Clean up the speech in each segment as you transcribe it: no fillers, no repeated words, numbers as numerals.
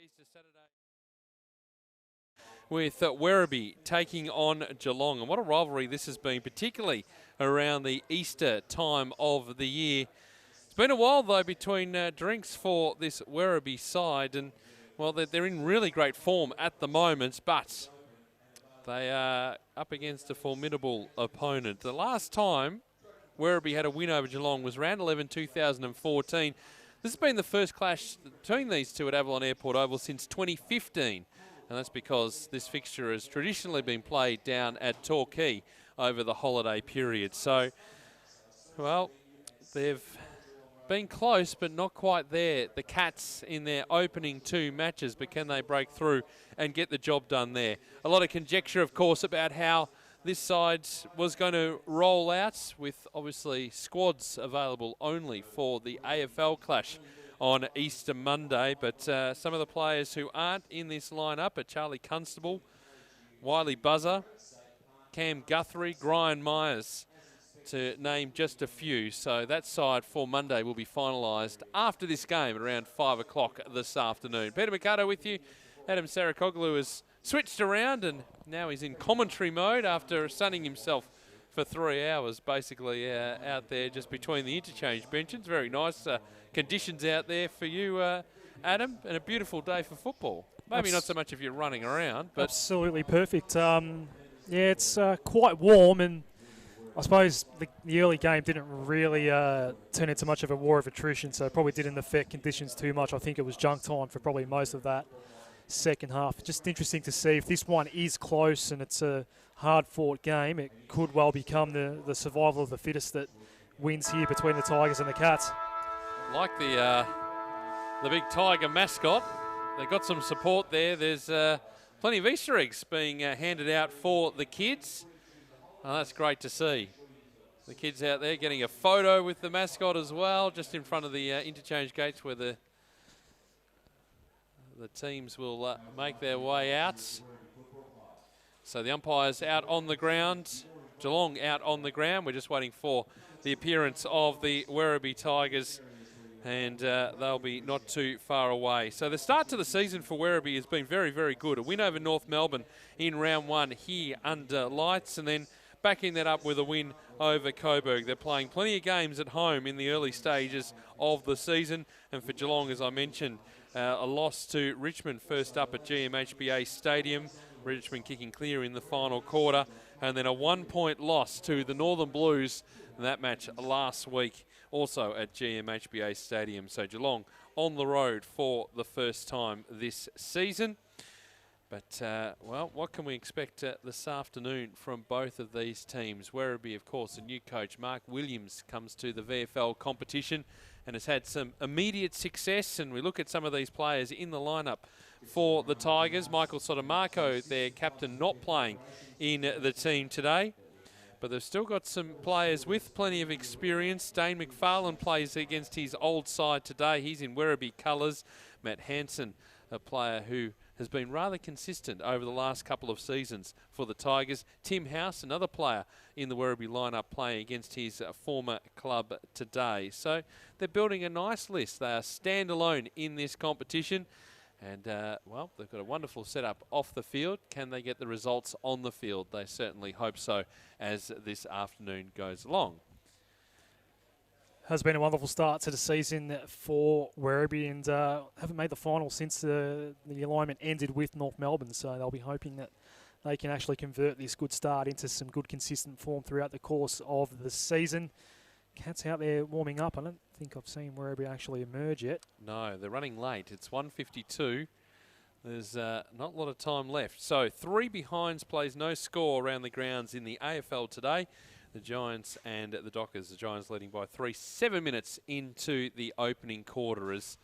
Easter Saturday with Werribee taking on Geelong. And what a rivalry this has been, particularly around the Easter time of the year. It's been a while, though, between drinks for this Werribee side. And, well, they're in really great form at the moment, but they are up against a formidable opponent. The last time Werribee had a win over Geelong was round 11, 2014. This has been the first clash between these two at Avalon Airport Oval since 2015. And that's because this fixture has traditionally been played down at Torquay over the holiday period. So, well, they've been close, but not quite there. The Cats in their opening two matches, but can they break through and get the job done there? A lot of conjecture, of course, about how this side was going to roll out, with obviously squads available only for the AFL clash on Easter Monday. But some of the players who aren't in this lineup are Charlie Constable, Wiley Buzzer, Cam Guthrie, Brian Myers, to name just a few. So that side for Monday will be finalised after this game around 5 o'clock this afternoon. Peter Mercado with you. Adam Sarakoglu has switched around and now he's in commentary mode after sunning himself for 3 hours, basically out there just between the interchange benches. Very nice conditions out there for you, Adam, and a beautiful day for football. Maybe not so much if you're running around, but absolutely perfect. Yeah, it's quite warm, and I suppose the early game didn't really turn into much of a war of attrition, so it probably didn't affect conditions too much. I think it was junk time for probably most of that second half. Just interesting to see if this one is close and it's a hard-fought game. It could well become the survival of the fittest that wins here between the Tigers and the Cats. Like the big Tiger mascot, they got some support there. There's plenty of Easter eggs being handed out for the kids. Oh, that's great to see. The kids out there getting a photo with the mascot as well, just in front of the interchange gates where the teams will make their way out. So the umpires out on the ground. Geelong out on the ground. We're just waiting for the appearance of the Werribee Tigers, and they'll be not too far away. So the start to the season for Werribee has been very, very good. A win over North Melbourne in round one here under lights, and then backing that up with a win over Coburg. They're playing plenty of games at home in the early stages of the season. And for Geelong, as I mentioned, a loss to Richmond first up at GMHBA Stadium. Richmond kicking clear in the final quarter. And then a 1-point loss to the Northern Blues in that match last week, also at GMHBA Stadium. So Geelong on the road for the first time this season. But, well, what can we expect this afternoon from both of these teams? Werribee, of course, a new coach, Mark Williams, comes to the VFL competition and has had some immediate success. And we look at some of these players in the lineup for the Tigers. Michael Sotomaco, their captain, not playing in the team today. But they've still got some players with plenty of experience. Dane McFarlane plays against his old side today. He's in Werribee colours. Matt Hansen, a player who has been rather consistent over the last couple of seasons for the Tigers. Tim House, another player in the Werribee lineup, playing against his former club today. So they're building a nice list. They are standalone in this competition. And, well, they've got a wonderful setup off the field. Can they get the results on the field? They certainly hope so as this afternoon goes along. Has been a wonderful start to the season for Werribee, and haven't made the final since the alignment ended with North Melbourne, so they'll be hoping that they can actually convert this good start into some good consistent form throughout the course of the season. Cats out there warming up. I don't think I've seen Werribee actually emerge yet. No, they're running late. It's 1:52. There's not a lot of time left. So 3 behinds plays no score around the grounds in the AFL today. The Giants and the Dockers. The Giants leading by 3, 7 minutes into the opening quarter, as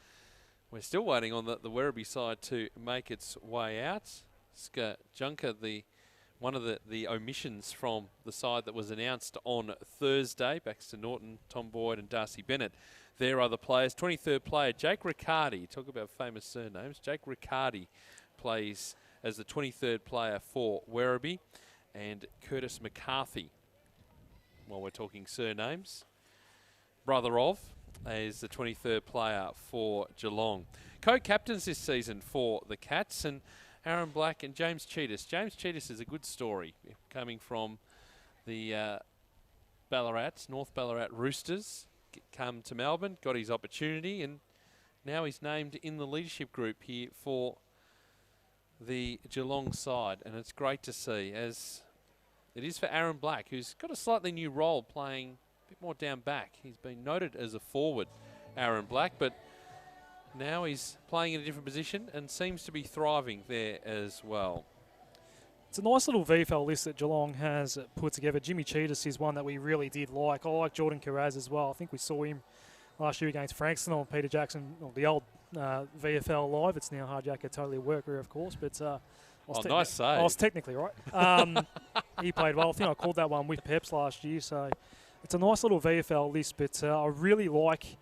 we're still waiting on the Werribee side to make its way out. Junker, one of the omissions from the side that was announced on Thursday. Baxter Norton, Tom Boyd and Darcy Bennett. There are the players. 23rd player, Jake Riccardi. Talk about famous surnames. Jake Riccardi plays as the 23rd player for Werribee. And Curtis McCarthy, while we're talking surnames, brother of is the 23rd player for Geelong. Co-captains this season for the Cats, and Aaron Black and James Cheetahs. James Cheetahs is a good story, coming from the North Ballarat Roosters, come to Melbourne, got his opportunity, and now he's named in the leadership group here for the Geelong side, and it's great to see, as it is for Aaron Black, who's got a slightly new role, playing a bit more down back. He's been noted as a forward, Aaron Black, but now he's playing in a different position and seems to be thriving there as well. It's a nice little VFL list that Geelong has put together. Jimmy Cheetahs is one that we really did like. I like Jordan Carraz as well. I think we saw him last year against Frankston on Peter Jackson, or the old VFL Live. It's now Hardjacker Totally Worker, of course, but nice save. I was technically right. He played well. I think I called that one with Peps last year, so it's a nice little VFL list, but I really like,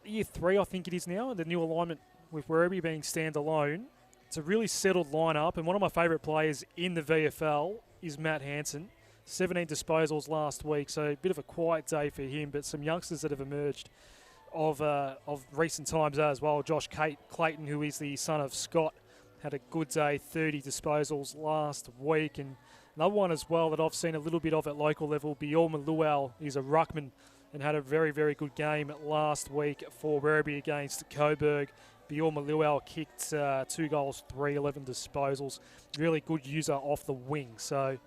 year 3 I think it is now, the new alignment with Werribee being standalone. It's a really settled lineup, and one of my favourite players in the VFL is Matt Hansen. 17 disposals last week, so a bit of a quiet day for him, but some youngsters that have emerged of recent times as well. Josh Clayton, who is the son of Scott, had a good day, 30 disposals last week, and another one as well that I've seen a little bit of at local level, Biorma Luau, is a ruckman and had a very, very good game last week for Werribee against Coburg. Biorma Luau kicked 2 goals, 11 disposals. Really good user off the wing. So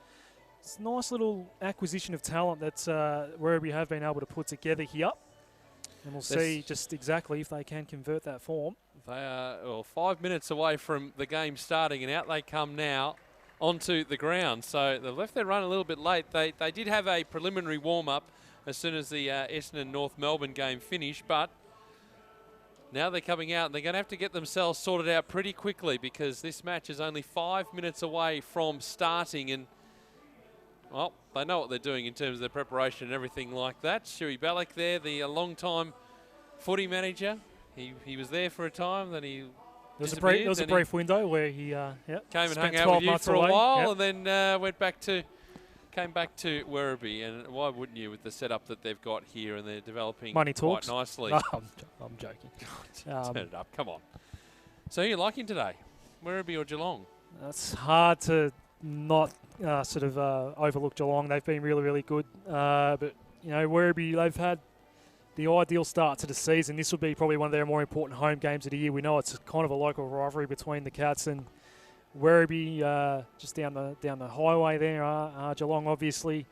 it's a nice little acquisition of talent that Werribee have been able to put together here. And we'll see just exactly if they can convert that form. They are 5 minutes away from the game starting, and out they come now onto the ground. So they've left their run a little bit late. They did have a preliminary warm-up as soon as the Essendon North Melbourne game finished, but now they're coming out and they're going to have to get themselves sorted out pretty quickly, because this match is only 5 minutes away from starting, and well, they know what they're doing in terms of their preparation and everything like that. Shuey Balak there, the long-time footy manager. He was there for a time, then he There was a brief window where he came and hung out with you for a while, and then came back to Werribee. And why wouldn't you, with the setup that they've got here, and they're developing Money talks. quite nicely. No, I'm joking. Turn it up, come on. So who you liking today, Werribee or Geelong? It's hard to not overlook Geelong. They've been really, really good. But, Werribee, they've had the ideal start to the season. This will be probably one of their more important home games of the year. We know it's kind of a local rivalry between the Cats and Werribee, just down the highway there. Geelong, obviously.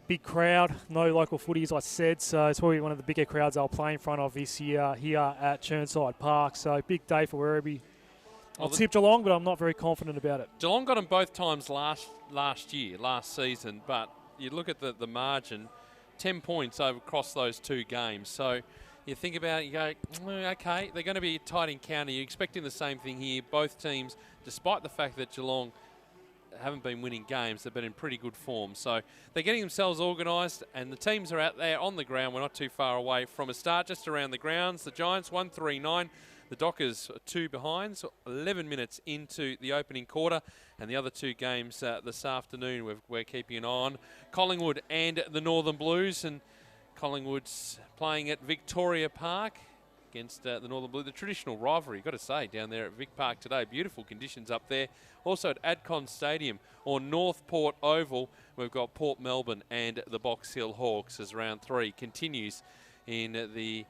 Big crowd, no local footy, as I said, so it's probably one of the bigger crowds they'll play in front of this year here at Chirnside Park. So big day for Werribee. I'll tip Geelong, but I'm not very confident about it. Geelong got them both times last season, but you look at the margin, 10 points across those 2 games. So you think about it, you go, okay, they're going to be a tight encounter. You're expecting the same thing here. Both teams, despite the fact that Geelong haven't been winning games, they've been in pretty good form. So they're getting themselves organised, and the teams are out there on the ground. We're not too far away from a start, just around the grounds. The Giants 1-3-9. The Dockers 2 behind, so 11 minutes into the opening quarter. And the other 2 games this afternoon we're keeping an eye on. Collingwood and the Northern Blues. And Collingwood's playing at Victoria Park against the Northern Blue. The traditional rivalry, got to say, down there at Vic Park today. Beautiful conditions up there. Also at Adcon Stadium or Northport Oval, we've got Port Melbourne and the Box Hill Hawks as round 3 continues in the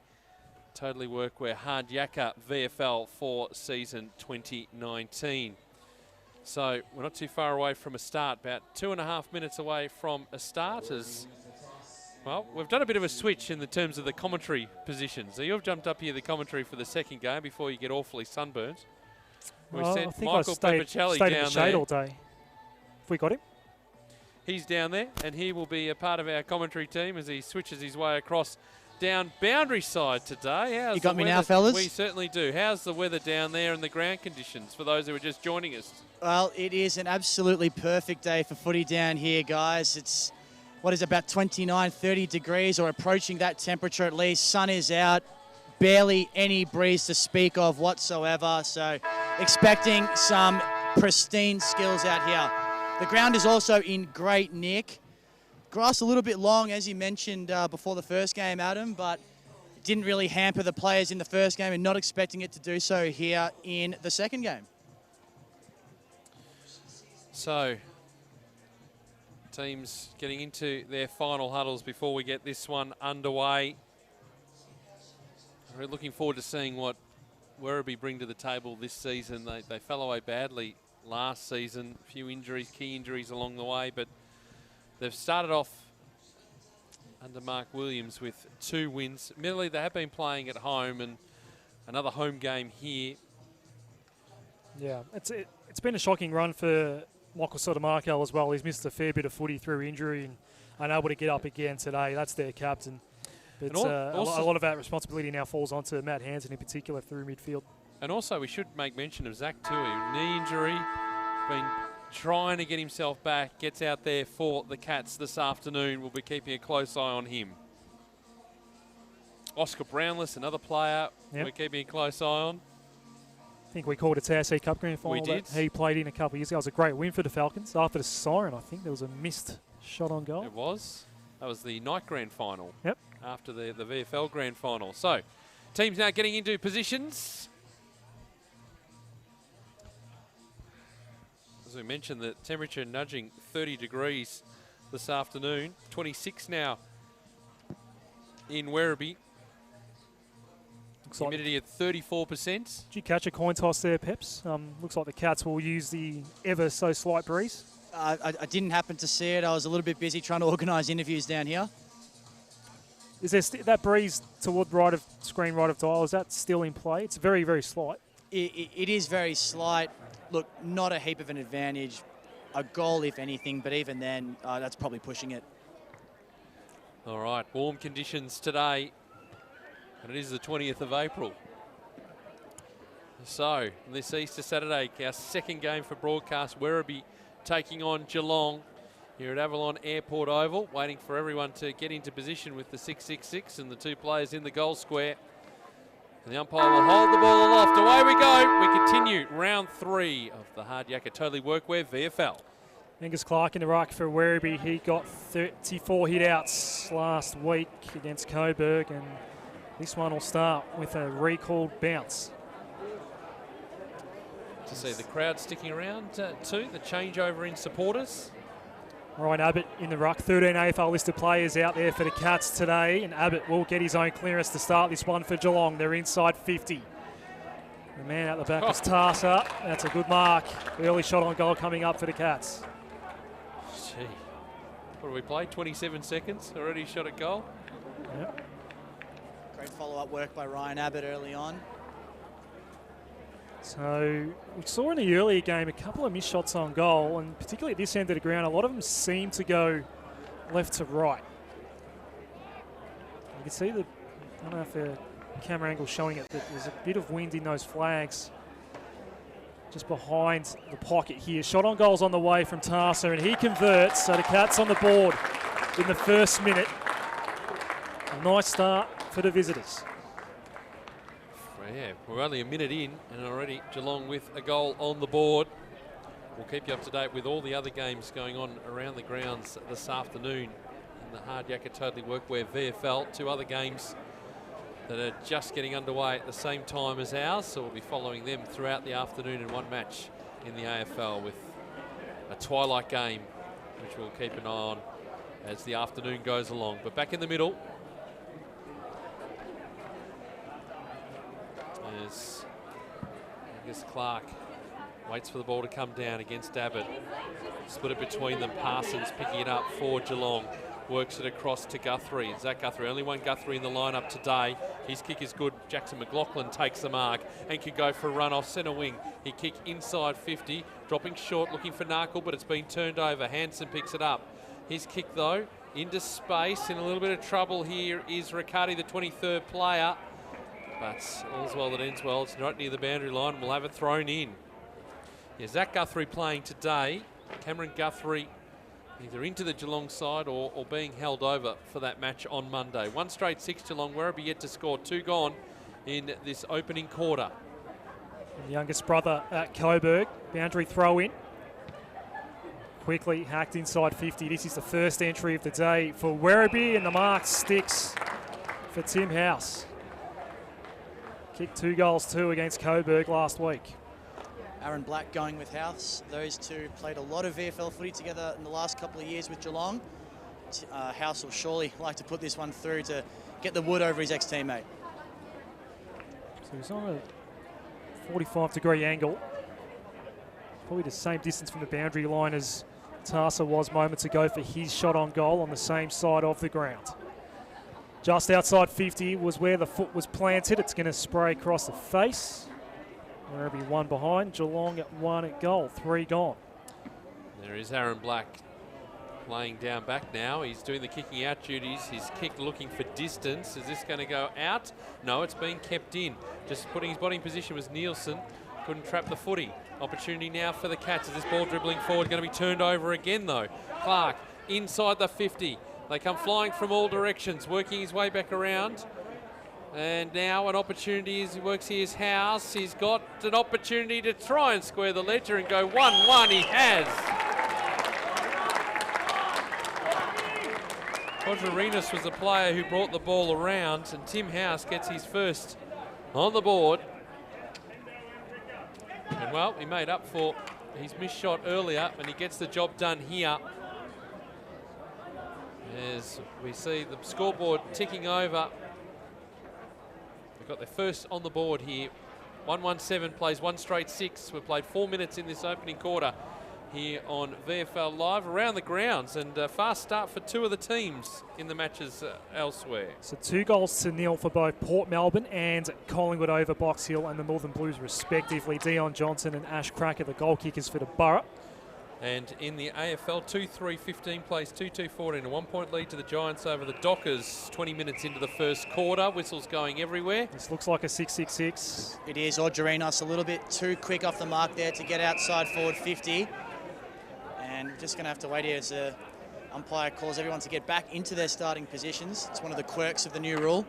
Totally Workwear Hardjacker VFL for season 2019. So we're not too far away from a start, about 2.5 minutes away from a start. Well, we've done a bit of a switch in the terms of the commentary positions. So you've jumped up here the commentary for the second game before you get awfully sunburned. We sent I think Michael Pepicelli down down in the shade there. all day. Have we got him? He's down there, and he will be a part of our commentary team as he switches his way across down boundary side today. You got me now, fellas? We certainly do. How's the weather down there and the ground conditions for those who are just joining us? Well, it is an absolutely perfect day for footy down here, guys. It's, about 29, 30 degrees or approaching that temperature at least. Sun is out, barely any breeze to speak of whatsoever. So expecting some pristine skills out here. The ground is also in great nick. Grass a little bit long, as you mentioned before the first game, Adam, but it didn't really hamper the players in the first game and not expecting it to do so here in the second game. So, teams getting into their final huddles before we get this one underway. We're looking forward to seeing what Werribee bring to the table this season. They fell away badly last season. A few injuries, key injuries along the way, but they've started off under Mark Williams with 2 wins. Admittedly, they have been playing at home and another home game here. Yeah, it's been a shocking run for Michael Sotomayor as well. He's missed a fair bit of footy through injury and unable to get up again today. That's their captain. But a lot of that responsibility now falls onto Matt Hansen in particular through midfield. And also we should make mention of Zach Tui. Knee injury, been trying to get himself back, gets out there for the Cats this afternoon. We'll be keeping a close eye on him. Oscar Brownless, another player we're keeping a close eye on. I think we called it TAC Cup Grand Final. We did. He played in a couple of years ago. It was a great win for the Falcons. After the siren, I think there was a missed shot on goal. It was. That was the night grand final. Yep. After the VFL grand final. So, teams now getting into positions. As we mentioned, the temperature nudging 30 degrees this afternoon. 26 now in Werribee. Humidity at 34%. Did you catch a coin toss there, Peps? Looks like the Cats will use the ever so slight breeze. I didn't happen to see it. I was a little bit busy trying to organise interviews down here. Is there that breeze toward right of screen, right of dial? Is that still in play? It's very, very slight. It is very slight. Look, not a heap of an advantage. A goal, if anything, but even then, that's probably pushing it. All right, warm conditions today, and it is the 20th of April. So, this Easter Saturday, our second game for broadcast, Werribee taking on Geelong here at Avalon Airport Oval, waiting for everyone to get into position with the 666 and the 2 players in the goal square. And the umpire will hold the ball aloft. Away we go. We continue round 3 of the Hard Yakka Totally Workwear VFL. Angus Clark in the ruck for Werribee. He got 34 hit-outs last week against Coburg, and this one will start with a recalled bounce. To see the crowd sticking around too, the changeover in supporters. Ryan Abbott in the ruck. 13 AFL listed players out there for the Cats today, and Abbott will get his own clearance to start this one for Geelong. They're inside 50. The man out the back is Tarsa. That's a good mark. Early shot on goal coming up for the Cats. Gee, what do we play? 27 seconds, already shot at goal? Yep. Great follow-up work by Ryan Abbott early on. So we saw in the earlier game a couple of missed shots on goal, and particularly at this end of the ground, a lot of them seem to go left to right. You can see I don't know if the camera angle's showing it, but there's a bit of wind in those flags just behind the pocket here. Shot on goal's on the way from Tarsa, and he converts, so the Cats on the board in the first minute. A nice start for the visitors. Yeah, we're only a minute in and already Geelong with a goal on the board. We'll keep you up to date with all the other games going on around the grounds this afternoon in the Hard Yakka Totally Workwear VFL. 2 other games that are just getting underway at the same time as ours, so we'll be following them throughout the afternoon, and 1 match in the AFL with a twilight game, which we'll keep an eye on as the afternoon goes along. But back in the middle, as Angus Clark waits for the ball to come down against Abbott. Split it between them. Parsons picking it up for Geelong. Works it across to Guthrie. Zach Guthrie, only one Guthrie in the lineup today. His kick is good. Jackson McLaughlin takes the mark and could go for a run off centre wing. He kick inside 50, dropping short, looking for Narkle, but it's been turned over. Hansen picks it up. His kick, though, into space. In a little bit of trouble here is Riccardi, the 23rd player. But all's well that ends well. It's right near the boundary line. We'll have it thrown in. Yeah, Zach Guthrie playing today. Cameron Guthrie either into the Geelong side or being held over for that match on Monday. 1 straight 6 Geelong. Werribee yet to score. 2 gone in this opening quarter. And youngest brother at Coburg. Boundary throw in. quickly, hacked inside 50. This is the first entry of the day for Werribee, and the mark sticks for Tim House. Kicked 2 goals, 2 against Coburg last week. Aaron Black going with House. Those two played a lot of VFL footy together in the last couple of years with Geelong. House will surely like to put this one through to get the wood over his ex-teammate. So he's on a 45-degree angle. Probably the same distance from the boundary line as Tarsa was moments ago for his shot on goal on the same side of the ground. Just outside 50 was where the foot was planted. It's going to spray across the face. Werribee 1 behind, Geelong at 1 at goal, 3 gone. There is Aaron Black laying down back now. He's doing the kicking out duties. He's kicked looking for distance. Is this going to go out? No, it's being kept in. Just putting his body in position was Nielsen. Couldn't trap the footy. Opportunity now for the Cats. Is this ball dribbling forward going to be turned over again though? Clark inside the 50. They come flying from all directions, working his way back around. And now an opportunity as he works his House. He's got an opportunity to try and square the ledger and go 1-1. He has. Podgorinas was the player who brought the ball around, and Tim House gets his first on the board. And well, he made up for his missed shot earlier, and he gets the job done here. As we see the scoreboard ticking over. They've got their first on the board here. 1-1-7 plays 1 straight 6. We've played 4 minutes in this opening quarter here on VFL Live around the grounds, and a fast start for 2 of the teams in the matches elsewhere. So 2 goals to nil for both Port Melbourne and Collingwood over Box Hill and the Northern Blues respectively. Dion Johnson and Ash Cracker, the goal kickers for the Borough. And in the AFL, 2-3-15 plays 2-2-14, a 1-point lead to the Giants over the Dockers 20 minutes into the first quarter. Whistles going everywhere. This looks like a 6-6-6. It is. Podgorinas a little bit too quick off the mark there to get outside forward 50. And just going to have to wait here as the umpire calls everyone to get back into their starting positions. It's one of the quirks of the new rule.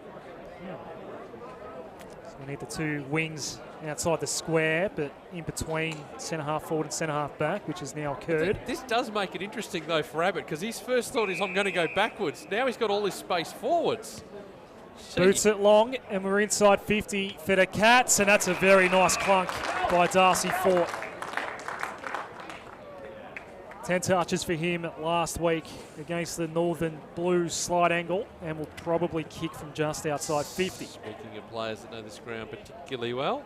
So we need the 2 wings outside the square, but in between centre-half forward and centre-half back, which has now occurred. This does make it interesting, though, for Abbott, because his first thought is, I'm going to go backwards. Now he's got all this space forwards. Boots it long, and we're inside 50 for the Cats, and that's a very nice clunk by Darcy Fort. 10 touches for him last week against the Northern Blues slide angle, and will probably kick from just outside 50. Speaking of players that know this ground particularly well.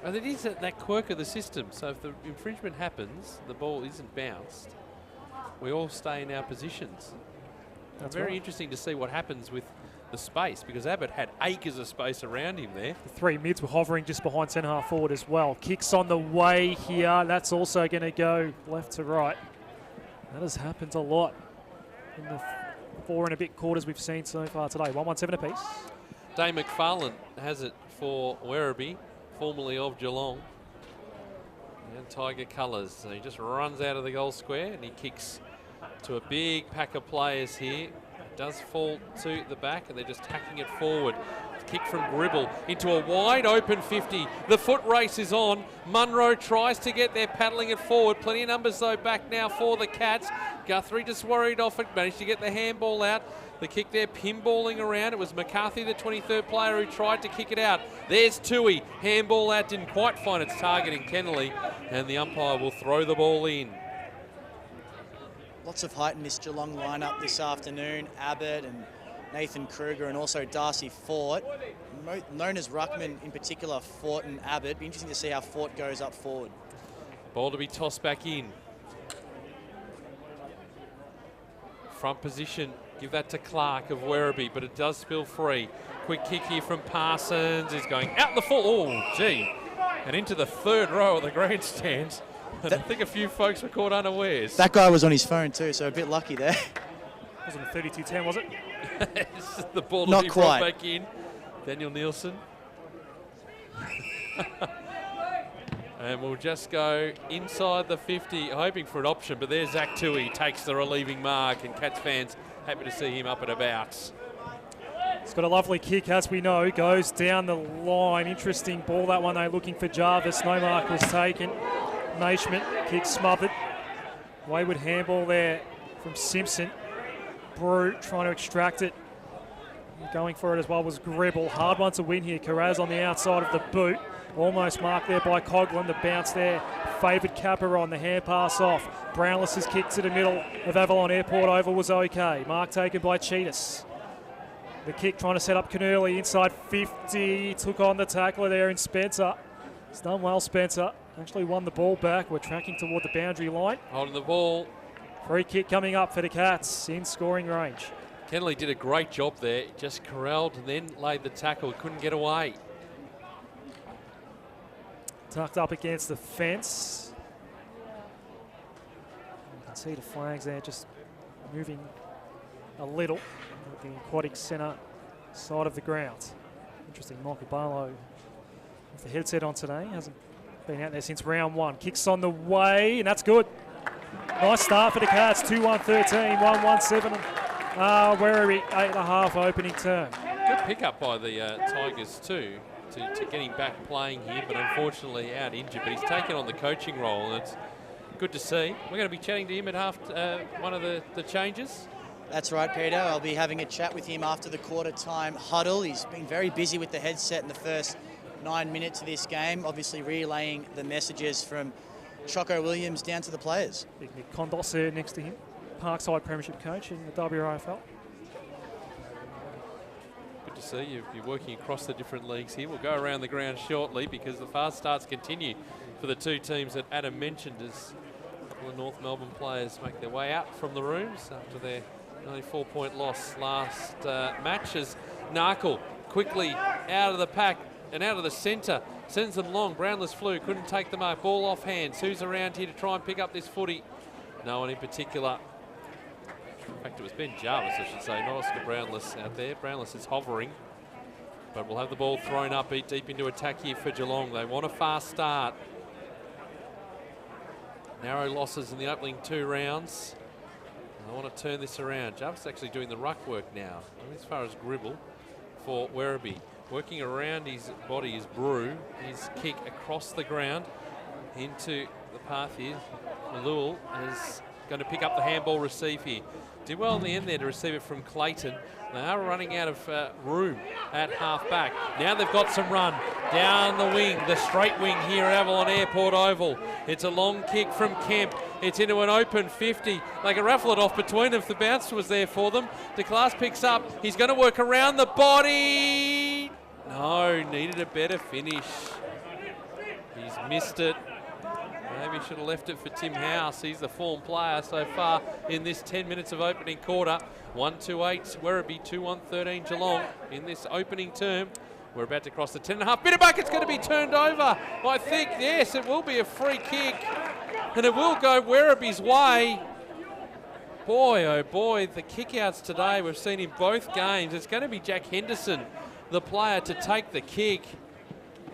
And it is that quirk of the system. So if the infringement happens, the ball isn't bounced, we all stay in our positions. That's very interesting to see what happens with the space, because Abbott had acres of space around him there. The 3 mids were hovering just behind centre-half forward as well. Kicks on the way here. That's also going to go left to right. That has happened a lot in the 4 and a bit quarters we've seen so far today. 1-1-7 apiece. Dave McFarlane has it for Werribee, formerly of Geelong. And Tiger colours. So he just runs out of the goal square and he kicks to a big pack of players here. It does fall to the back and they're just tacking it forward. Kick from Gribble into a wide open 50. The foot race is on. Munro tries to get there, paddling it forward. Plenty of numbers though back now for the Cats. Guthrie just worried off it, managed to get the handball out. The kick there pinballing around. It was McCarthy, the 23rd player, who tried to kick it out. There's Tui. Handball out, didn't quite find its target in Kennelly, and the umpire will throw the ball in. Lots of height in this Geelong lineup this afternoon. Abbott and Nathan Kruger and also Darcy Fort. Known as Ruckman in particular, Fort and Abbott. Be interesting to see how Fort goes up forward. Ball to be tossed back in. Front position, give that to Clark of Werribee, but it does spill free. Quick kick here from Parsons. He's going out the full. Oh, gee. And into the 3rd row of the grandstands. And I think a few folks were caught unawares. That guy was on his phone too, so a bit lucky there. Wasn't a 32-10, was it? The ball to Not be quite. brought back in. Daniel Nielsen. And we'll just go inside the 50, hoping for an option. But there's Zach Tui, takes the relieving mark, and Cats fans happy to see him up and about. He's got a lovely kick, as we know, goes down the line. Interesting ball, that one. They're looking for Jarvis. No mark was taken. Naishman, kick smothered. Wayward handball there from Simpson. Brew trying to extract it. Going for it as well was Gribble. Hard one to win here. Carraz on the outside of the boot. Almost marked there by Coghlan. The bounce there favoured Caperon. The hand pass off. Brownless's kick to the middle of Avalon Airport Oval was okay. Mark taken by Cheetahs. The kick trying to set up Canurley inside 50. Took on the tackler there in Spencer. It's done well, Spencer. Actually won the ball back. We're tracking toward the boundary line. Holding the ball. Free kick coming up for the Cats in scoring range. Kennelly did a great job there. Just corralled and then laid the tackle. Couldn't get away. Tucked up against the fence. You can see the flags there just moving a little at the aquatic centre side of the ground. Interesting, Michael Barlow with the headset on today. Hasn't been out there since round one. Kicks on the way, and that's good. Nice start for the Cats. 2-1-13, 1-1-7. Werribee 8.5 opening term. Good pickup by the Tigers too. To get him back playing here, but unfortunately out injured. But he's taken on the coaching role, and it's good to see. We're going to be chatting to him at half one of the changes. That's right, Peter. I'll be having a chat with him after the quarter-time huddle. He's been very busy with the headset in the first 9 minutes of this game, obviously relaying the messages from Choco Williams down to the players. Big Nick Kondos there next to him, Parkside Premiership coach in the WRFL. To see you're working across the different leagues here. We'll go around the ground shortly because the fast starts continue for the two teams that Adam mentioned as a couple of North Melbourne players make their way out from the rooms after their only 4-point loss last match, as Narkle quickly out of the pack and out of the centre sends them long. Brownless flew, couldn't take the mark. Ball off hands. Who's around here to try and pick up this footy? No one in particular. In fact, it was Ben Jarvis, I should say, not Oscar Brownless out there. Brownless is hovering, but we'll have the ball thrown up deep into attack here for Geelong. They want a fast start. Narrow losses in the opening 2 rounds. I want to turn this around. Jarvis actually doing the ruck work now, as far as Gribble for Werribee. Working around his body is Brew. His kick across the ground into the path here. Malul is going to pick up the handball receive here. Did well in the end there to receive it from Clayton. They are running out of room at half back. Now they've got some run down the wing, the straight wing here at Avalon Airport Oval. It's a long kick from Kemp. It's into an open 50. They can raffle it off between them if the bounce was there for them. DeClass picks up. He's going to work around the body. No, needed a better finish. He's missed it. Maybe should have left it for Tim House. He's the form player so far in this 10 minutes of opening quarter. 1-2-8 Werribee, 2-1-13 Geelong in this opening term. We're about to cross the 10.5. Bitterbuck, it's going to be turned over. I think, yes, it will be a free kick. And it will go Werribee's way. Boy, oh boy, the kickouts today, we've seen in both games. It's going to be Jack Henderson, the player, to take the kick.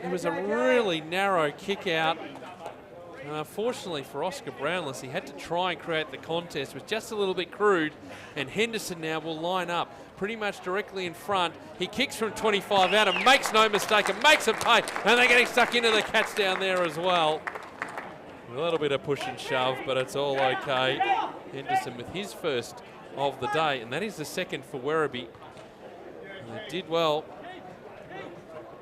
It was a really narrow kick out. Unfortunately for Oscar Brownless, he had to try and create the contest. It was just a little bit crude, and Henderson now will line up pretty much directly in front. He kicks from 25 out and makes no mistake and makes them pay, and they're getting stuck into the Cats down there as well. A little bit of push and shove, but it's all okay. Henderson with his first of the day, and that is the second for Werribee. And they did well.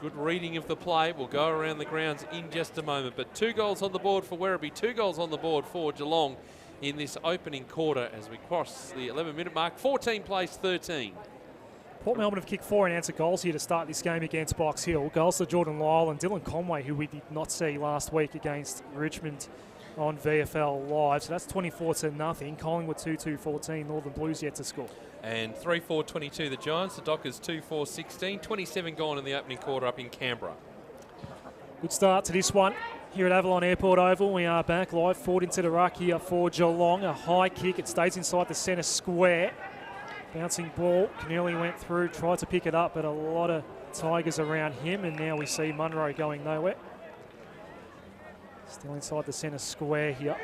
Good reading of the play. We'll go around the grounds in just a moment. But 2 goals on the board for Werribee, 2 goals on the board for Geelong in this opening quarter as we cross the 11-minute mark. 14 plays 13. Port Melbourne have kicked 4 unanswered goals here to start this game against Box Hill. Goals to Jordan Lyle and Dylan Conway, who we did not see last week against Richmond on VFL Live. So that's 24-0. Collingwood 2-2-14. Northern Blues yet to score. And 3-4-22 the Giants. The Dockers 2-4-16. 27 gone in the opening quarter up in Canberra. Good start to this one here at Avalon Airport Oval. We are back live. Forward into the ruck here for Geelong. A high kick. It stays inside the centre square. Bouncing ball. Canelli went through, tried to pick it up, but a lot of Tigers around him. And now we see Munro going nowhere. Still inside the centre square here.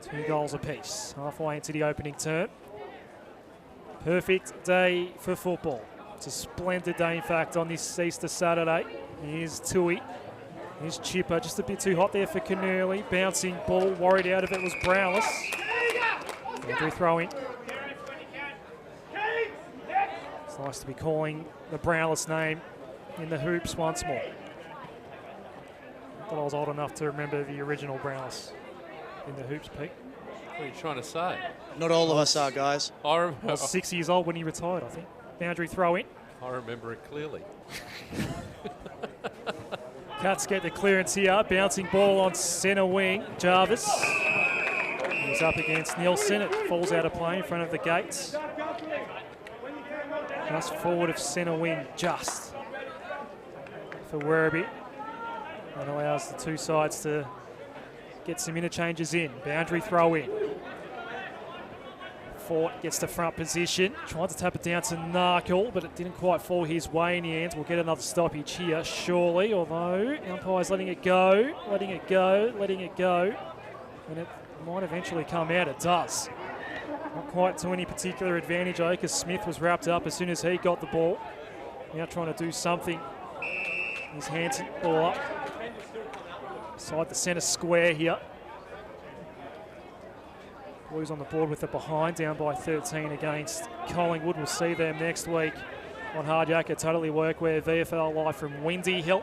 2 goals apiece. Halfway into the opening term. Perfect day for football. It's a splendid day, in fact, on this Easter Saturday. Here's Tui. Here's Chipper, just a bit too hot there for Canurley. Bouncing ball, worried out of it was Brownless. Boundary throw in. It's nice to be calling the Brownless name in the hoops once more. I thought I was old enough to remember the original Brownless in the hoops, Pete. What are you trying to say? Not all of us are, guys. I was 6 years old when he retired, I think. Boundary throw in. I remember it clearly. Cats get the clearance here. Bouncing ball on centre wing. Jarvis. He's up against Nielsen. It falls out of play in front of the gates. Just forward of centre wing, just for Werribee. That allows the two sides to get some interchanges in. Boundary throw in. Fort gets the front position. Tried to tap it down to Narkle, but it didn't quite fall his way in the end. We'll get another stoppage here, surely, although the umpire's letting it go, letting it go, letting it go. And it might eventually come out. It does. Not quite to any particular advantage, though, because Smith was wrapped up as soon as he got the ball. Now trying to do something. His Hansen ball up. Side the centre square here. Blues on the board with it behind, down by 13 against Collingwood. We'll see them next week on Hard Yakka Totally Workwear VFL live from Windy Hill.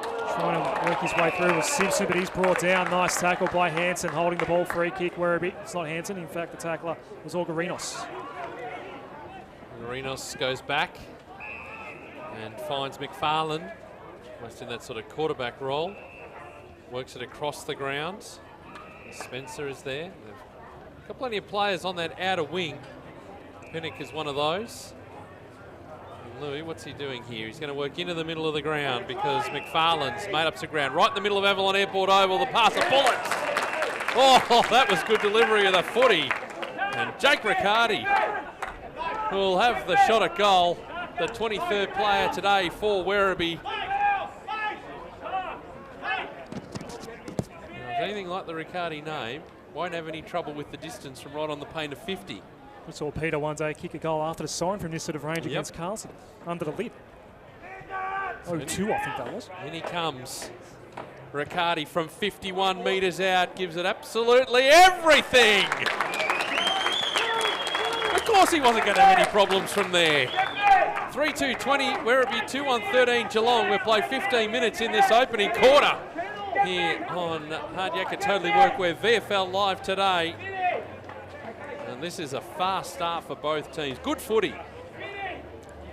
Trying to work his way through was Simpson, but he's brought down. Nice tackle by Hansen, holding the ball, free kick, Werribee. It's not Hansen, in fact the tackler was Orgarinos. Orgarinos goes back and finds McFarlane, almost in that sort of quarterback role. Works it across the ground. Spencer is there. They've got plenty of players on that outer wing. Pinnock is one of those. And Louis, what's he doing here? He's going to work into the middle of the ground because McFarlane's made up some ground. Right in the middle of Avalon Airport Oval, the pass of bullets. Oh, that was good delivery of the footy. And Jake Riccardi will have the shot at goal. The 23rd player today for Werribee. Anything like the Riccardi name, won't have any trouble with the distance from right on the paint of 50. We saw Peter one day kick a goal after the sign from this sort of range against Carlton, under the lid. 0-2, I think that was. In he comes. Riccardi from 51 metres out gives it absolutely everything. Of course he wasn't going to have any problems from there. 3-2-20, Werribee 2-1-13 Geelong. We'll play 15 minutes in this opening quarter here on Hard Yakka Totally Workwear VFL live today. And this is a fast start for both teams. Good footy.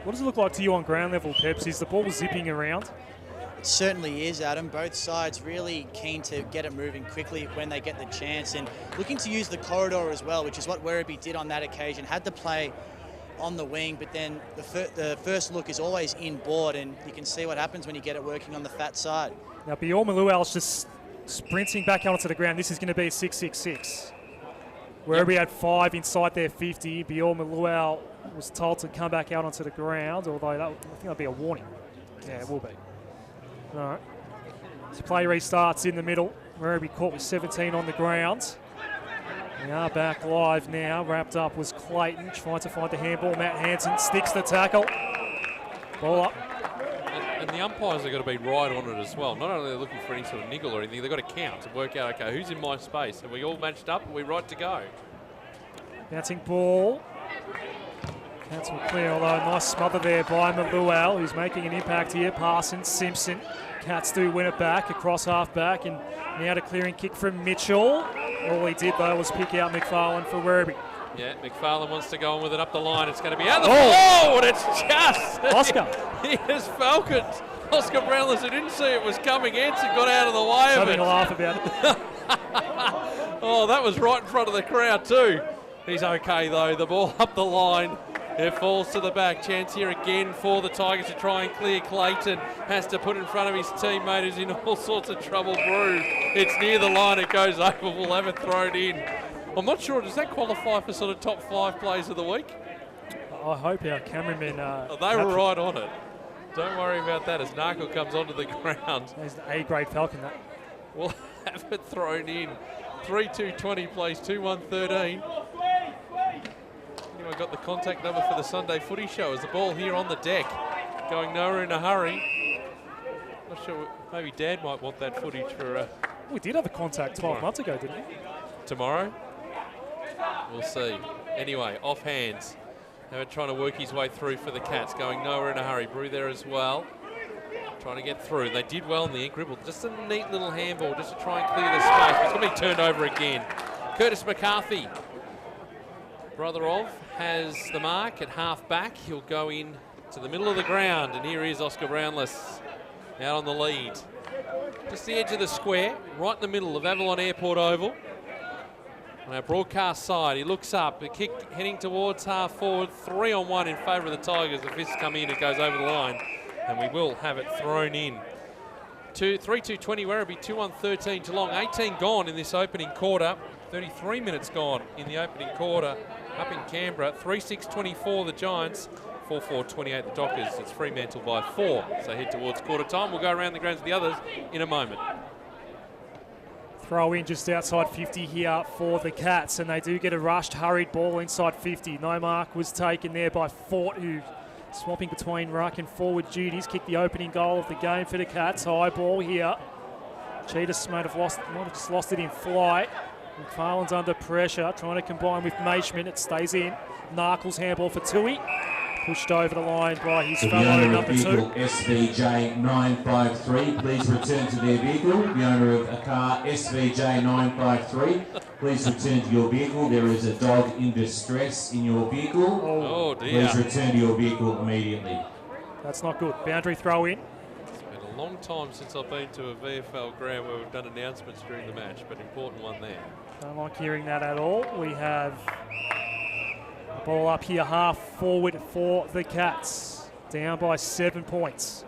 What does it look like to you on ground level, Peps? Is the ball zipping around? It certainly is, Adam. Both sides really keen to get it moving quickly when they get the chance and looking to use the corridor as well, which is what Werribee did on that occasion. Had the play on the wing, but then the first look is always inboard, and you can see what happens when you get it working on the fat side. Now, Bior-Malual's just sprinting back onto the ground. This is going to be a 6-6-6. Werribee had 5 inside their 50. Bior-Malual was told to come back out onto the ground, although I think that'll be a warning. Yeah, it will be. All right. So play restarts in the middle. Werribee caught with 17 on the ground. We are back live now. Wrapped up was Clayton, trying to find the handball. Matt Hansen sticks the tackle. Ball up. And the umpires are going to be right on it as well. Not only are they looking for any sort of niggle or anything, they've got to count to work out, okay, who's in my space? Are we all matched up? Are we right to go? Bouncing ball. Cats will clear, although nice smother there by Malual, who's making an impact here. Parsons, Simpson. Cats do win it back across half back, and now a clearing kick from Mitchell. All he did, though, was pick out McFarlane for Werribee. Yeah, McFarlane wants to go on with it up the line. It's going to be out the floor, and it's just... Oscar. He has falconed. Oscar Brownless, who didn't see it was coming, Hansen got out of the way of it. Having a laugh about it. Oh, that was right in front of the crowd too. He's okay, though. The ball up the line. It falls to the back. Chance here again for the Tigers to try and clear Clayton. Has to put in front of his teammate who's in all sorts of trouble. Brew. It's near the line. It goes over. We'll have it thrown in. I'm not sure, does that qualify for sort of top 5 plays of the week? I hope our cameramen they were right on it. Don't worry about that as Narkle comes onto the ground. There's the A-grade Falcon, that. We'll have it thrown in. 3-2-20 plays 2-1-13. Anyone got the contact number for the Sunday Footy Show? Is the ball here on the deck? Going nowhere in a hurry. Not sure. Maybe Dad might want that footage for We did have a contact 12 months ago, didn't we? tomorrow. We'll see. Anyway, off hands. They're trying to work his way through for the Cats, going nowhere in a hurry. Brew there as well, trying to get through. They did well in the end. Gribble, just a neat little handball just to try and clear the space. It's going to be turned over again. Curtis McCarthy, brother of, has the mark at half back. He'll go in to the middle of the ground, and here is Oscar Brownless out on the lead. Just the edge of the square, right in the middle of Avalon Airport Oval. On our broadcast side, he looks up, a kick heading towards half forward, 3-on-1 in favour of the Tigers. The fists come in, it goes over the line, and we will have it thrown in. 3-2-20 Werribee, 2-1-13 Geelong, 18 gone in this opening quarter, 33 minutes gone in the opening quarter up in Canberra, 3-6-24 the Giants, 4-4-28 the Dockers. It's Fremantle by 4, so head towards quarter time. We'll go around the grounds of the others in a moment. Throw in just outside 50 here for the Cats, and they do get a rushed, hurried ball inside 50. No mark was taken there by Fort, who swapping between ruck and forward duties. Kicked the opening goal of the game for the Cats. High ball here. Cheetahs might have just lost it in flight. McFarlane's under pressure, trying to combine with Maishman. It stays in. Narkle's handball for Tui. Pushed over the line by his fellow number 2. SVJ 953, please return to their vehicle. The owner of a car, SVJ 953, please return to your vehicle. There is a dog in distress in your vehicle. Oh dear. Please return to your vehicle immediately. That's not good. Boundary throw in. It's been a long time since I've been to a VFL ground where we've done announcements during the match, but important one there. Don't like hearing that at all. We have ball up here, half forward for the Cats. Down by 7 points.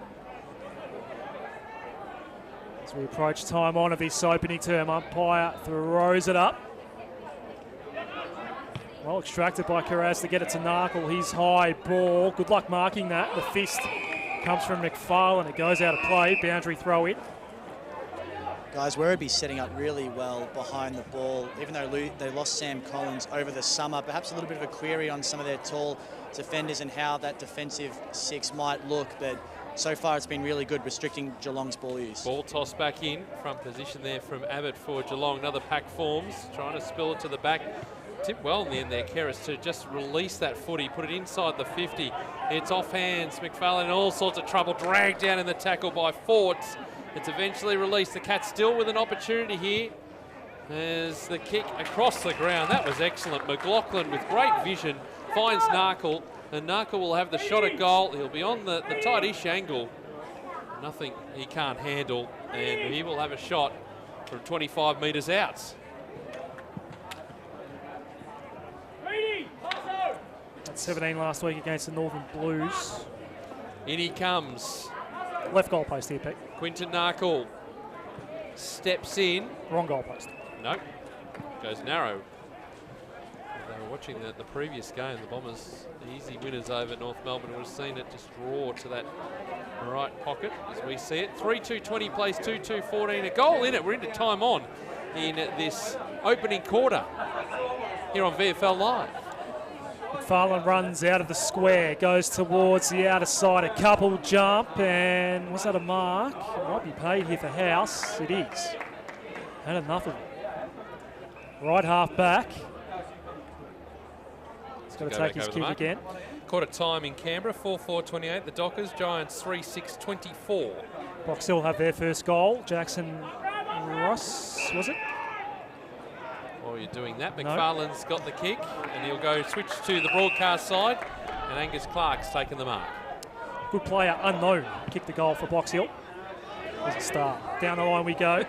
As we approach time on of this opening term, umpire throws it up. Well extracted by Carraz to get it to Narkle. His high ball. Good luck marking that. The fist comes from McFarlane. It goes out of play. Boundary throw in. Guys, Werribee setting up really well behind the ball. Even though they lost Sam Collins over the summer, perhaps a little bit of a query on some of their tall defenders and how that defensive 6 might look, but so far it's been really good, restricting Geelong's ball use. Ball tossed back in, front position there from Abbott for Geelong. Another pack forms, trying to spill it to the back. Tipped well in the end there, Keris, to just release that footy, put it inside the 50. It's off hands, McFarlane in all sorts of trouble, dragged down in the tackle by Forts. It's eventually released. The Cats still with an opportunity here. There's the kick across the ground. That was excellent. McLaughlin with great vision finds Narkle, and Narkle will have the shot at goal. He'll be on the tight-ish angle. Nothing he can't handle, and he will have a shot from 25 metres out. That's 17 last week against the Northern Blues. In he comes. Left goal post here, Pete. Quinton Narkle steps in. Wrong goal post. Nope. Goes narrow. They were watching the previous game. The Bombers, easy winners over North Melbourne. We've seen it just draw to that right pocket as we see it. 3-2-20 plays 2-2-14. A goal in it. We're into time on in this opening quarter here on VFL Live. McFarlane runs out of the square, goes towards the outer side, a couple jump, and was that a mark? It might be paid here for House. It is. Had enough of it. Right half back. He's got to take his kick again. Quarter time in Canberra, 4-4-28. The Dockers, Giants 3-6-24. Box Hill have their first goal. Jackson Ross, was it? While you're doing that, McFarlane's got the kick, and he'll go switch to the broadcast side, and Angus Clark's taken the mark. Good player, unknown, kicked the goal for Box Hill. There's a start. Down the line we go.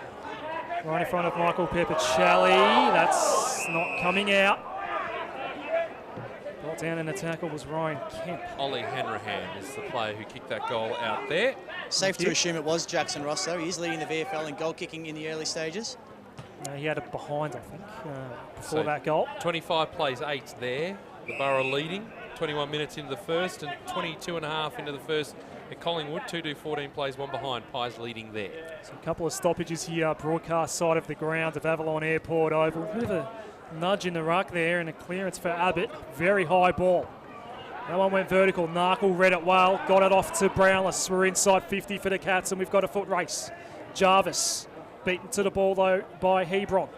Right in front of Michael Peppercelli. That's not coming out. Brought down in the tackle was Ryan Kemp. Ollie Hanrahan is the player who kicked that goal out there. Safe to assume it was Jackson Ross, though. He's leading the VFL in goal kicking in the early stages. No, he had it behind, I think, before that goal. 25 plays 8 there. The Borough leading. 21 minutes into the first and 22 and a half into the first at Collingwood. 2-2-14 plays, 1 behind. Pies leading there. So a couple of stoppages here, broadcast side of the ground of Avalon Airport Oval. Bit of a nudge in the ruck there and a clearance for Abbott. Very high ball. That one went vertical. Narkle read it well, got it off to Brownless. We're inside 50 for the Cats, and we've got a foot race. Jarvis beaten to the ball though by Hebron.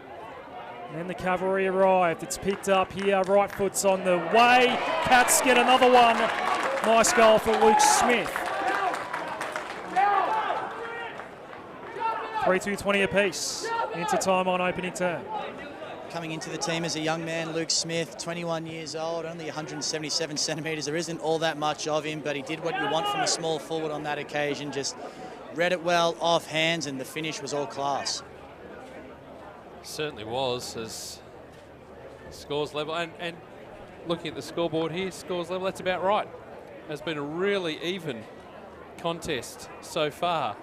And then the cavalry arrived. It's picked up here. Right foot's on the way. Cats get another one. Nice goal for Luke Smith. 3-2-20 apiece. Into time on opening term. Coming into the team as a young man, Luke Smith, 21 years old, only 177 centimetres. There isn't all that much of him, but he did what you want from a small forward on that occasion. Just read it well off hands, and the finish was all class. Certainly was, as scores level. And looking at the scoreboard here, scores level, that's about right. Has been a really even contest so far.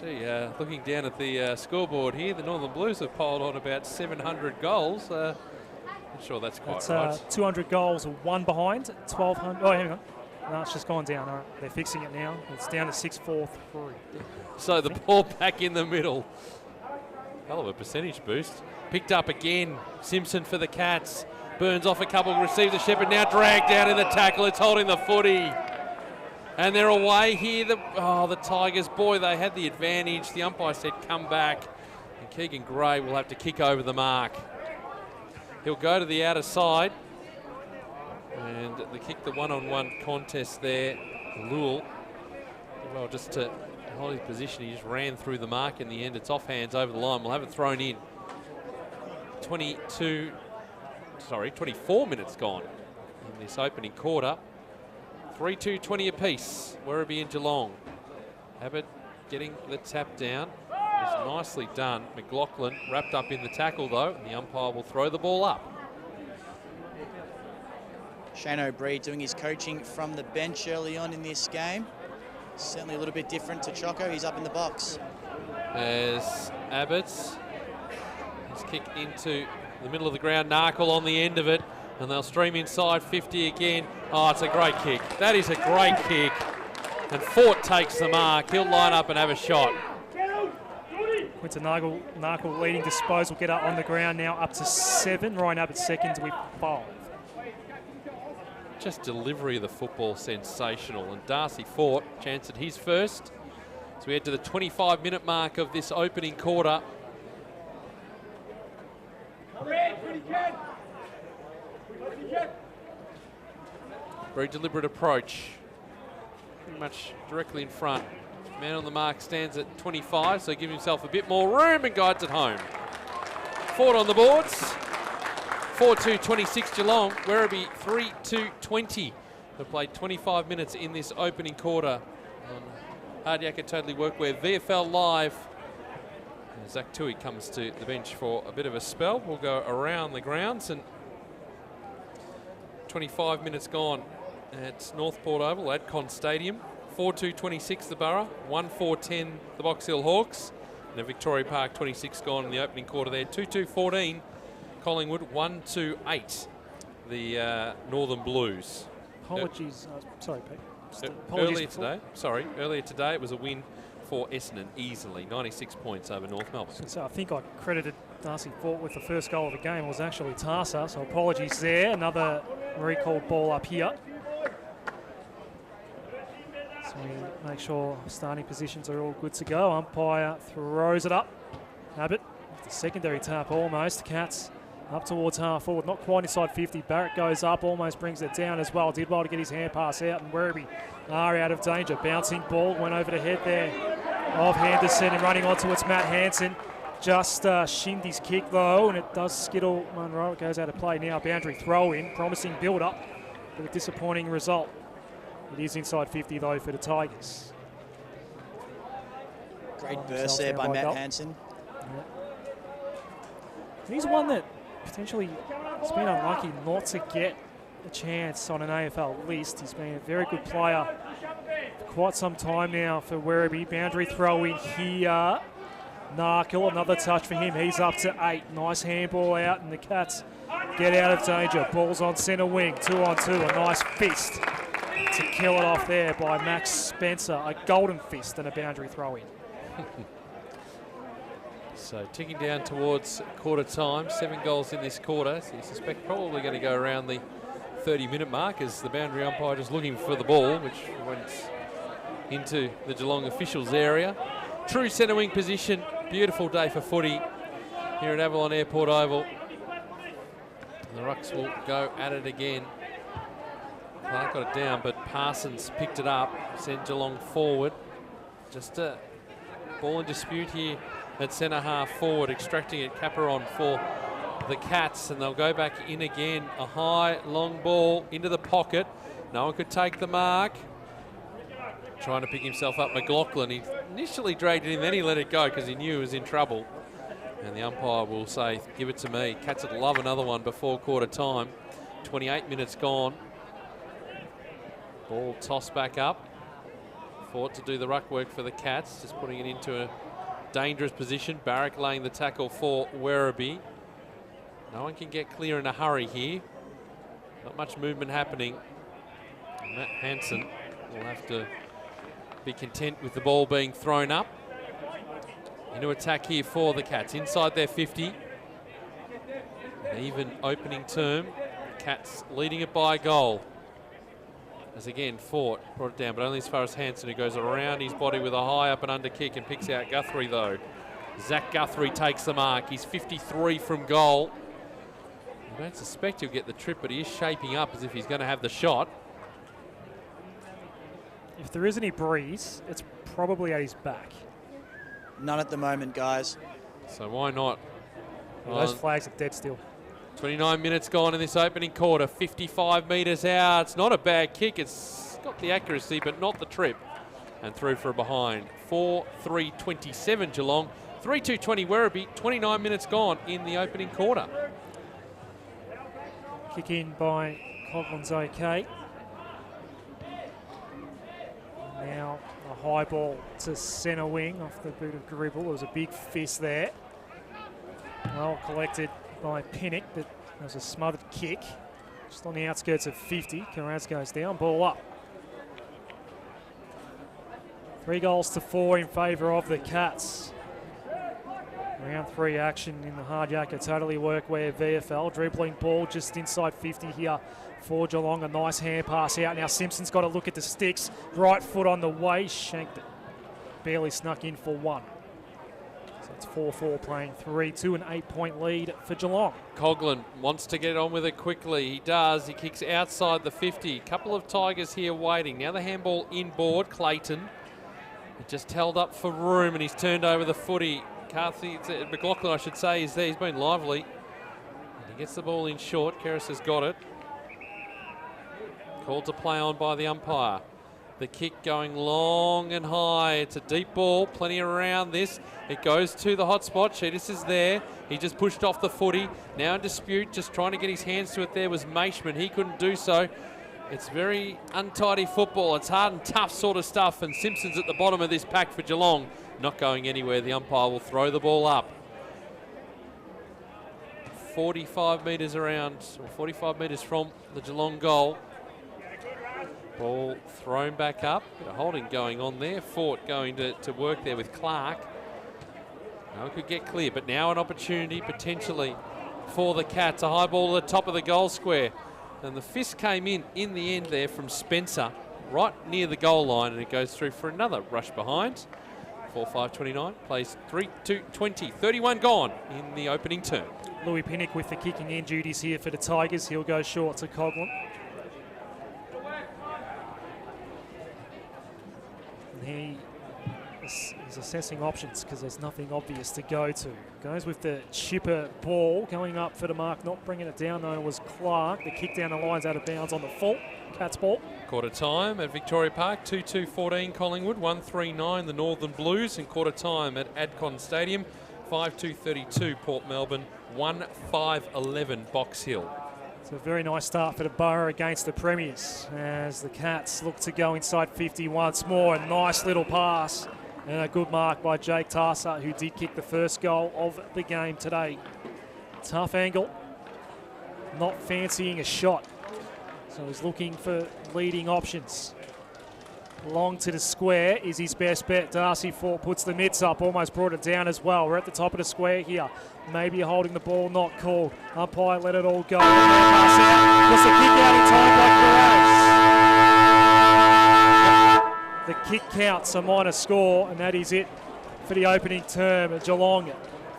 Gee, looking down at the scoreboard here, the Northern Blues have piled on about 700 goals. I'm sure that's quite right. 200 goals, one behind, 1,200. Oh, hang on. No, it's just gone down. All right, they're fixing it now. It's down to 6-4-3. So the ball back in the middle. Hell of a percentage boost. Picked up again. Simpson for the Cats. Burns off a couple, receives the Shepherd, now dragged down in the tackle. It's holding the footy. And they're away here. The Tigers, boy, they had the advantage. The umpire said come back. And Keegan Gray will have to kick over the mark. He'll go to the outer side. And they kick the one-on-one contest there. Lule, well, just to hold his position, he just ran through the mark in the end. It's off hands over the line. We'll have it thrown in. 24 minutes gone in this opening quarter. 3-2-20 apiece. Werribee and Geelong. Abbott getting the tap down. It was nicely done. McLaughlin wrapped up in the tackle though, and the umpire will throw the ball up. Shane O'Brien doing his coaching from the bench early on in this game. Certainly a little bit different to Choco. He's up in the box. As Abbott's his kick into the middle of the ground, Narkle on the end of it, and they'll stream inside 50 again. Oh, it's a great kick. That is a great kick. And Fort takes the mark. He'll line up and have a shot. Quinton Narkle leading disposal, get up on the ground now up to 7. Ryan Abbott seconds with 5. Just delivery of the football sensational. And Darcy Fort chance at his first. So we head to the 25-minute mark of this opening quarter. Very deliberate approach. Pretty much directly in front. Man on the mark stands at 25, so gives himself a bit more room and guides it home. Ford on the boards. 4-2-26 Geelong. Werribee 3-2-20. They've played 25 minutes in this opening quarter. Hard Yakka Totally Workwear VFL Live. And Zach Tui comes to the bench for a bit of a spell. We'll go around the grounds, and 25 minutes gone at Northport Oval at Con Stadium. 4-2-26 the Borough, 1-4-10 the Box Hill Hawks, and at Victoria Park 26 gone in the opening quarter there. 2-2-14 Collingwood, 1-2-8 the Northern Blues. Apologies, sorry Pete. Earlier today it was a win for Essendon easily, 96 points over North Melbourne. So I think I credited Darcy Fort with the first goal of the game. It was actually Tarsa, so apologies there. Another recalled ball up here. So we make sure starting positions are all good to go. Umpire throws it up. Abbott, the secondary tap almost. Cats up towards half forward, not quite inside 50. Barrett goes up, almost brings it down as well. Did well to get his hand pass out, and Werribee are out of danger. Bouncing ball, went over the head there of Henderson, and running onto it's Matt Hansen. Just shinned his kick though, and it does skittle Munro. It goes out of play now. Boundary throw in, promising build up, but a disappointing result. It is inside 50 though for the Tigers. Great burst there by Matt Hansen. Yeah. He's one that potentially has been unlucky not to get a chance on an AFL list. He's been a very good player for quite some time now for Werribee. Boundary throw in here. Narkle, another touch for him. He's up to 8. Nice handball out, and the Cats get out of danger. Ball's on centre wing, 2-on-2. A nice fist to kill it off there by Max Spencer. A golden fist and a boundary throw in. So ticking down towards quarter time. 7 goals in this quarter. So you suspect probably going to go around the 30-minute mark as the boundary umpire just looking for the ball, which went into the Geelong officials' area. True centre wing position. Beautiful day for footy here at Avalon Airport Oval. The Rucks will go at it again. Clark got it down, but Parsons picked it up, sent Geelong forward. Just a ball in dispute here at centre half forward, extracting it Caperon for the Cats, and they'll go back in again. A high, long ball into the pocket. No one could take the mark. Trying to pick himself up, McLaughlin. He initially dragged it in, then he let it go because he knew he was in trouble. And the umpire will say, give it to me. Cats would love another one before quarter time. 28 minutes gone. Ball tossed back up. Fought to do the ruck work for the Cats, just putting it into a dangerous position. Barrack laying the tackle for Werribee. No one can get clear in a hurry here. Not much movement happening. And Matt Hansen will have to be content with the ball being thrown up. Into attack here for the Cats, inside their 50. An even opening term. Cats leading it by a goal. As again, Fort brought it down, but only as far as Hansen, who goes around his body with a high up and under kick and picks out Guthrie though. Zach Guthrie takes the mark. He's 53 from goal. I don't suspect he'll get the trip, but he is shaping up as if he's going to have the shot. If there is any breeze, it's probably at his back. None at the moment, guys. So why not? Those flags are dead still. 29 minutes gone in this opening quarter. 55 metres out. It's not a bad kick. It's got the accuracy, but not the trip. And through for a behind. 4-3-27 Geelong. 3-2-20 Werribee. 29 minutes gone in the opening quarter. Kick in by Coughlin's okay. Now a high ball to centre wing off the boot of Gribble. There was a big fist there. Well collected by Pinnock, but there was a smothered kick. Just on the outskirts of 50. Carraz goes down, ball up. 3-4 in favour of the Cats. Round 3 action in the hard yakka, totally workwear VFL. Dribbling ball just inside 50 here for Geelong. A nice hand pass out. Now Simpson's got to look at the sticks. Right foot on the way, shanked it. Barely snuck in for 1. So it's 4-4 playing 3-2, an 8-point lead for Geelong. Coughlin wants to get on with it quickly. He does. He kicks outside the 50. Couple of Tigers here waiting. Now the handball inboard. Clayton. He just held up for room and he's turned over the footy. McLaughlin, I should say, is there. He's been lively. And he gets the ball in short. Keris has got it. Called to play on by the umpire. The kick going long and high. It's a deep ball. Plenty around this. It goes to the hot spot. Sheetis is there. He just pushed off the footy. Now in dispute. Just trying to get his hands to it there was Maishman. He couldn't do so. It's very untidy football. It's hard and tough sort of stuff. And Simpson's at the bottom of this pack for Geelong. Not going anywhere. The umpire will throw the ball up. 45 metres around, or 45 metres from the Geelong goal. Ball thrown back up. Bit of holding going on there. Fort going to work there with Clark. No one could get clear, but now an opportunity potentially for the Cats. A high ball at the top of the goal square. And the fist came in the end there from Spencer, right near the goal line, and it goes through for another rush behind. 4-5-29, plays 3-2-20, 31 gone in the opening term. Louis Pinnock with the kicking in duties here for the Tigers. He'll go short to Coughlin. And he's assessing options because there's nothing obvious to go to. Goes with the chipper ball, going up for the mark, not bringing it down though was Clark. The kick down the line's out of bounds on the fault. Cats ball. Quarter time at Victoria Park, 2-2-14 Collingwood, 1-3-9 the Northern Blues, and quarter time at Adcon Stadium, 5-2-32 Port Melbourne, 1-5-11 Box Hill. It's a very nice start for the Borough against the Premiers as the Cats look to go inside 50 once more. A nice little pass and a good mark by Jake Tarsa, who did kick the first goal of the game today. Tough angle, not fancying a shot. So he's looking for leading options. Long to the square is his best bet. Darcy Fort puts the mitts up, almost brought it down as well. We're at the top of the square here. Maybe holding the ball, not called. Umpire let it all go. Pass out. Gets the kick out in time by Perez. The kick counts a minor score, and that is it for the opening term. Geelong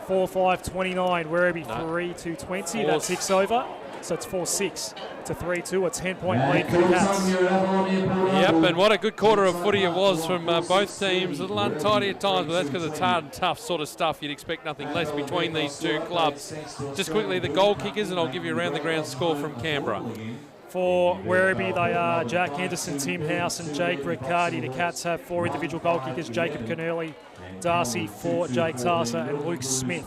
4-5-29, Werribee 3-2-20. That ticks over. So it's 4-6 to 3-2, a 10-point lead for the Cats. Yep, and what a good quarter of footy it was from both teams. A little untidy at times, but that's because it's hard and tough sort of stuff. You'd expect nothing less between these two clubs. Just quickly, the goal kickers, and I'll give you around the ground score from Canberra. For Werribee, they are Jack Henderson, Tim House and Jake Riccardi. The Cats have 4 individual goal kickers, Jacob Kennelly, Darcy Fort, Jake Tarser and Luke Smith.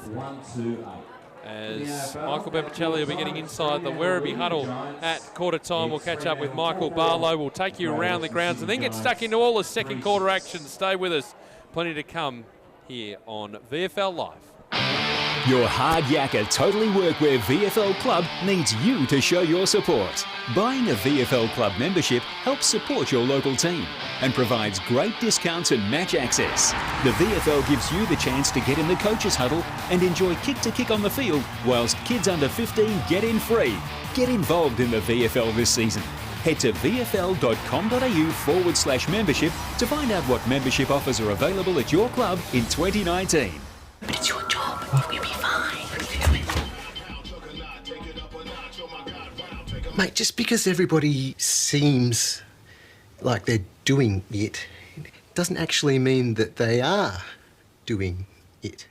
As Michael Bepicelli will be getting inside the Werribee huddle at quarter time. We'll catch up with Michael Barlow. We'll take you around the grounds and then get stuck into all the second quarter action. Stay with us. Plenty to come here on VFL Live. Your hard yakka Totally Workwear VFL Club needs you to show your support. Buying a VFL Club membership helps support your local team and provides great discounts and match access. The VFL gives you the chance to get in the coaches huddle and enjoy kick-to-kick on the field, whilst kids under 15 get in free. Get involved in the VFL this season. Head to vfl.com.au/membership to find out what membership offers are available at your club in 2019. But it's your job. You'll be fine. Mate, just because everybody seems like they're doing it doesn't actually mean that they are doing it.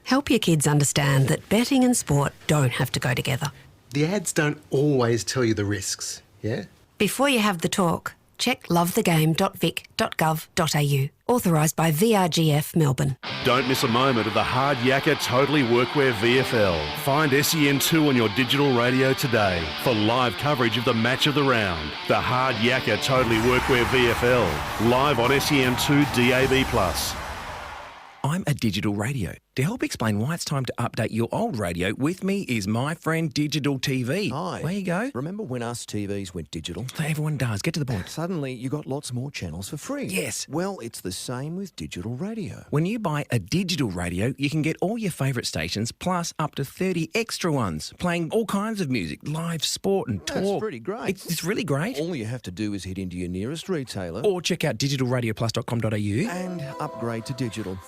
Help your kids understand that betting and sport don't have to go together. The ads don't always tell you the risks, yeah? Before you have the talk, check lovethegame.vic.gov.au. Authorised by VRGF Melbourne. Don't miss a moment of the Hard Yakka Totally Workwear VFL. Find SEN2 on your digital radio today for live coverage of the match of the round. The Hard Yakka Totally Workwear VFL. Live on SEN2 DAB+. I'm a digital radio. To help explain why it's time to update your old radio, with me is my friend Digital TV. Hi. Where you go? Remember when us TVs went digital? Everyone does. Get to the point. Suddenly, you got lots more channels for free. Yes. Well, it's the same with digital radio. When you buy a digital radio, you can get all your favourite stations, plus up to 30 extra ones, playing all kinds of music, live sport and talk. That's pretty great. It's really great. All you have to do is head into your nearest retailer Or check out digitalradioplus.com.au and upgrade to digital.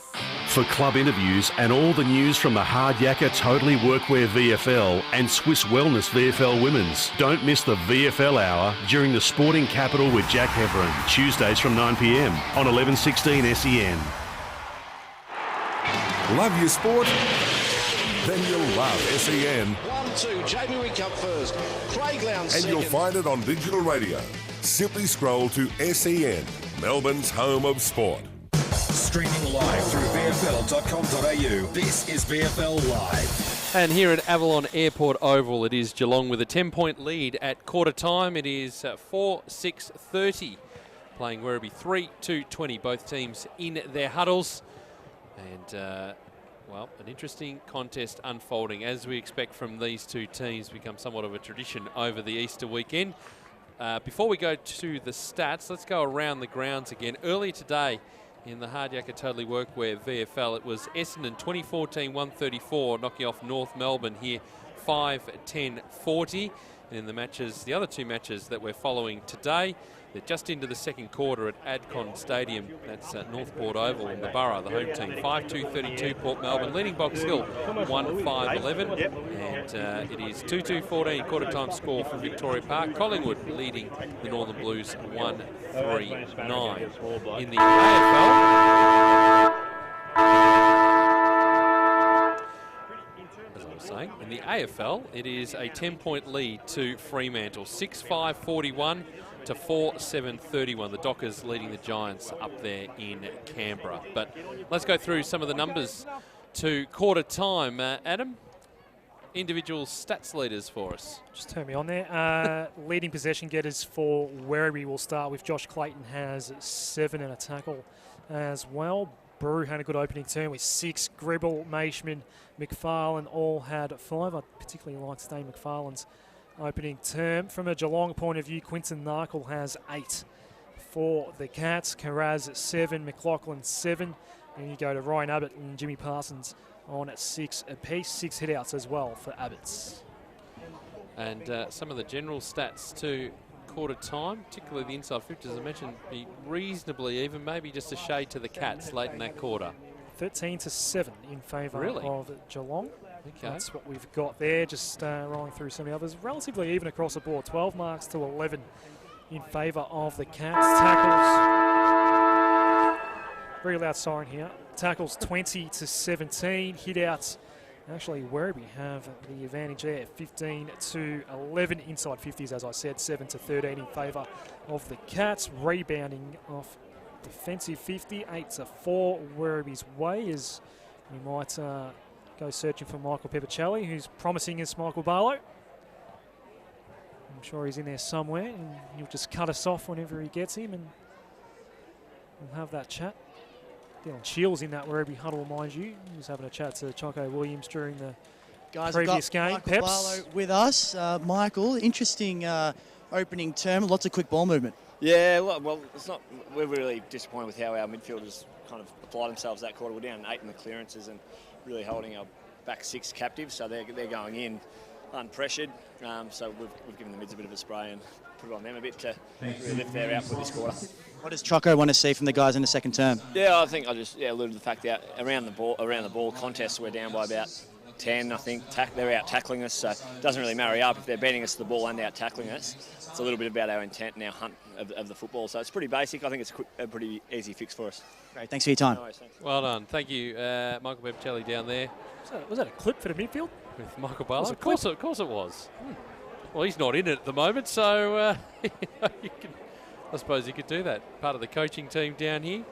For club interviews and all the news from the Hard Yakka Totally Workwear VFL and Swiss Wellness VFL Women's, don't miss the VFL Hour during the Sporting Capital with Jack Heverin, Tuesdays from 9 p.m. on 1116 SEN. Love your sport? Then you'll love SEN. 1-2, Jamie Wick up first. Craig Lowndes And second. you'll find it on digital radio. Simply scroll to SEN, Melbourne's home of sport. Streaming live through VFL.com.au. This is VFL Live. And here at Avalon Airport Oval, it is Geelong with a 10-point lead at quarter time. It is 4-6-30, playing Werribee 3-2-20. Both teams in their huddles. And, well, an interesting contest unfolding, as we expect from these two teams, become somewhat of a tradition over the Easter weekend. Before we go to the stats, let's go around the grounds again. Earlier today, in the Hard Yakka Totally Workwear VFL, it was Essendon 2014-134, knocking off North Melbourne here 5-10-40. And in the matches, the other two matches that we're following today, they're just into the second quarter at Adcon Stadium. That's at Northport Oval in the Borough, the home team. 5-2-32 Port Melbourne, leading Box Hill 1-5-11. And it is 2-2-14 quarter time score from Victoria Park. Collingwood leading the Northern Blues 1-3-9. In the AFL, in the AFL, it is a 10-point lead to Fremantle, 6-5-41 to 4-7-31. The Dockers leading the Giants up there in Canberra. But let's go through some of the numbers to quarter time. Adam, individual stats leaders for us. Just turn me on there. Leading possession getters for Werribee will start with Josh Clayton, has 7 and a tackle as well. Brew had a good opening turn with 6. Gribble, Maishman, McFarlane all had 5. I particularly like Dane McFarlane's opening term. From a Geelong point of view, Quinton Narkle has 8 for the Cats. Carraz at 7, McLaughlin 7. And you go to Ryan Abbott and Jimmy Parsons on at 6 apiece. 6 hit-outs as well for Abbott's. And some of the general stats to quarter time, particularly the inside 50s, as I mentioned, be reasonably even, maybe just a shade to the Cats late in that quarter. 13-7 in favour of Geelong. Okay. That's what we've got there. Just rolling through some of the others. Relatively even across the board. 12 marks to 11 in favour of the Cats. Tackles. Very loud siren here. Tackles 20-17. Hit-outs. Actually, Werribee have the advantage there. 15-11 inside 50s, as I said. 7-13 in favour of the Cats. Rebounding off defensive 50. 8-4 Werribee's way, as we might go searching for Michael Peppicelli, who's promising as Michael Barlow. I'm sure he's in there somewhere, and he'll just cut us off whenever he gets him, and we'll have that chat. Dylan Shields in that Werribee huddle, mind you. He was having a chat to Choco Williams during the previous game. Michael Barlow with us. Michael, interesting opening term, lots of quick ball movement. Yeah, well, it's not. We're really disappointed with how our midfielders kind of applied themselves that quarter. We're down 8 in the clearances and really holding our back 6 captive, so they're going in unpressured. So we've given the mids a bit of a spray and put it on them a bit to really lift their output this quarter. What does Choco want to see from the guys in the second term? Yeah, I think I just alluded to the fact that around the ball contests we're down by about 10, I think. They're out tackling us, so it doesn't really marry up if they're beating us to the ball and out tackling us. It's a little bit about our intent and our hunt of the football. So it's pretty basic. I think it's a pretty easy fix for us. Great, thanks for your time. No worries, thanks. Well done. Thank you, Michael Peppicelli down there. Was that a clip for the midfield? With Michael Barlow? Of course it was. Well, he's not in it at the moment, so I suppose you could do that. Part of the coaching team down here.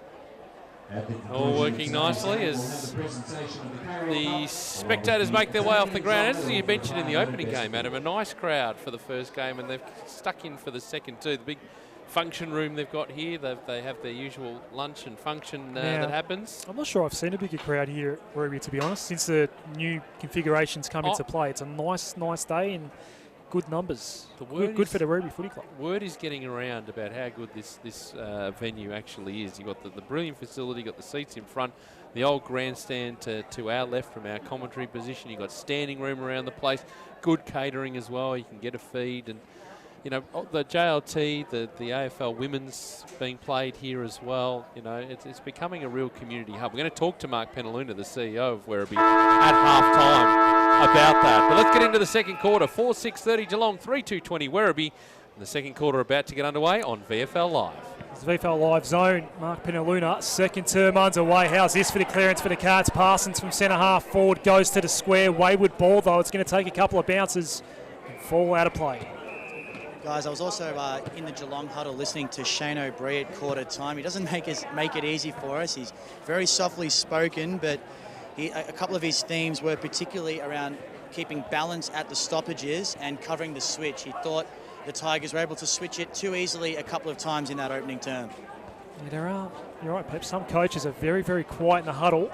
All working nicely as the spectators make their way off the ground. As you mentioned in the opening game, Adam, a nice crowd for the first game, and they've stuck in for the second too. The big function room they've got here, they have their usual lunch and function that happens. I'm not sure I've seen a bigger crowd here at Werribee, to be honest, since the new configurations come into play. It's a nice day and good numbers. Good for the Werribee Footy Club. Word is getting around about how good this venue actually is. You've got the brilliant facility, you've got the seats in front, the old grandstand to our left from our commentary position. You've got standing room around the place, good catering as well. You can get a feed, and you know the JLT, the AFL Women's being played here as well. You know it's becoming a real community hub. We're going to talk to Mark Penaluna, the CEO of Werribee, at half-time about that. But let's get into the second quarter. 4-6-30 Geelong, 3-2-20 Werribee. And the second quarter about to get underway on VFL Live. It's the VFL Live zone. Mark Penaluna, second term underway. How's this for the clearance for the Cats? Parsons from centre half forward goes to the square. Wayward ball, though. It's going to take a couple of bounces and fall out of play. Guys, I was also in the Geelong huddle listening to Shane O'Brien at quarter time. He doesn't make it easy for us. He's very softly spoken, but a couple of his themes were particularly around keeping balance at the stoppages and covering the switch. He thought the Tigers were able to switch it too easily a couple of times in that opening term. Yeah, there are. You're right, Pep. Some coaches are very, very quiet in the huddle.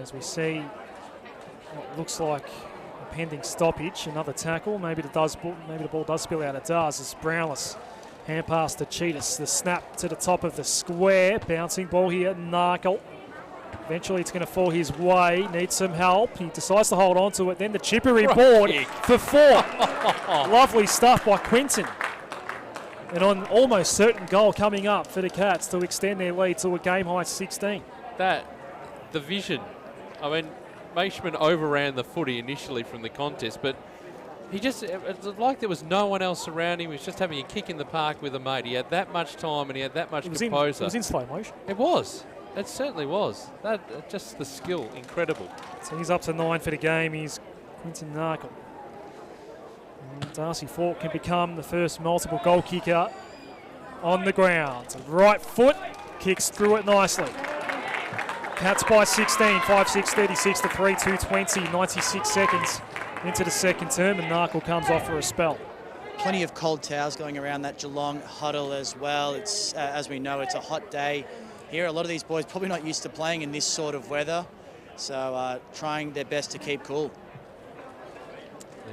As we see what looks like a pending stoppage, another tackle. Maybe the ball does spill out. It does. It's Brownless. Hand pass to Cheetahs. The snap to the top of the square. Bouncing ball here. Narkle. Eventually it's going to fall his way. Needs some help. He decides to hold on to it. Then the chippery board for 4. Lovely stuff by Quinton. And on almost certain goal coming up for the Cats to extend their lead to a game-high 16. The vision. I mean, Maishman overran the footy initially from the contest, but it's like there was no one else around him. He was just having a kick in the park with a mate. He had that much time and he had that much composure. It was in slow motion. It was. It certainly was. Just the skill, incredible. So he's up to 9 for the game. He's Quinton Narkle. Darcy Falk can become the first multiple goal kicker on the ground. Right foot kicks through it nicely. Cats by 16, 5-6, 36 to 3, 2:20, 96 seconds into the second term, and Narkle comes off for a spell. Plenty of cold towels going around that Geelong huddle as well. It's as we know, it's a hot day here. A lot of these boys probably not used to playing in this sort of weather, so trying their best to keep cool.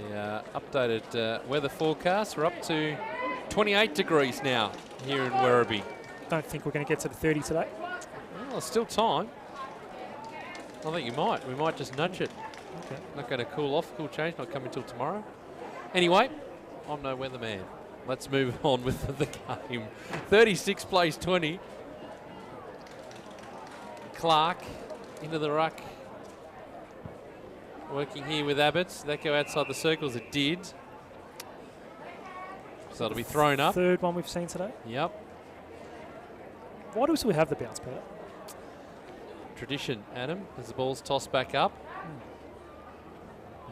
The updated weather forecast, we're up to 28 degrees now here in Werribee. Don't think we're going to get to the 30 today. Well, still time. I think you might. We might just nudge it. Okay. Not going to cool off, cool change, not coming till tomorrow. Anyway, I'm no weatherman. Let's move on with the game. 36 plays 20. Clark into the ruck. Working here with Abbots. Did that go outside the circles? It did. So it'll be thrown up. Third one we've seen today. Yep. Why do we have the bounce, Peter? Tradition, Adam, as the ball's tossed back up.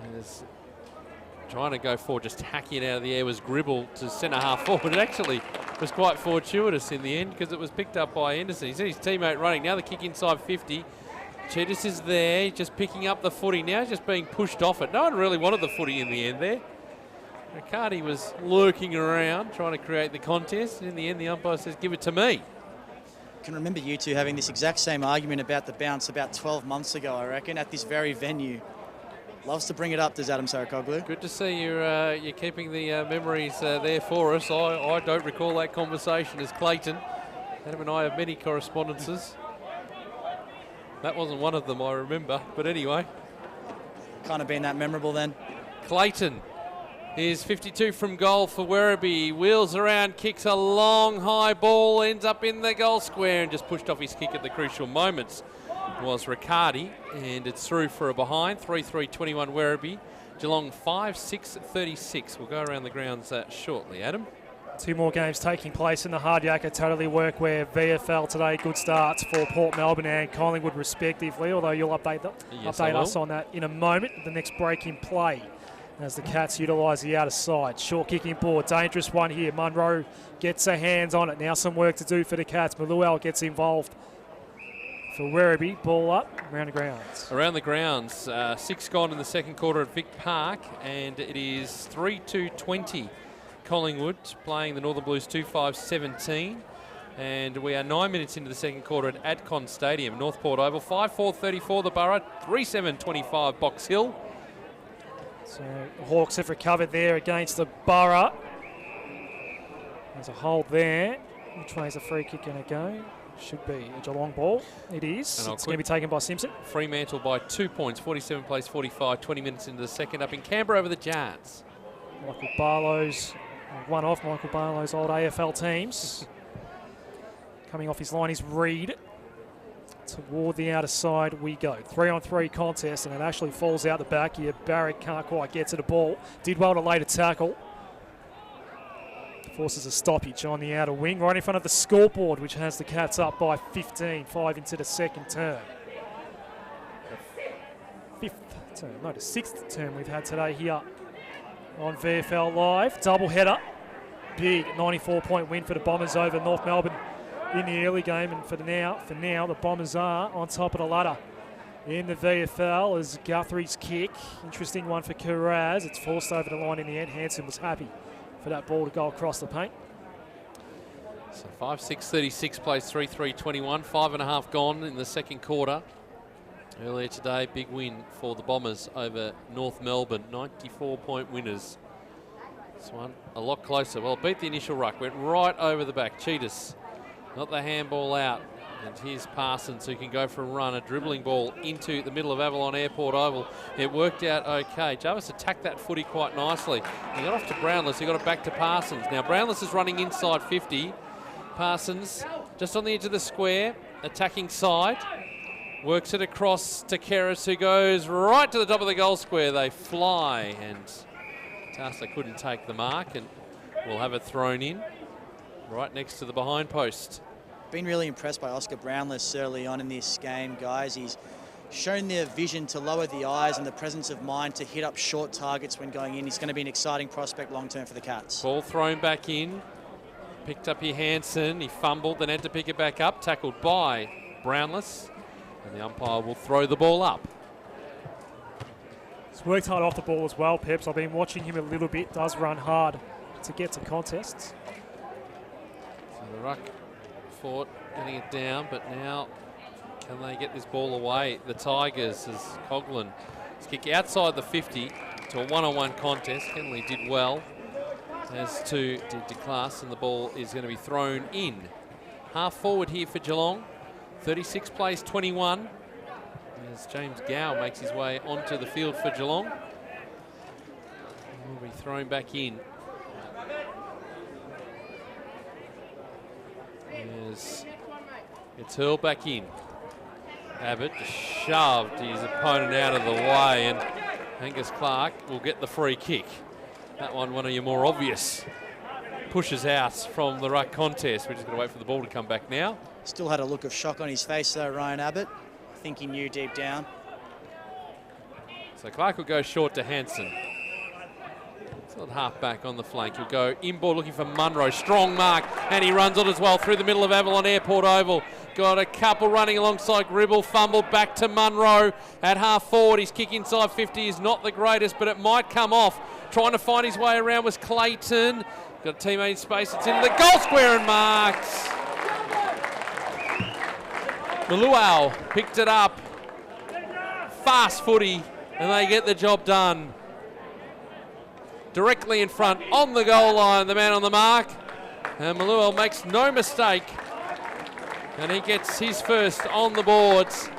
And as trying to go forward, just hacking it out of the air was Gribble to centre half forward. It actually was quite fortuitous in the end because it was picked up by Henderson. He's his teammate running. Now the kick inside 50. Cheetahs is there, just picking up the footy. Now he's just being pushed off it. No one really wanted the footy in the end there. Riccardi was lurking around, trying to create the contest. And in the end, the umpire says, give it to me. I can remember you two having this exact same argument about the bounce about 12 months ago, I reckon, at this very venue. Loves to bring it up, does Adam Sarakoglu. Good to see you're keeping the memories there for us. I don't recall that conversation as Clayton. Adam and I have many correspondences. That wasn't one of them, I remember. But anyway. Kind of been that memorable then. Clayton is 52 from goal for Werribee. Wheels around, kicks a long high ball, ends up in the goal square and just pushed off his kick at the crucial moments. Was Riccardi, and it's through for a behind. 3-3-21 Werribee. Geelong 5-6-36. We'll go around the grounds shortly, Adam. Two more games taking place in the Hard Yakka Totally Workwear VFL today. Good starts for Port Melbourne and Collingwood respectively, although you'll update us on that in a moment. The next break in play as the Cats utilise the outer side. Short kicking ball, dangerous one here. Munro gets her hands on it. Now some work to do for the Cats. Maluel gets involved for Werribee. Ball up, around the grounds. Around the grounds. 6 gone in the second quarter at Vic Park, and it is 3-2-20. Collingwood playing the Northern Blues 2-5-17. And we are 9 minutes into the second quarter at Adcon Stadium, Northport Oval. 5-4-34 the Borough, 3-7-25 Box Hill. So the Hawks have recovered there against the Borough. There's a hold there. Which way is the free kick going to go? Should be a Geelong ball. It is. It's going to be taken by Simpson. Fremantle by 2 points, 47 plays 45, 20 minutes into the second, up in Canberra over the Giants. Michael Barlow's one off Michael Barlow's old AFL teams. Coming off his line is Reid. Toward the outer side we go. 3-on-3 contest, and it actually falls out the back here. Barrett can't quite get to the ball. Did well to later tackle. Forces a stoppage on the outer wing, right in front of the scoreboard, which has the Cats up by 15, 5 into the second term. The sixth term we've had today here on VFL Live. Double header. Big 94-point win for the Bombers over North Melbourne in the early game, and for now the Bombers are on top of the ladder in the VFL as Guthrie's kick. Interesting one for Carraz. It's forced over the line in the end. Hanson was happy for that ball to go across the paint. So 5-6-36 plays 3-3-21. 5.5 gone in the second quarter. Earlier today, big win for the Bombers over North Melbourne. 94-point winners. This one a lot closer. Well, beat the initial ruck. Went right over the back. Cheetahs got the handball out. And here's Parsons, who can go for a run. A dribbling ball into the middle of Avalon Airport Oval. It worked out okay. Jarvis attacked that footy quite nicely. He got off to Brownless. He got it back to Parsons. Now Brownless is running inside 50. Parsons just on the edge of the square, attacking side. Works it across to Keris, who goes right to the top of the goal square. They fly, and Tassa couldn't take the mark, and we'll have it thrown in right next to the behind post. Been really impressed by Oscar Brownless early on in this game, guys. He's shown the vision to lower the eyes and the presence of mind to hit up short targets when going in. He's going to be an exciting prospect long-term for the Cats. Ball thrown back in. Picked up here Hanson. He fumbled, then had to pick it back up. Tackled by Brownless. And the umpire will throw the ball up. He's worked hard off the ball as well, Peps. I've been watching him a little bit. Does run hard to get to contests. So the ruck fought, getting it down, but now can they get this ball away? The Tigers, as Coughlin is kick outside the 50 to a one-on-one contest. Henley did well. as to de Class, and the ball is going to be thrown in. Half forward here for Geelong. 36 plays 21. As James Gow makes his way onto the field for Geelong. Will be thrown back in. As it's hurled back in. Abbott shoved his opponent out of the way, and Angus Clark will get the free kick. That one of your more obvious pushes out from the ruck contest. We're just going to wait for the ball to come back now. Still had a look of shock on his face though, Ryan Abbott. I think he knew deep down. So Clark will go short to Hansen. It's not half back on the flank. He'll go inboard looking for Munro. Strong mark, and he runs on as well through the middle of Avalon Airport Oval. Got a couple running alongside Gribble. Fumbled back to Munro at half forward. His kick inside 50 is not the greatest, but it might come off. Trying to find his way around was Clayton. Got a teammate in space. It's into the goal square and marks. Maluau picked it up. Fast footy, and they get the job done. Directly in front on the goal line, the man on the mark. And Maluau makes no mistake. And he gets his first on the boards.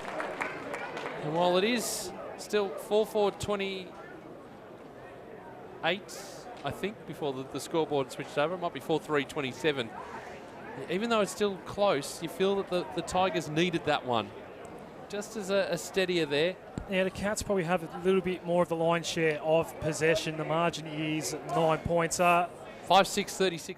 And while it is still 4-4-28, I think, before the scoreboard switched over, it might be 4-3-27. Even though it's still close, you feel that the Tigers needed that one. Just as a steadier there. Yeah, the Cats probably have a little bit more of the line share of possession. The margin is 9 points. 5-6-36.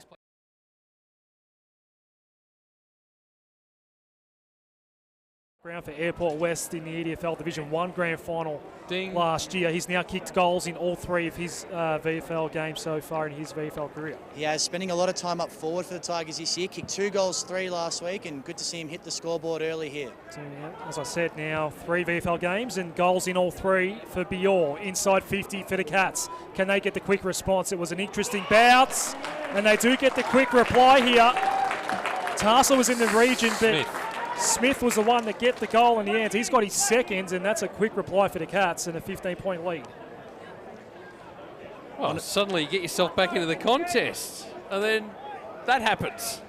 Ground for Airport West in the EDFL Division 1 Grand Final Ding. last year. He's now kicked goals in all 3 of his VFL games so far in his VFL career. Yeah, spending a lot of time up forward for the Tigers this year. Kicked 2 goals, 3 last week, and good to see him hit the scoreboard early here. So, yeah, as I said, now 3 VFL games and goals in all 3 for Bior. Inside 50 for the Cats. Can they get the quick response? It was an interesting bounce, and they do get the quick reply here. Tarsal was in the region, but Smith was the one that get the goal in the end. He's got his second, and that's a quick reply for the Cats and a 15-point lead. Well, suddenly you get yourself back into the contest, and then that happens.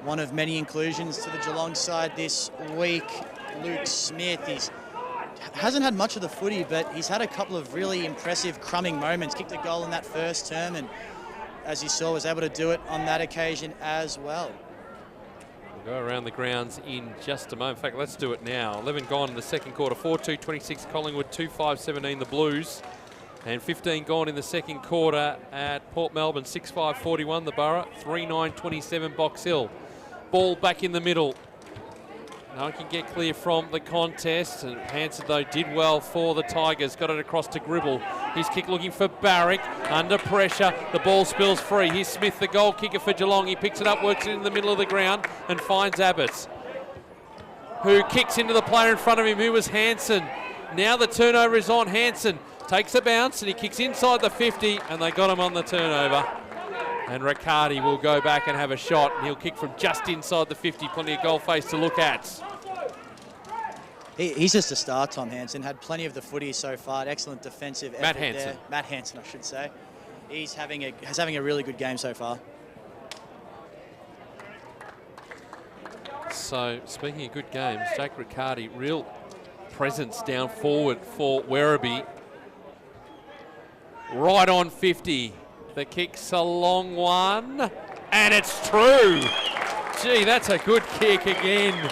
One of many inclusions to the Geelong side this week, Luke Smith. He hasn't had much of the footy, but he's had a couple of really impressive crumbing moments. Kicked a goal in that first term, and as you saw, was able to do it on that occasion as well. Go around the grounds in just a moment. In fact, let's do it now. 11 gone in the second quarter. 4-2-26 Collingwood, 2-5-17 the Blues. And 15 gone in the second quarter at Port Melbourne, 6-5-41 the Borough, 3-9-27 Box Hill. Ball back in the middle. No one can get clear from the contest. And Hansen, though, did well for the Tigers. Got it across to Gribble. His kick looking for Barrick. Under pressure. The ball spills free. Here's Smith, the goal kicker for Geelong. He picks it up, works it in the middle of the ground, and finds Abbott, who kicks into the player in front of him, who was Hansen. Now the turnover is on. Hansen takes a bounce, and he kicks inside the 50, and they got him on the turnover. And Riccardi will go back and have a shot, and he'll kick from just inside the 50. Plenty of goal face to look at. He's just a star, Tom Hansen. Had plenty of the footy so far. Excellent defensive effort Matt Hansen. there. Matt Hansen, I should say. He's having a really good game so far. So, speaking of good games, Jake Riccardi, real presence down forward for Werribee. Right on 50. The kick's a long one, and it's true. Gee, that's a good kick again.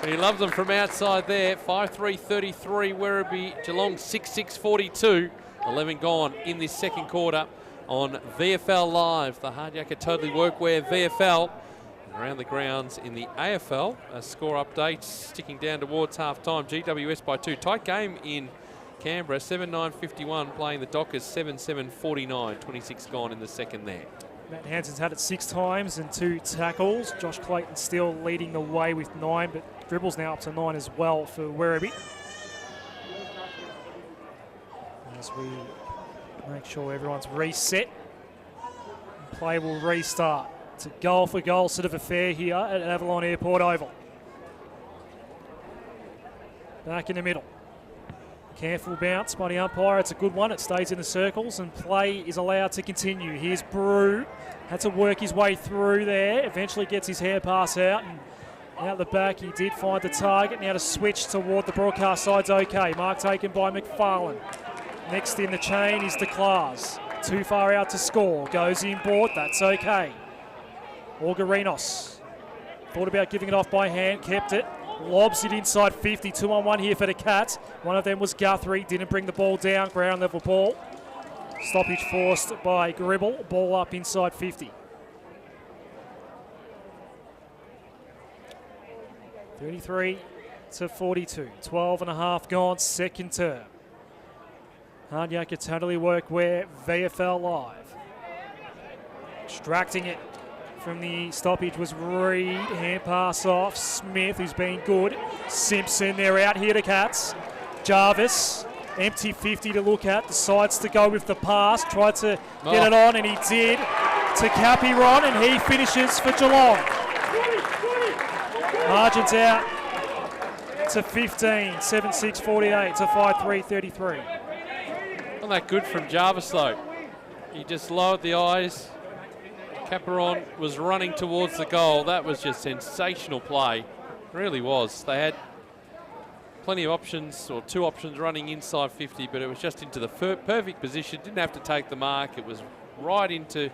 He loves them from outside there. 5-3-33 Werribee, Geelong 6-6-42. 11 gone in this second quarter on VFL Live. The Hard Yakka Totally Workwear VFL. And around the grounds in the AFL. A score update sticking down towards half-time. GWS by 2. Tight game in Canberra. 7-9-51 playing the Dockers. 7-7-49. 26 gone in the second there. Matt Hansen's had it 6 times and 2 tackles. Josh Clayton still leading the way with 9, but dribbles now up to 9 as well for Werribee. As we make sure everyone's reset, play will restart. It's a goal-for-goal sort of affair here at Avalon Airport Oval. Back in the middle. Careful bounce by the umpire. It's a good one. It stays in the circles and play is allowed to continue. Here's Brew. Had to work his way through there. Eventually gets his hair pass out and out the back. He did find the target. Now to switch toward the broadcast side's okay. Mark taken by McFarlane. Next in the chain is DeClars. Too far out to score. Goes inboard. That's okay. Orgarinos. Thought about giving it off by hand. Kept it. Lobs it inside 50, 2-on-1 here for the Cats. One of them was Guthrie, didn't bring the ball down, ground level ball. Stoppage forced by Gribble, ball up inside 50. 33 to 42, 12 and a half gone, second term. Hard Yakka totally workwear, VFL Live. Extracting it from the stoppage was Reed, hand pass off, Smith who's been good, Simpson, they're out here to Cats. Jarvis, empty 50 to look at, decides to go with the pass, tried to get it on and he did to Capiron and he finishes for Geelong. Margins out to 15, 7-6, 48 to 5-3, 33. Not that good from Jarvis though. He just lowered the eyes. Capiron was running towards the goal. That was just sensational play. It really was. They had plenty of options, or two options running inside 50, but it was just into the perfect position. Didn't have to take the mark. It was right into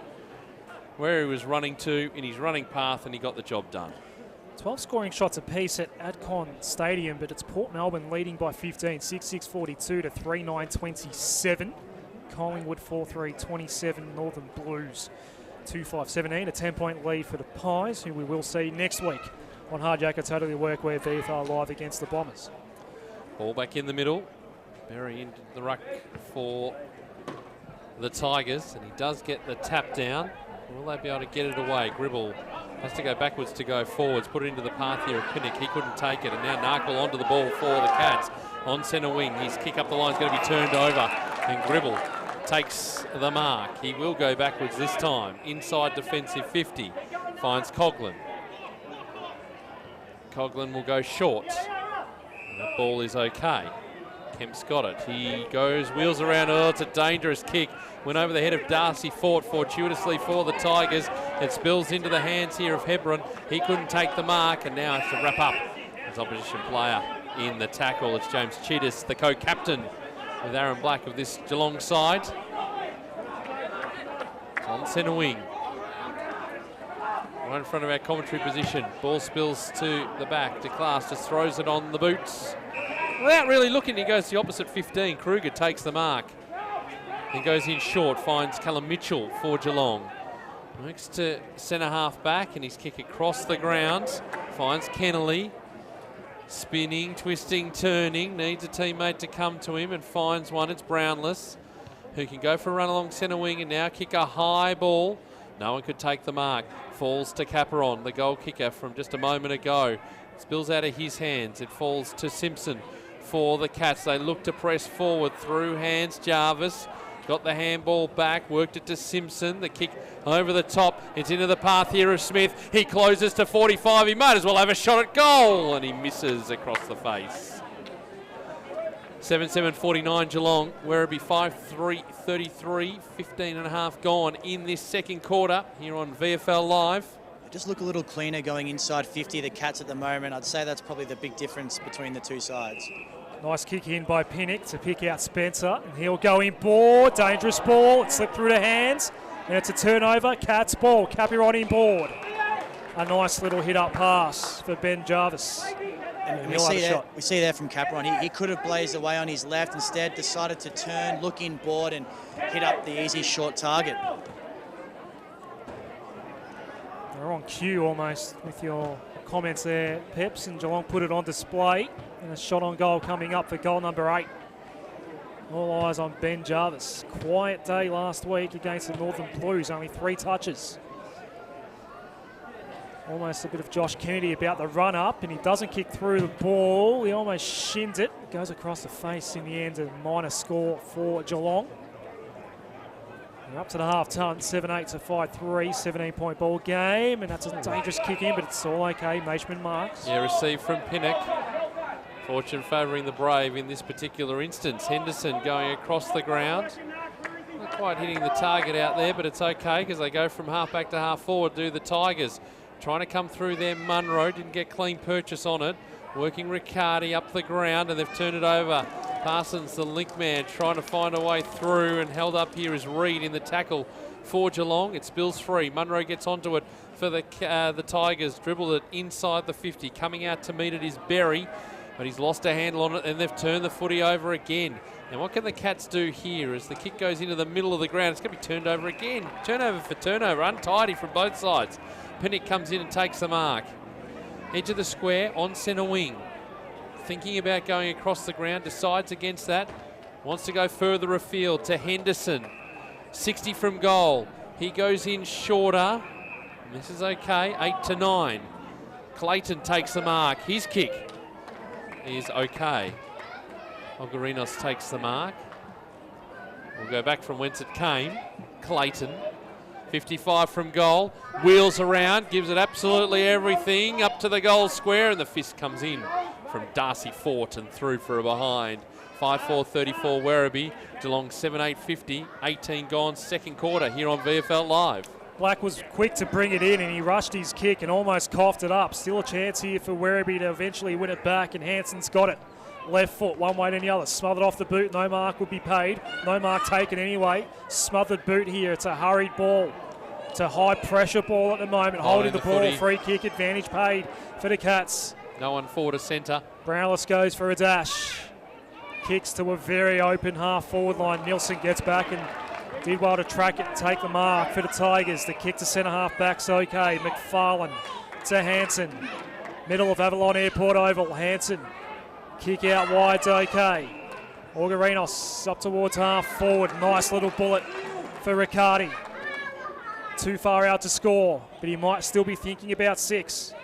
where he was running to in his running path, and he got the job done. 12 scoring shots apiece at Adcon Stadium, but it's Port Melbourne leading by 15, 6-6-42 to 3-9-27. Collingwood 4-3-27, Northern Blues 2-5-17, a 10-point lead for the Pies, who we will see next week on Hard Yakka Totally Workwear VFL Live against the Bombers. Ball back in the middle. Berry into the ruck for the Tigers, and he does get the tap down. Will they be able to get it away? Gribble has to go backwards to go forwards, put it into the path here of Pinnock. He couldn't take it, and now Narkle onto the ball for the Cats. On centre wing, his kick up the line is going to be turned over, and Gribble takes the mark. He will go backwards this time. Inside defensive 50. Finds Coughlin. Coughlin will go short. And that ball is okay. Kemp's got it. He goes, wheels around. Oh, it's a dangerous kick. Went over the head of Darcy Fort fortuitously for the Tigers. It spills into the hands here of Hebron. He couldn't take the mark, and now has to wrap up his opposition player in the tackle. It's James Chittis, the co-captain with Aaron Black of this Geelong side. It's on centre wing. Right in front of our commentary position. Ball spills to the back. DeClass just throws it on the boots. Without really looking, he goes to the opposite 15. Kruger takes the mark. He goes in short, finds Callum Mitchell for Geelong. Next to centre half back, and his kick across the ground. Finds Kennelly. Spinning, twisting, turning, needs a teammate to come to him and finds one. It's Brownless, who can go for a run along centre wing and now kick a high ball. No one could take the mark. Falls to Caperon, the goal kicker from just a moment ago. Spills out of his hands. It falls to Simpson for the Cats. They look to press forward through hands. Jarvis got the handball back, worked it to Simpson. The kick over the top. It's into the path here of Smith. He closes to 45. He might as well have a shot at goal, and he misses across the face. 7-7-49 Geelong. Werribee 5-3-33. 15 and a half gone in this second quarter here on VFL Live. Just look a little cleaner going inside 50, the Cats at the moment. I'd say that's probably the big difference between the two sides. Nice kick in by Pinnock to pick out Spencer, and he'll go in board. Dangerous ball. It slipped through the hands, and it's a turnover. Cats ball. Capiron in board. A nice little hit-up pass for Ben Jarvis. And we see there from Capiron. He could have blazed away on his left. Instead, decided to turn, look in board, and hit up the easy short target. They're on cue almost with your comments there, Peps, and Geelong put it on display. And a shot on goal coming up for goal number 8. All eyes on Ben Jarvis. Quiet day last week against the Northern Blues, only 3 touches. Almost a bit of Josh Kennedy about the run up, and he doesn't kick through the ball. He almost shins it. Goes across the face in the end, a minor score for Geelong. They're up to the half ton, 7-8 to 5-3, 17-point ball game, and that's a dangerous kick in, but it's all okay. Maishman marks. Yeah, received from Pinnock. Fortune favouring the Brave in this particular instance. Henderson going across the ground. Not quite hitting the target out there, but it's okay because they go from half back to half forward, do the Tigers. Trying to come through there, Munro didn't get clean purchase on it. Working Riccardi up the ground, and they've turned it over. Parsons, the link man, trying to find a way through, and held up here is Reid in the tackle for Geelong. It spills free. Munro gets onto it for the Tigers. Dribbled it inside the 50. Coming out to meet it is Berry, but he's lost a handle on it, and they've turned the footy over again. Now what can the Cats do here as the kick goes into the middle of the ground? It's going to be turned over again. Turnover for turnover, untidy from both sides. Pinnock comes in and takes the mark. Edge of the square on centre wing. Thinking about going across the ground, decides against that. Wants to go further afield to Henderson. 60 from goal. He goes in shorter. This is okay, 8-9. Clayton takes the mark. His kick is okay. Ogarinos takes the mark. We'll go back from whence it came. Clayton. 55 from goal, wheels around, gives it absolutely everything up to the goal square, and the fist comes in from Darcy Fort and through for a behind. 5-4-34 Werribee, Geelong 7-8-50, 18 gone second quarter here on VFL Live. Black was quick to bring it in and he rushed his kick and almost coughed it up. Still a chance here for Werribee to eventually win it back, and Hanson's got it. Left foot, one way to the other, smothered off the boot, no mark would be paid. No mark taken anyway. Smothered boot here, it's a hurried ball. It's a high pressure ball at the moment, holding the ball, free kick, advantage paid for the Cats. No one forward to centre. Brownless goes for a dash. Kicks to a very open half forward line. Nielsen gets back and did well to track it and take the mark for the Tigers. The kick to centre half back's okay. McFarlane to Hanson. Middle of Avalon Airport Oval, Hanson. Kick out wide's okay. Ogarinos up towards half forward. Nice little bullet for Riccardi. Too far out to score, but he might still be thinking about 6.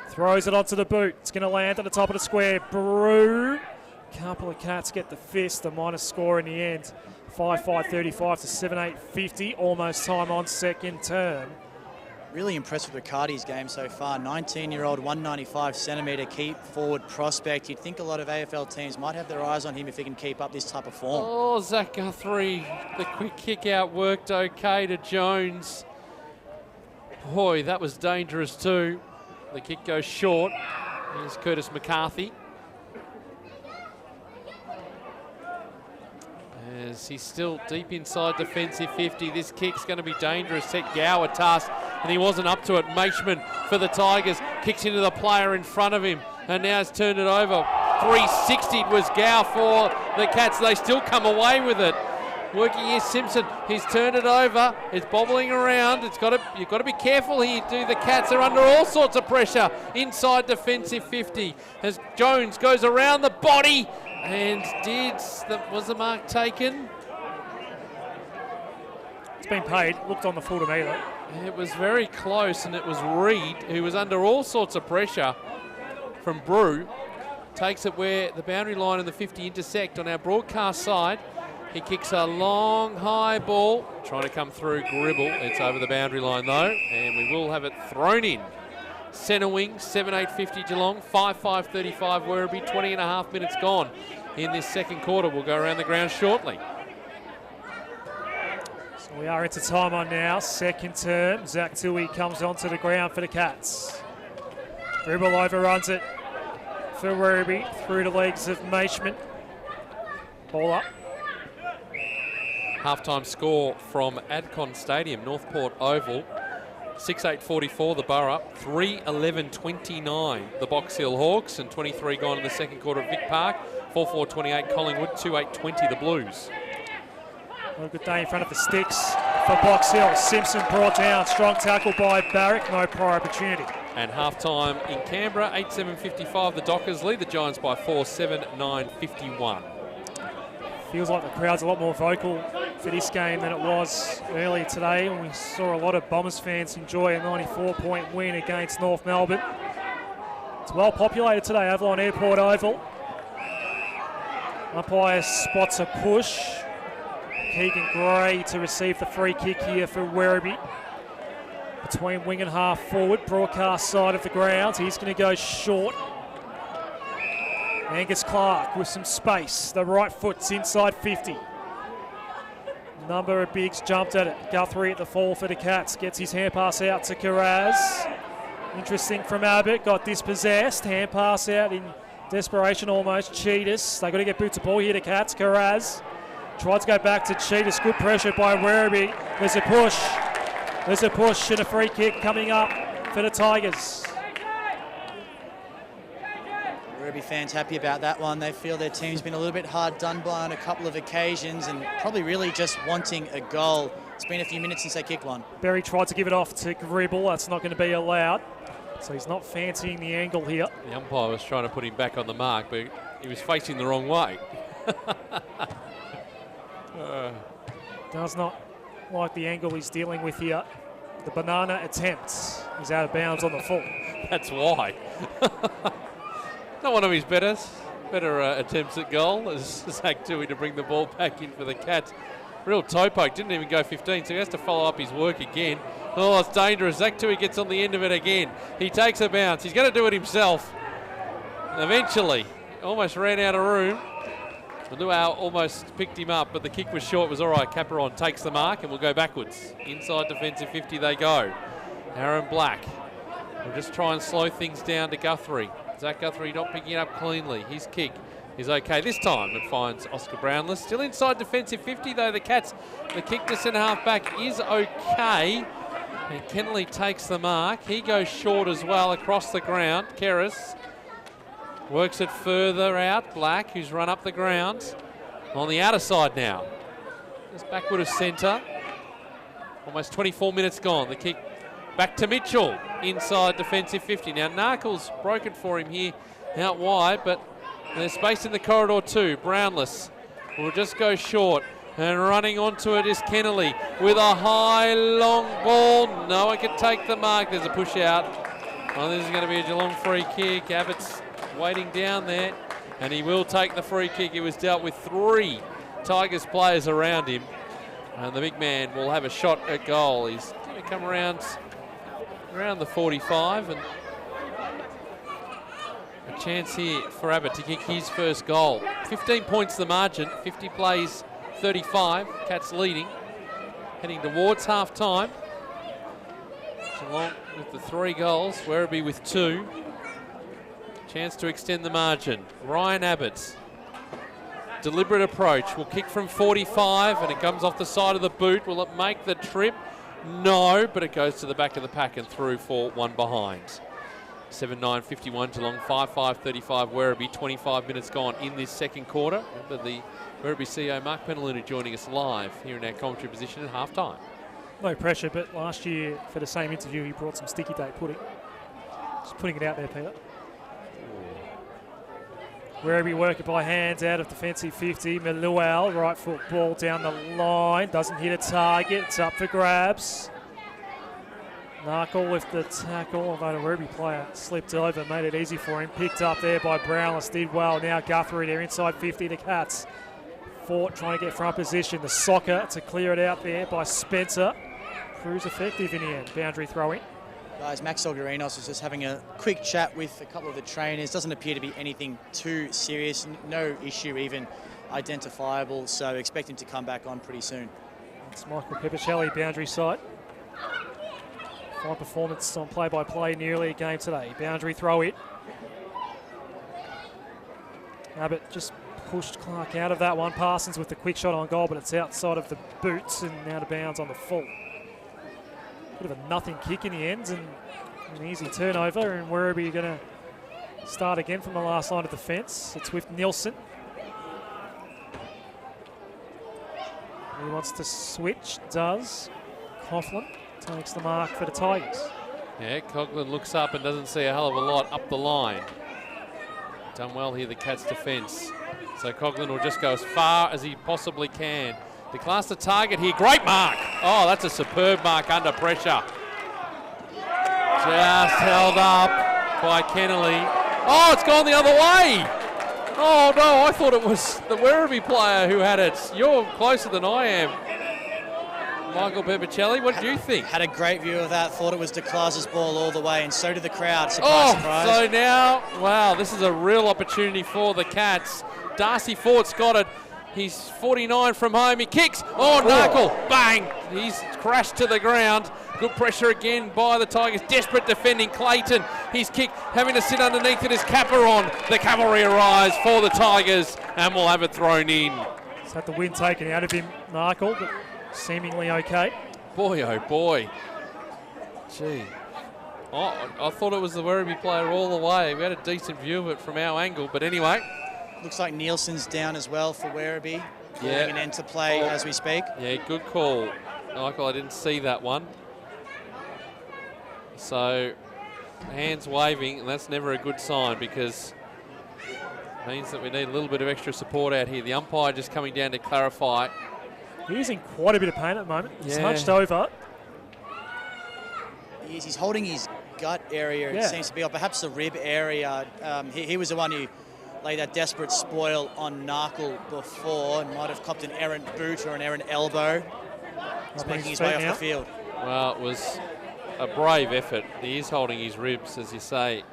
Throws it onto the boot. It's going to land at the top of the square. Brew. Couple of Cats get the fist. The minus score in the end. 5-5-35 to 7-8-50. Almost time on second term. Really impressed with Riccardi's game so far. 19-year-old, 195-centimetre keep forward prospect. You'd think a lot of AFL teams might have their eyes on him if he can keep up this type of form. Oh, Zach Guthrie, the quick kick out worked okay to Jones. Boy, that was dangerous too. The kick goes short. Here's Curtis McCarthy. As he's still deep inside defensive 50. This kick's going to be dangerous. Set Gower task, and he wasn't up to it. Maishman for the Tigers. Kicks into the player in front of him, and now has turned it over. 360 was Gower for the Cats. They still come away with it. Working here, Simpson. He's turned it over. It's bobbling around. You've got to be careful here. The Cats are under all sorts of pressure inside defensive 50. As Jones goes around the body. And was the mark taken? It's been paid. Looked on the full to me though. It was very close, and it was Reid who was under all sorts of pressure from Brew. Takes it where the boundary line and the 50 intersect on our broadcast side. He kicks a long, high ball, trying to come through Gribble. It's over the boundary line though, and we will have it thrown in. Centre wing, 7-8-50 Geelong, 5-5-35 Werribee, 20 and a half minutes gone in this second quarter. We'll go around the ground shortly. So we are into time on now, second term. Zach Tui comes onto the ground for the Cats. Dribble overruns it for Werribee, through the legs of Maishman. Ball up. Halftime score from Adcon Stadium, Northport Oval. 6-8-44 the Borough, 3-11-29 the Box Hill Hawks, and 23 gone in the second quarter of Vic Park. 4-4-28 Collingwood, 2-8-20 the Blues. Well, a good day in front of the sticks for Box Hill. Simpson brought down, strong tackle by Barrick, no prior opportunity. And halftime in Canberra, 8-7-55 the Dockers lead the Giants by 4, 7-9-51. Feels like the crowd's a lot more vocal for this game than it was earlier today, when we saw a lot of Bombers fans enjoy a 94-point win against North Melbourne. It's well populated today, Avalon Airport Oval. Umpire spots a push. Keegan Gray to receive the free kick here for Werribee. Between wing and half forward, broadcast side of the ground. He's going to go short. Angus Clark with some space. The right foot's inside 50. Number of bigs jumped at it. Guthrie at the fall for the Cats. Gets his hand pass out to Carraz. Interesting from Abbott. Got dispossessed. Hand pass out in desperation almost. Cheetahs. They got to get boots of ball here to Cats. Carraz tried to go back to Cheetahs. Good pressure by Werribee. There's a push. There's a push and a free kick coming up for the Tigers. Werribee fans happy about that one. They feel their team's been a little bit hard done by on a couple of occasions and probably really just wanting a goal. It's been a few minutes since they kicked one. Berry tried to give it off to Gribble. That's not going to be allowed. So he's not fancying the angle here. The umpire was trying to put him back on the mark, but he was facing the wrong way. Does not like the angle he's dealing with here. The banana attempt. He's out of bounds on the full. That's why. Not one of his better attempts at goal as Zach Tui to bring the ball back in for the Cats. Real toe poke, didn't even go 15, so he has to follow up his work again. Oh, it's dangerous. Zach Tui gets on the end of it again. He takes a bounce. He's going to do it himself. Eventually, almost ran out of room. Manuel almost picked him up, but the kick was short. It was all right. Caperon takes the mark and will go backwards. Inside defensive 50 they go. Aaron Black will just try and slow things down to Guthrie. Zach Guthrie not picking it up cleanly. His kick is okay this time. It finds Oscar Brownless. Still inside defensive 50 though. The Cats, the kick to centre half back is okay. And Kennelly takes the mark. He goes short as well across the ground. Keras works it further out. Black, who's run up the ground. On the outer side now. Just backward of centre. Almost 24 minutes gone. The kick back to Mitchell. Inside defensive 50. Now Narkle's broken for him here out wide, but there's space in the corridor too. Brownless will just go short. And running onto it is Kennelly with a high, long ball. No one can take the mark. There's a push out. Oh, this is going to be a Geelong free kick. Abbott's waiting down there, and he will take the free kick. He was dealt with 3 Tigers players around him. And the big man will have a shot at goal. He's going to come around the 45, and a chance here for Abbott to kick his first goal. 15 points the margin, 50 plays 35, Cats leading, heading towards half time. Geelong with the 3 goals, Werribee with 2. Chance to extend the margin. Ryan Abbott, deliberate approach, will kick from 45 and it comes off the side of the boot. Will it make the trip? No, but it goes to the back of the pack and through for one behind. 7-9-51 Geelong, 5-5-35 Werribee, 25 minutes gone in this second quarter. Remember the Werribee CEO Mark Penaluna joining us live here in our commentary position at half time. No pressure, but last year for the same interview he brought some sticky date pudding. Just putting it out there, Peter. Werribee work it by hands out of defensive 50. Maluel, right foot ball down the line. Doesn't hit a target. It's up for grabs. Narkle with the tackle, although the Werribee player slipped over, made it easy for him. Picked up there by Brownless, did well. Now Guthrie there inside 50, the Cats. Fort trying to get front position. The soccer to clear it out there by Spencer. Proves effective in the end. Boundary throw in. Guys, Max Olgarinos was just having a quick chat with a couple of the trainers. Doesn't appear to be anything too serious. No issue even identifiable. So expect him to come back on pretty soon. It's Michael Pepicelli, boundary side. Fine performance on play-by-play nearly a game today. Boundary throw it. Abbott just pushed Clark out of that one. Parsons with the quick shot on goal, but it's outside of the boots and out of bounds on the full. Bit of a nothing kick in the end and an easy turnover, and Werribee going to start again from the last line of defence. It's with Nielsen. He wants to switch, does. Coughlin takes the mark for the Tigers. Yeah, Coughlin looks up and doesn't see a hell of a lot up the line. Done well here, the Cats defence. So Coughlin will just go as far as he possibly can. Declares the target here. Great mark. Oh, that's a superb mark under pressure. Just held up by Kennelly. Oh, it's gone the other way. Oh, no, I thought it was the Werribee player who had it. You're closer than I am. Michael Bebicelli, what did you think? Had a great view of that. Thought it was DeClaus's ball all the way, and so did the crowd. Surprise, surprise. So now, wow, this is a real opportunity for the Cats. Darcy Ford's got it. He's 49 from home. He kicks. Oh, Narkle. Bang. He's crashed to the ground. Good pressure again by the Tigers. Desperate defending. Clayton. He's kicked. Having to sit underneath it is Kappa on. The cavalry arrives for the Tigers and will have it thrown in. He's had the wind taken out of him, Narkle, but seemingly okay. Boy, oh boy. Gee. Oh, I thought it was the Werribee player all the way. We had a decent view of it from our angle, but anyway. Looks like Nielsen's down as well for Werribee. Calling Yeah. an end to play as we speak. Yeah, good call, Michael. I didn't see that one. So, hands waving, and that's never a good sign because it means that we need a little bit of extra support out here. The umpire just coming down to clarify. He's in quite a bit of pain at the moment. He's Yeah. hunched over. He's holding his gut area, it seems to be, or perhaps the rib area. He was the one who laid that desperate spoil on Narkle before and might have copped an errant boot or an errant elbow. He's making his way off the field. Well, it was a brave effort. He is holding his ribs, as you say,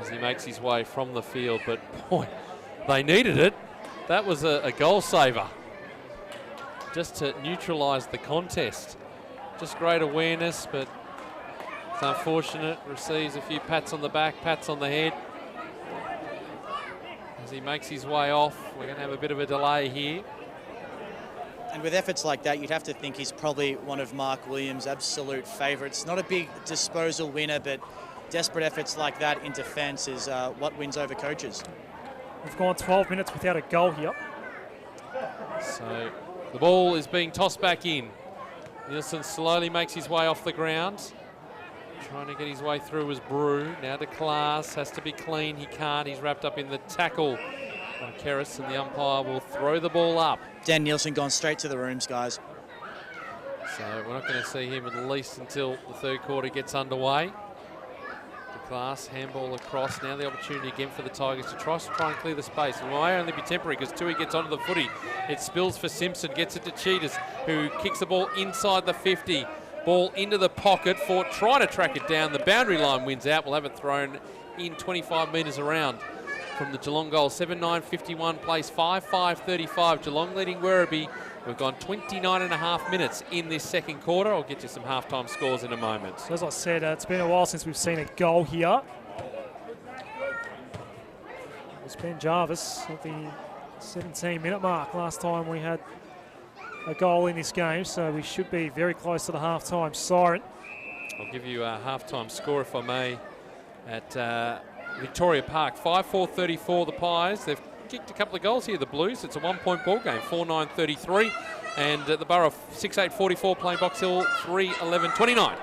as he makes his way from the field. But, boy, they needed it. That was a goal saver, just to neutralise the contest. Just great awareness, but it's unfortunate. Receives a few pats on the back, pats on the head. As he makes his way off, we're going to have a bit of a delay here. And with efforts like that, you'd have to think he's probably one of Mark Williams' absolute favourites. Not a big disposal winner, but desperate efforts like that in defence is what wins over coaches. We've gone 12 minutes without a goal here. So the ball is being tossed back in. Nielsen slowly makes his way off the ground. Trying to get his way through his Brew. Now to Class, has to be clean. He can't. He's wrapped up in the tackle by Kerris, and the umpire will throw the ball up. Dan Nielsen gone straight to the rooms, guys. So we're not going to see him at least until the third quarter gets underway. The Class, handball across. Now the opportunity again for the Tigers to try and clear the space. It may only be temporary because Tui gets onto the footy. It spills for Simpson, gets it to Cheetahs, who kicks the ball inside the 50. Ball into the pocket for trying to track it down. The boundary line wins out. We'll have it thrown in 25 metres around from the Geelong goal. 7-9-51 plays 5-5-35. Geelong leading Werribee. We've gone 29.5 minutes in this second quarter. I'll get you some halftime scores in a moment. So as I said, it's been a while since we've seen a goal here. It's Ben Jarvis at the 17-minute mark. Last time we had a goal in this game, so we should be very close to the halftime siren. I'll give you a halftime score, if I may, at Victoria Park. 5-4-34 the Pies. They've kicked a couple of goals here, the Blues. It's a one-point ball game, 4-9-33. And at the Borough, 6-8-44 playing Box Hill, 3-11-29.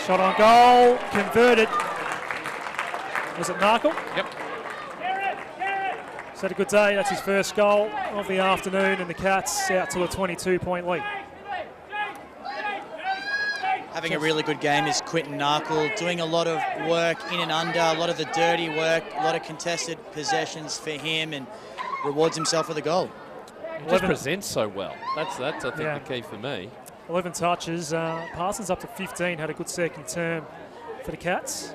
Shot on goal, converted. Was it Narkle? Yep. He's had a good day. That's his first goal of the afternoon, and the Cats out to a 22-point lead. Having a really good game is Quinton Narkle, doing a lot of work in and under, a lot of the dirty work, a lot of contested possessions for him, and rewards himself with a goal. He just presents so well. That's I think, the key for me. 11 touches. Parsons up to 15, had a good second term for the Cats.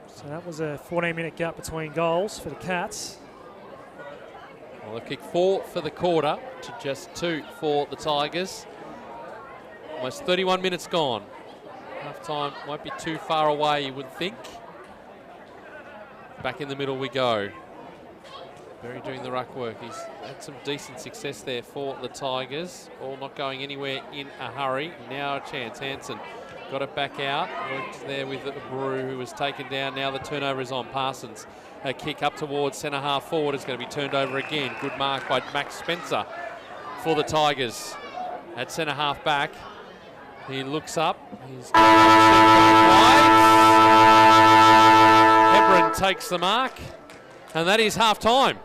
So that was a 14-minute gap between goals for the Cats. Well, they've kicked 4 for the quarter to just 2 for the Tigers. Almost 31 minutes gone. Half-time won't be too far away, you would think. Back in the middle we go. Berry doing the ruck work. He's had some decent success there for the Tigers. All not going anywhere in a hurry. Now a chance. Hansen got it back out. Worked there with the Brew, who was taken down. Now the turnover is on. Parsons. A kick up towards centre half forward is going to be turned over again. Good mark by Max Spencer for the Tigers. At centre half back, he looks up. He's Hebron takes the mark, and that is half time.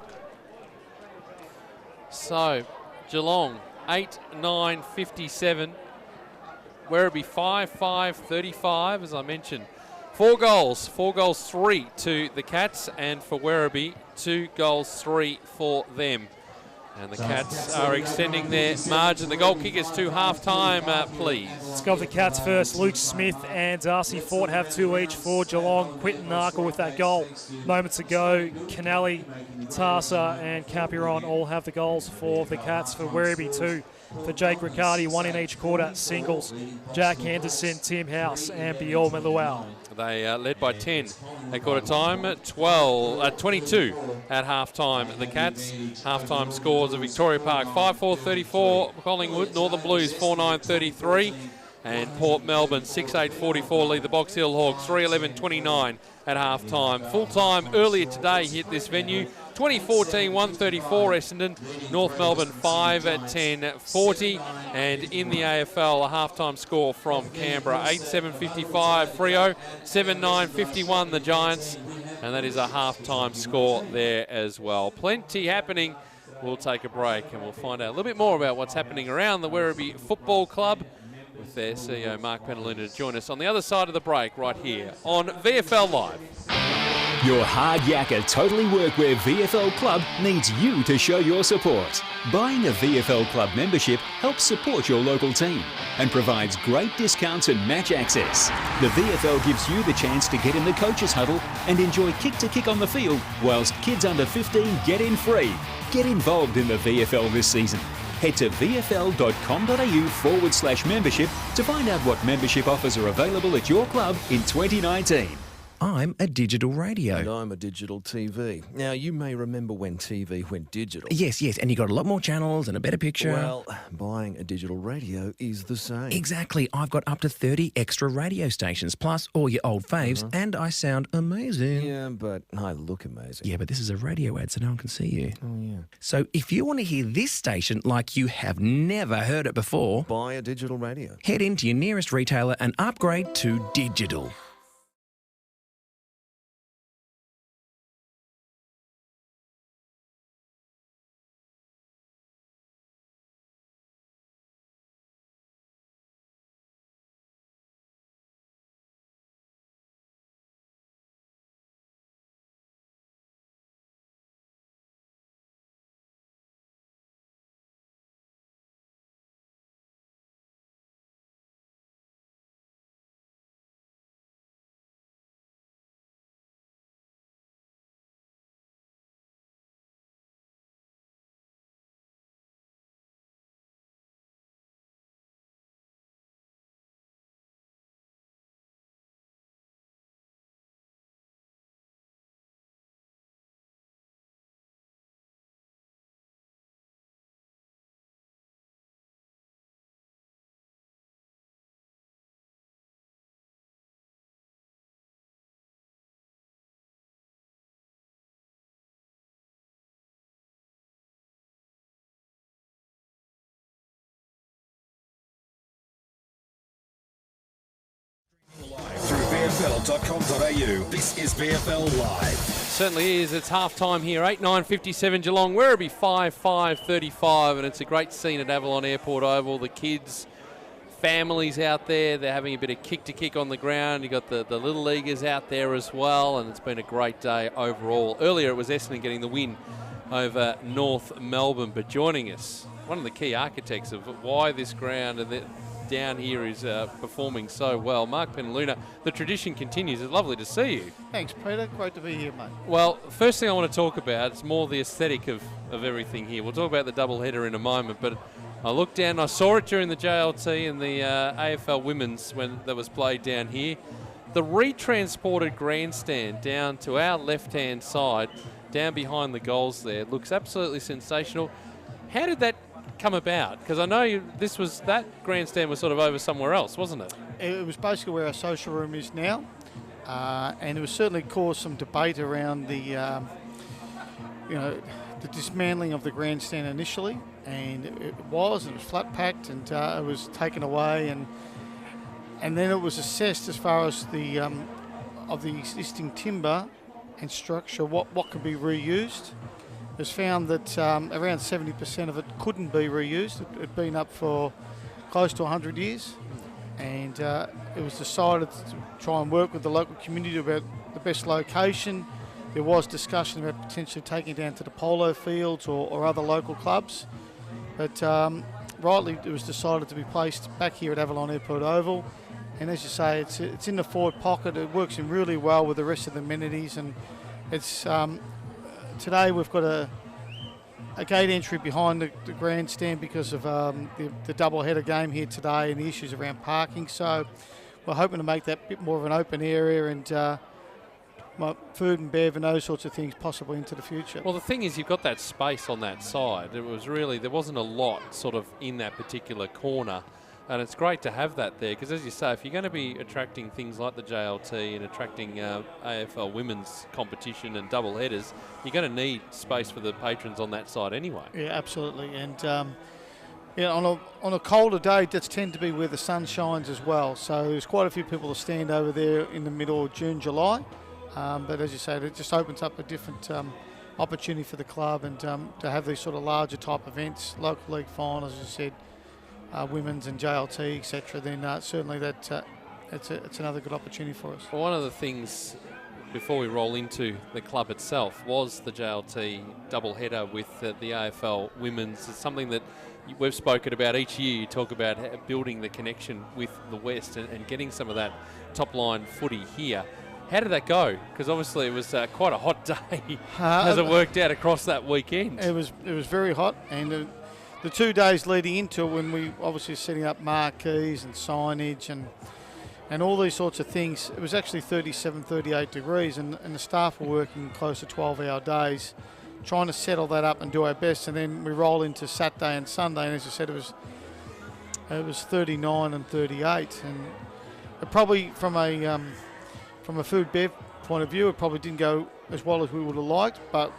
So Geelong 8-9-57. Werribee 5-5-35, as I mentioned. 4 goals, 3 to the Cats, and for Werribee, 2 goals, 3 for them. And the Cats are extending their margin. The goal kickers to half-time, please. Let's go with the Cats first. Luke Smith and Darcy Fort have 2 each for Geelong. Quinton Narkle with that goal moments ago. Canali, Tarsa and Capiron all have the goals for the Cats. For Werribee, 2 for Jake Riccardi, 1 in each quarter. Singles, Jack Henderson, Tim House and Biol Meluau. They led by 10 at quarter time, 22 at half time. The Cats, half time scores of Victoria Park 5-4-34, Collingwood, Northern Blues 4-9-33, and Port Melbourne 6-8-44 lead the Box Hill Hawks 3-11-29 at half time. Full time earlier today hit this venue. 2014 134 Essendon, North Melbourne 5-10-40, and in the AFL a half-time score from Canberra 8-7-55 Freo, 7-9-51 the Giants, and that is a half-time score there as well. Plenty happening. We'll take a break and we'll find out a little bit more about what's happening around the Werribee Football Club with their CEO Mark Penaluna to join us on the other side of the break right here on VFL Live. Your hard yakka totally workwear VFL club needs you to show your support. Buying a VFL club membership helps support your local team and provides great discounts and match access. The VFL gives you the chance to get in the coaches huddle and enjoy kick-to-kick on the field, whilst kids under 15 get in free. Get involved in the VFL this season. Head to vfl.com.au/membership to find out what membership offers are available at your club in 2019. I'm a digital radio. And I'm a digital TV. Now, you may remember when TV went digital. Yes, and you got a lot more channels and a better picture. Well, buying a digital radio is the same. Exactly. I've got up to 30 extra radio stations, plus all your old faves, and I sound amazing. Yeah, but I look amazing. Yeah, but this is a radio ad, so no one can see you. Oh, yeah. So if you want to hear this station like you have never heard it before, buy a digital radio. Head into your nearest retailer and upgrade to digital. Through VFL.com.au, this is VFL Live. Certainly is. It's half-time here, 8-9-57 Geelong, Werribee 5-5-35, and it's a great scene at Avalon Airport Oval. The kids, families out there, they're having a bit of kick-to-kick on the ground. You've got the little leaguers out there as well, and it's been a great day overall. Earlier it was Essendon getting the win over North Melbourne, but joining us, one of the key architects of why this ground and down here is performing so well. Mark Penaluna, the tradition continues. It's lovely to see you. Thanks, Peter. Great to be here, mate. Well, first thing I want to talk about is more the aesthetic of everything here. We'll talk about the doubleheader in a moment, but I looked down, I saw it during the JLT and the AFL Women's when that was played down here. The retransported grandstand down to our left-hand side, down behind the goals there, looks absolutely sensational. How did that come about? Because I know that grandstand was sort of over somewhere else, wasn't it? It was basically where our social room is now, and it was certainly caused some debate around the dismantling of the grandstand initially, and it was flat packed, and it was taken away, and then it was assessed as far as the of the existing timber and structure, what could be reused. It was found that around 70% of it couldn't be reused. It had been up for close to 100 years. and it was decided to try and work with the local community about the best location. There was discussion about potentially taking it down to the polo fields or other local clubs, but rightly it was decided to be placed back here at Avalon Airport Oval. And as you say, it's in the forward pocket. It works in really well with the rest of the amenities, and it's today we've got a gate entry behind the grandstand because of the double-header game here today and the issues around parking. So we're hoping to make that a bit more of an open area and food and bev and those sorts of things possibly into the future. Well, the thing is, you've got that space on that side. It was really, there wasn't a lot sort of in that particular corner. And it's great to have that there because, as you say, if you're going to be attracting things like the JLT and attracting AFL women's competition and double headers, you're going to need space for the patrons on that side anyway. Yeah, absolutely. And on a colder day, that's tend to be where the sun shines as well. So there's quite a few people to stand over there in the middle of June, July. But as you say, it just opens up a different opportunity for the club and to have these sort of larger type events, local league finals, as you said, women's and JLT, etc., then certainly it's another good opportunity for us. Well, one of the things before we roll into the club itself was the JLT double header with the AFL women's. It's something that we've spoken about each year. You talk about building the connection with the West and getting some of that top line footy here. How did that go? Because obviously it was quite a hot day as it worked out across that weekend. It was very hot, and the 2 days leading into it, when we obviously setting up marquees and signage and all these sorts of things, it was actually 37, 38 degrees, and the staff were working close to 12-hour days trying to settle that up and do our best. And then we roll into Saturday and Sunday, and as I said, it was 39 and 38, and it probably from a food bev point of view, it probably didn't go as well as we would have liked, but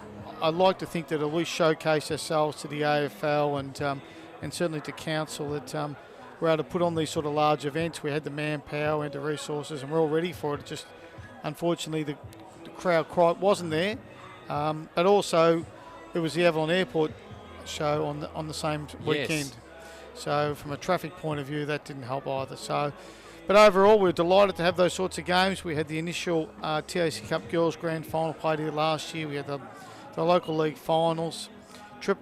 I'd like to think that at least showcase ourselves to the AFL and certainly to council that we're able to put on these sort of large events. We had the manpower and the resources, and we're all ready for it. Just unfortunately the crowd quite wasn't there, but also it was the Avalon Airport show on the same weekend. Yes. So from a traffic point of view, that didn't help either. So. But overall, we're delighted to have those sorts of games. We had the initial TAC Cup Girls Grand Final played here last year. We had the local league finals.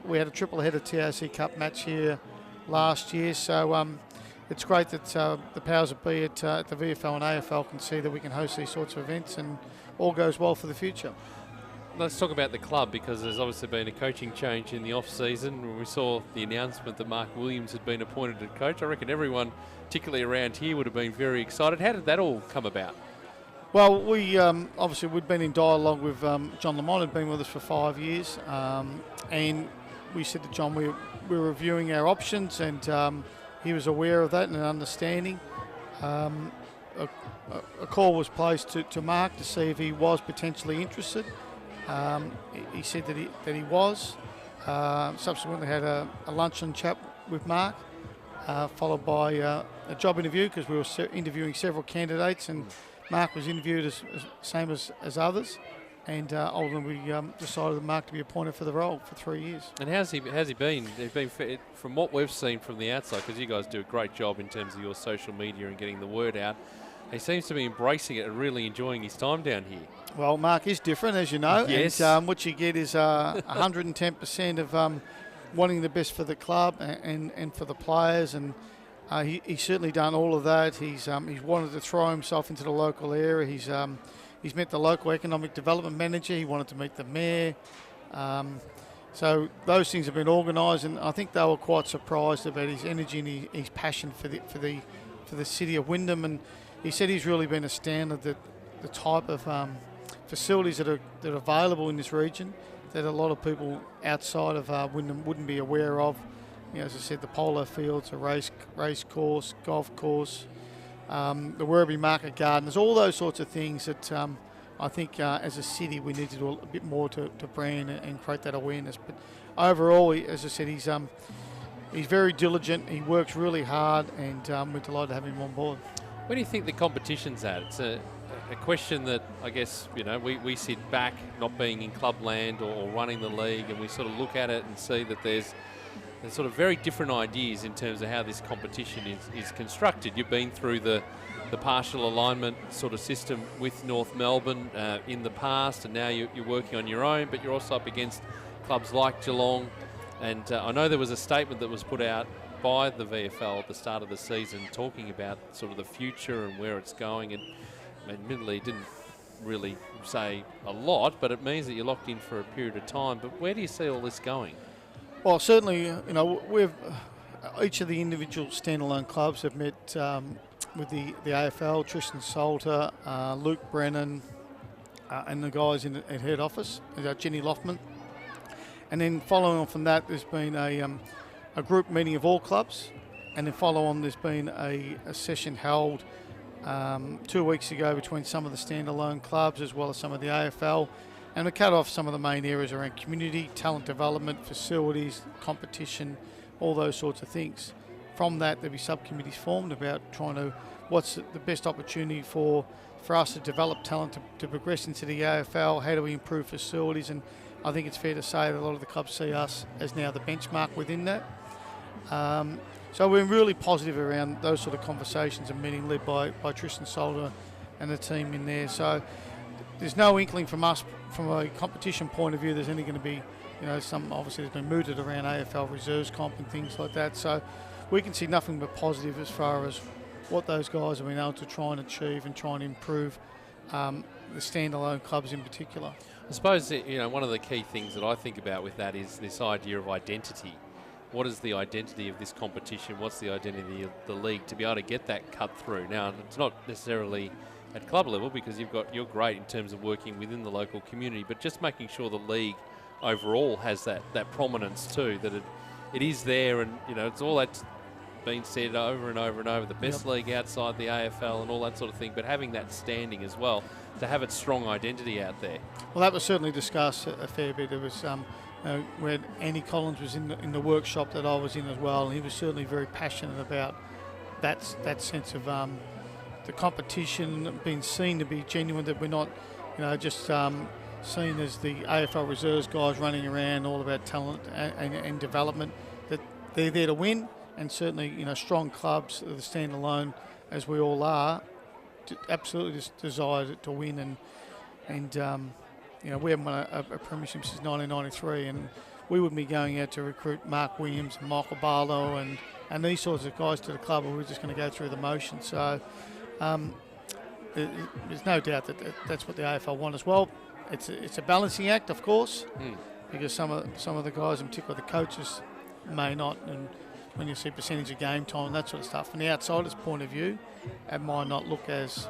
We had a triple header TAC Cup match here last year. So it's great that the powers that be at the VFL and AFL can see that we can host these sorts of events and all goes well for the future. Let's talk about the club, because there's obviously been a coaching change in the off-season. When we saw the announcement that Mark Williams had been appointed as coach, I reckon everyone, particularly around here, would have been very excited. How did that all come about? Well, we obviously we'd been in dialogue with John Lamont, who'd been with us for 5 years, and we said to John we were reviewing our options, and he was aware of that and an understanding. A call was placed to Mark to see if he was potentially interested. He said that he was. Subsequently had a luncheon chat with Mark, followed by a job interview, because we were interviewing several candidates, and Mark was interviewed as same as others, and ultimately we decided that Mark to be appointed for the role for 3 years. And how's he been? He's been, from what we've seen from the outside, because you guys do a great job in terms of your social media and getting the word out. He seems to be embracing it and really enjoying his time down here. Well, Mark is different, as you know. Yes. And what you get is 110% of wanting the best for the club and for the players, and he's certainly done all of that. He's wanted to throw himself into the local area. He's met the local economic development manager. He wanted to meet the mayor. So those things have been organised, and I think they were quite surprised about his energy and his passion for the city of Wyndham. And he said he's really been astounded that the type of facilities that are available in this region that a lot of people outside of Wyndham wouldn't be aware of. You know, as I said, the polo fields, a race course, golf course, the Werribee Market Garden. There's all those sorts of things that I think as a city we need to do a bit more to brand and create that awareness. But overall, as I said, he's very diligent. He works really hard, and we're delighted to have him on board. Where do you think the competition's at? It's a question that I guess, you know, we sit back not being in clubland or running the league, and we sort of look at it and see that there's there's sort of very different ideas in terms of how this competition is constructed. You've been through the partial alignment sort of system with North Melbourne in the past, and now you're working on your own, but you're also up against clubs like Geelong. And I know there was a statement that was put out by the VFL at the start of the season talking about sort of the future and where it's going, and admittedly it didn't really say a lot, but it means that you're locked in for a period of time. But where do you see all this going? Well, certainly, you know, each of the individual standalone clubs have met with the AFL, Tristan Salter, Luke Brennan, and the guys at head office, Jenny Loftman. And then following on from that, there's been a group meeting of all clubs, and then follow on, there's been a session held 2 weeks ago between some of the standalone clubs as well as some of the AFL, and we cut off some of the main areas around community, talent development, facilities, competition, all those sorts of things. From that, there'll be subcommittees formed about what's the best opportunity for us to develop talent to progress into the AFL, how do we improve facilities, and I think it's fair to say that a lot of the clubs see us as now the benchmark within that. So we're really positive around those sort of conversations and meeting led by Tristan Solder and the team in there. So there's no inkling from us, from a competition point of view, there's only going to be, you know, obviously there's been mooted around AFL reserves comp and things like that. So we can see nothing but positive as far as what those guys have been able to try and achieve and try and improve the standalone clubs in particular. I suppose, you know, one of the key things that I think about with that is this idea of identity. What is the identity of this competition? What's the identity of the league to be able to get that cut through? Now, it's not necessarily at club level because you're great in terms of working within the local community, but just making sure the league overall has that prominence too, that it is there, and you know, it's all that's been said over and over and over, the best league outside the AFL and all that sort of thing, but having that standing as well to have its strong identity out there. Well, that was certainly discussed a fair bit. There was where Andy Collins was in the workshop that I was in as well, and he was certainly very passionate about that sense of the competition being seen to be genuine, that we're not, you know, just seen as the AFL reserves guys running around all about talent and development, that they're there to win. And certainly, you know, strong clubs, the standalone, as we all are, absolutely just desire to win. And you know, we haven't won a premiership since 1993, and we wouldn't be going out to recruit Mark Williams and Michael Barlow and these sorts of guys to the club, and we're just going to go through the motions. So there's no doubt that that's what the AFL want as well. It's a balancing act, of course, because some of the guys, in particular the coaches, may not, and when you see percentage of game time and that sort of stuff, from the outsider's point of view, it might not look as,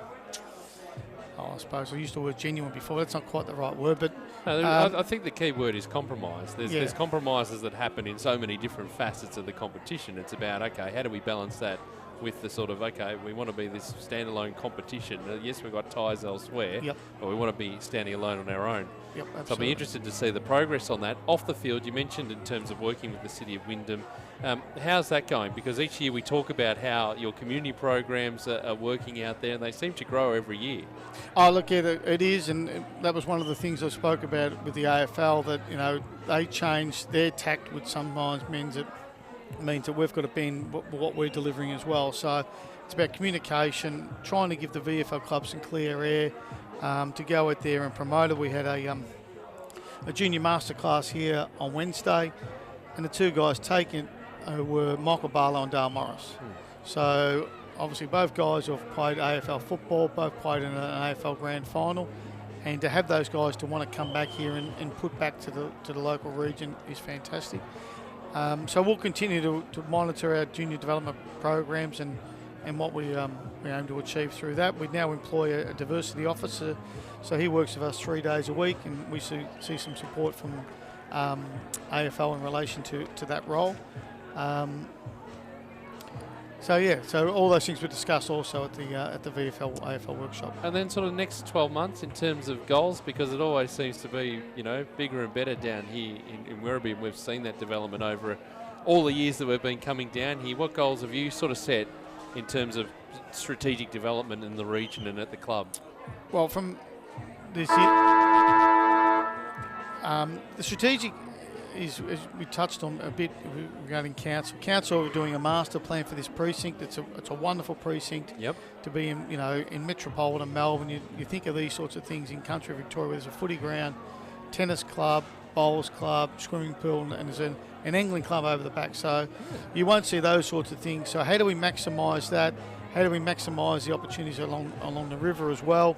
I suppose I used the word genuine before. That's not quite the right word, but I think the key word is compromise. There's compromises that happen in so many different facets of the competition. It's about, okay, how do we balance that with the sort of, okay, we want to be this standalone competition. Yes, we've got ties elsewhere, but we want to be standing alone on our own. Yep, so I'll be interested to see the progress on that. Off the field, you mentioned in terms of working with the City of Wyndham. How's that going? Because each year we talk about how your community programs are working out there, and they seem to grow every year. Oh, look, it is, and that was one of the things I spoke about with the AFL, that, you know, they changed their tact, which sometimes means that we've got to bend what we're delivering as well. So it's about communication, trying to give the VFL clubs some clear air to go out there and promote it. We had a junior masterclass here on Wednesday, and the two guys taking it were Michael Barlow and Dale Morris. So obviously both guys have played AFL football, both played in an AFL grand final, and to have those guys to want to come back here and put back to the local region is fantastic. So we'll continue to monitor our junior development programs and what we aim to achieve through that. We now employ a diversity officer, so he works with us 3 days a week, and we see some support from AFL in relation to that role. So all those things were discussed also at the VFL AFL workshop. And then sort of next 12 months in terms of goals, because it always seems to be, you know, bigger and better down here in Werribee, and we've seen that development over all the years that we've been coming down here. What goals have you sort of set in terms of strategic development in the region and at the club? Well, from this year, the strategic is we touched on a bit regarding council. Council are doing a master plan for this precinct. It's a wonderful precinct. Yep. To be in metropolitan Melbourne. You think of these sorts of things in country Victoria, where there's a footy ground, tennis club, bowls club, swimming pool, and there's an angling club over the back. So you won't see those sorts of things. So how do we maximise that? How do we maximise the opportunities along the river as well?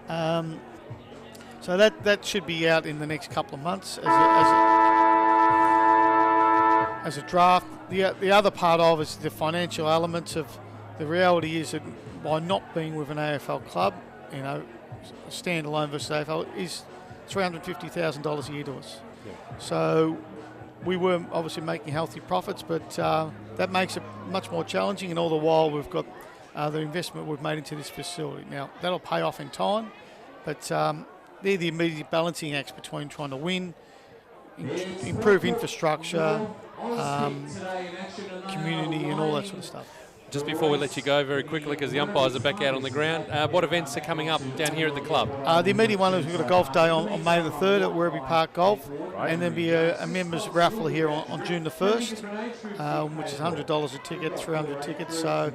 So that should be out in the next couple of months as a draft. The other part of is the financial elements of the reality is that by not being with an AFL club, standalone versus AFL is $350,000 a year to us. Yeah. So we were obviously making healthy profits, but that makes it much more challenging, and all the while we've got the investment we've made into this facility. Now, that'll pay off in time, but they're the immediate balancing acts between trying to win, improve infrastructure, community, and all that sort of stuff. Just before we let you go very quickly, because the umpires are back out on the ground, what events are coming up down here at the club? The immediate one is we've got a golf day on May the 3rd at Werribee Park Golf, and there'll be a members raffle here on June the 1st, which is $100 a ticket, 300 tickets. So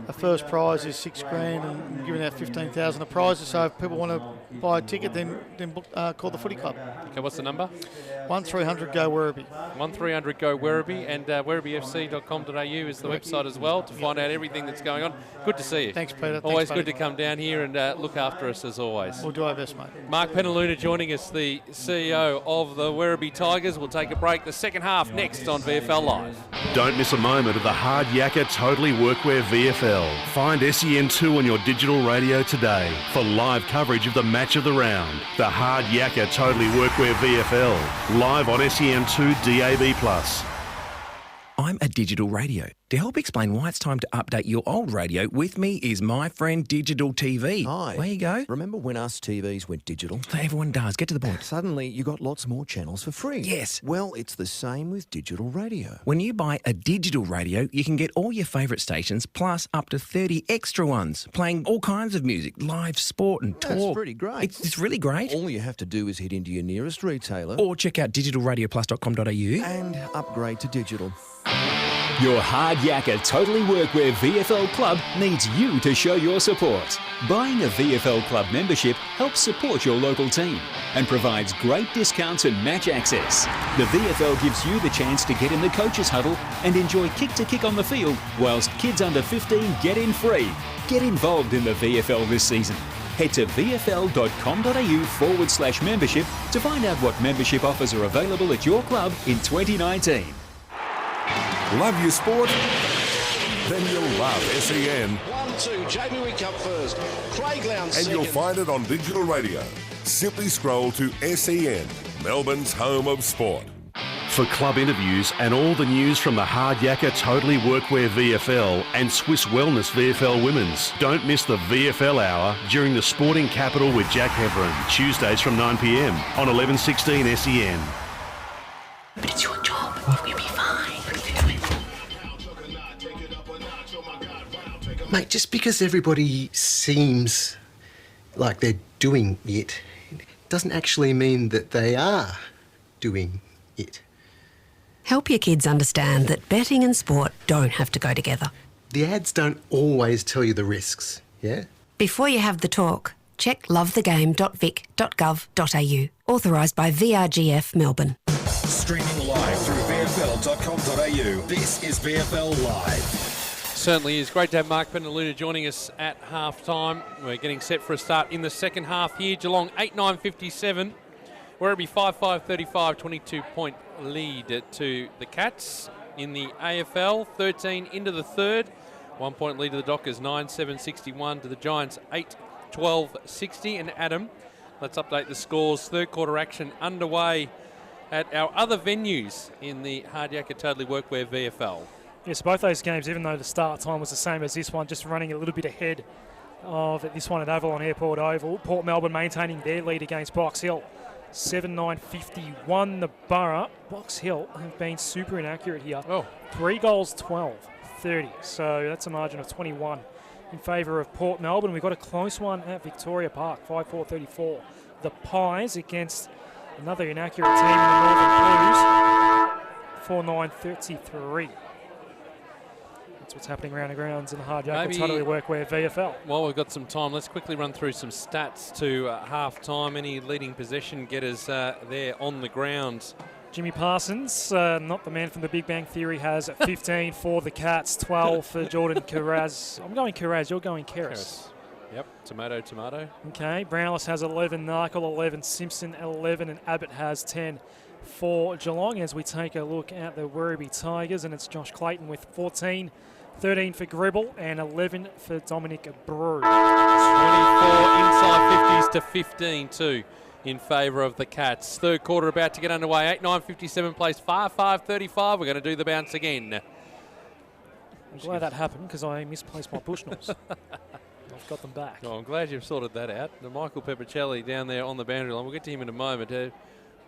the first prize is $6,000, and we're giving out 15,000 of prizes. So if people want to buy a ticket, then call the footy club. Okay, what's the number? 1300 Go Werribee. 1300 Go Werribee, and werribeefc.com.au is the website as well to find out everything that's going on. Good to see you. Thanks, Peter. Always Thanks, good to come down here and look after us as always. We'll do our best, mate. Mark Penaluna joining us, the CEO of the Werribee Tigers. We'll take a break. The second half next on VFL Live. Don't miss a moment of the Hard Yakka Totally Workwear VFL. Find SEN2 on your digital radio today for live coverage of the match of the round. The Hard Yakka Totally Workwear VFL, live on SEN2 DAB+. I'm a digital radio. To help explain why it's time to update your old radio, with me is my friend Digital TV. Hi. There you go. Remember when us TVs went digital? Everyone does. Get to the point. Suddenly, you got lots more channels for free. Yes. Well, it's the same with digital radio. When you buy a digital radio, you can get all your favourite stations, plus up to 30 extra ones, playing all kinds of music, live sport and talk. That's pretty great. It's really great. All you have to do is head into your nearest retailer. Or check out digitalradioplus.com.au. And upgrade to digital. Your Hard Yakka Totally Workwear VFL Club needs you to show your support. Buying a VFL Club membership helps support your local team and provides great discounts and match access. The VFL gives you the chance to get in the coach's huddle and enjoy kick-to-kick on the field, whilst kids under 15 get in free. Get involved in the VFL this season. Head to vfl.com.au/membership to find out what membership offers are available at your club in 2019. Love your sport? Then you'll love SEN. 1-2, Jamie Wickup first. Craig Lowndes And second. you'll find it on digital radio. Simply scroll to SEN, Melbourne's home of sport. For club interviews and all the news from the Hard Yakka Totally Workwear VFL and Swiss Wellness VFL Women's, don't miss the VFL Hour during the Sporting Capital with Jack Heverin, Tuesdays from 9 p.m. on 1116 SEN. But it's your job. We'll be fine. Mate, just because everybody seems like they're doing it, doesn't actually mean that they are doing it. Help your kids understand that betting and sport don't have to go together. The ads don't always tell you the risks, yeah? Before you have the talk, check lovethegame.vic.gov.au. Authorised by VRGF Melbourne. Streaming live through VFL.com.au. This is VFL Live. Certainly is. Great to have Mark Penaluna joining us at half-time. We're getting set for a start in the second half here. Geelong 8-9-57. Werribee 5-5-35, 22-point lead to the Cats in the AFL. 13 into the third. 1 point lead to the Dockers, 9-7-61 to the Giants, 8-12-60. And Adam, let's update the scores. Third quarter action underway at our other venues in the Hard Yakka Totally Workwear VFL. Yes, both those games, even though the start time was the same as this one, just running a little bit ahead of this one at Avalon Airport Oval. Port Melbourne maintaining their lead against Box Hill. 7-9-51 the Borough. Box Hill have been super inaccurate here. 3 goals, 12-30. So that's a margin of 21 in favour of Port Melbourne. We've got a close one at Victoria Park, 5-4-34. The Pies against Another inaccurate team in the Northern Blues. 4-9-33. That's what's happening around the grounds in the hard yakka totally workwear VFL. While we've got some time, let's quickly run through some stats to half-time. Any leading possession getters there on the ground? Jimmy Parsons, not the man from the Big Bang Theory, has 15 for the Cats, 12 for Jordan Carraz. I'm going Carraz, you're going Keras. Yep, tomato. Okay, Brownless has 11, Narkle 11, Simpson 11, and Abbott has 10 for Geelong. As we take a look at the Werribee Tigers, and it's Josh Clayton with 14, 13 for Gribble, and 11 for Dominic Brew. 24 inside 50s to 15 too in favour of the Cats. Third quarter about to get underway. 8-9-57 plays 5-5-35. We're going to do the bounce again. I'm glad that happened because I misplaced my Bushnells. I've got them back. Oh, I'm glad you've sorted that out. The Michael Peppicelli down there on the boundary line. We'll get to him in a moment.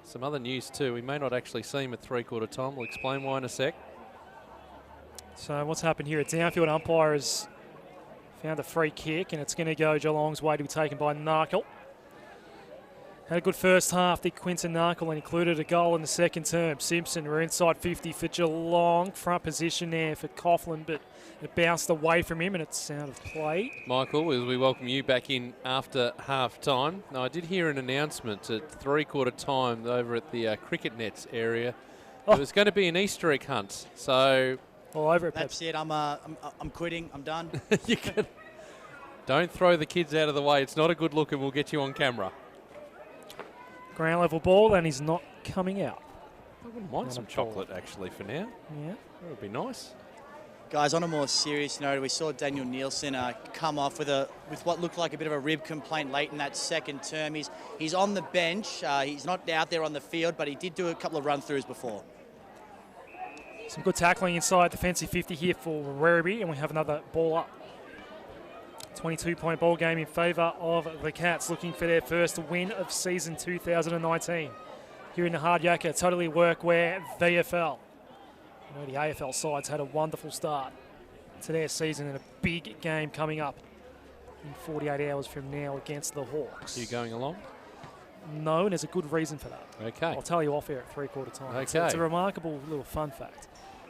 Some other news too. We may not actually see him at three-quarter time. We'll explain why in a sec. So what's happened here? A downfield umpire has found a free kick, and it's going to go Geelong's way to be taken by Narkle. Had a good first half, the Quinton Narkle, and included a goal in the second term. Simpson, we're inside 50 for Geelong. Front position there for Coughlin, but it bounced away from him, and it's out of play. Michael, as we welcome you back in after half-time. Now, I did hear an announcement at three-quarter time over at the cricket nets area. There was going to be an Easter egg hunt, so... All over it, That's it. I'm quitting. I'm done. You can. Don't throw the kids out of the way. It's not a good look, and we'll get you on camera. Ground level ball, and he's not coming out. I wouldn't mind some chocolate, actually, for now. Yeah. That would be nice. Guys, on a more serious note, we saw Daniel Nielsen come off with what looked like a bit of a rib complaint late in that second term. He's on the bench. He's not out there on the field, but he did do a couple of run-throughs before. Some good tackling inside defensive 50 here for Werribee, and we have another ball up. 22-point ball game in favour of the Cats, looking for their first win of season 2019. Here in the hard yakka, totally workwear VFL. You know, the AFL sides had a wonderful start to their season, and a big game coming up in 48 hours from now against the Hawks. Are you going along? No, and there's a good reason for that. Okay. I'll tell you off air at three-quarter time. Okay. It's a remarkable little fun fact.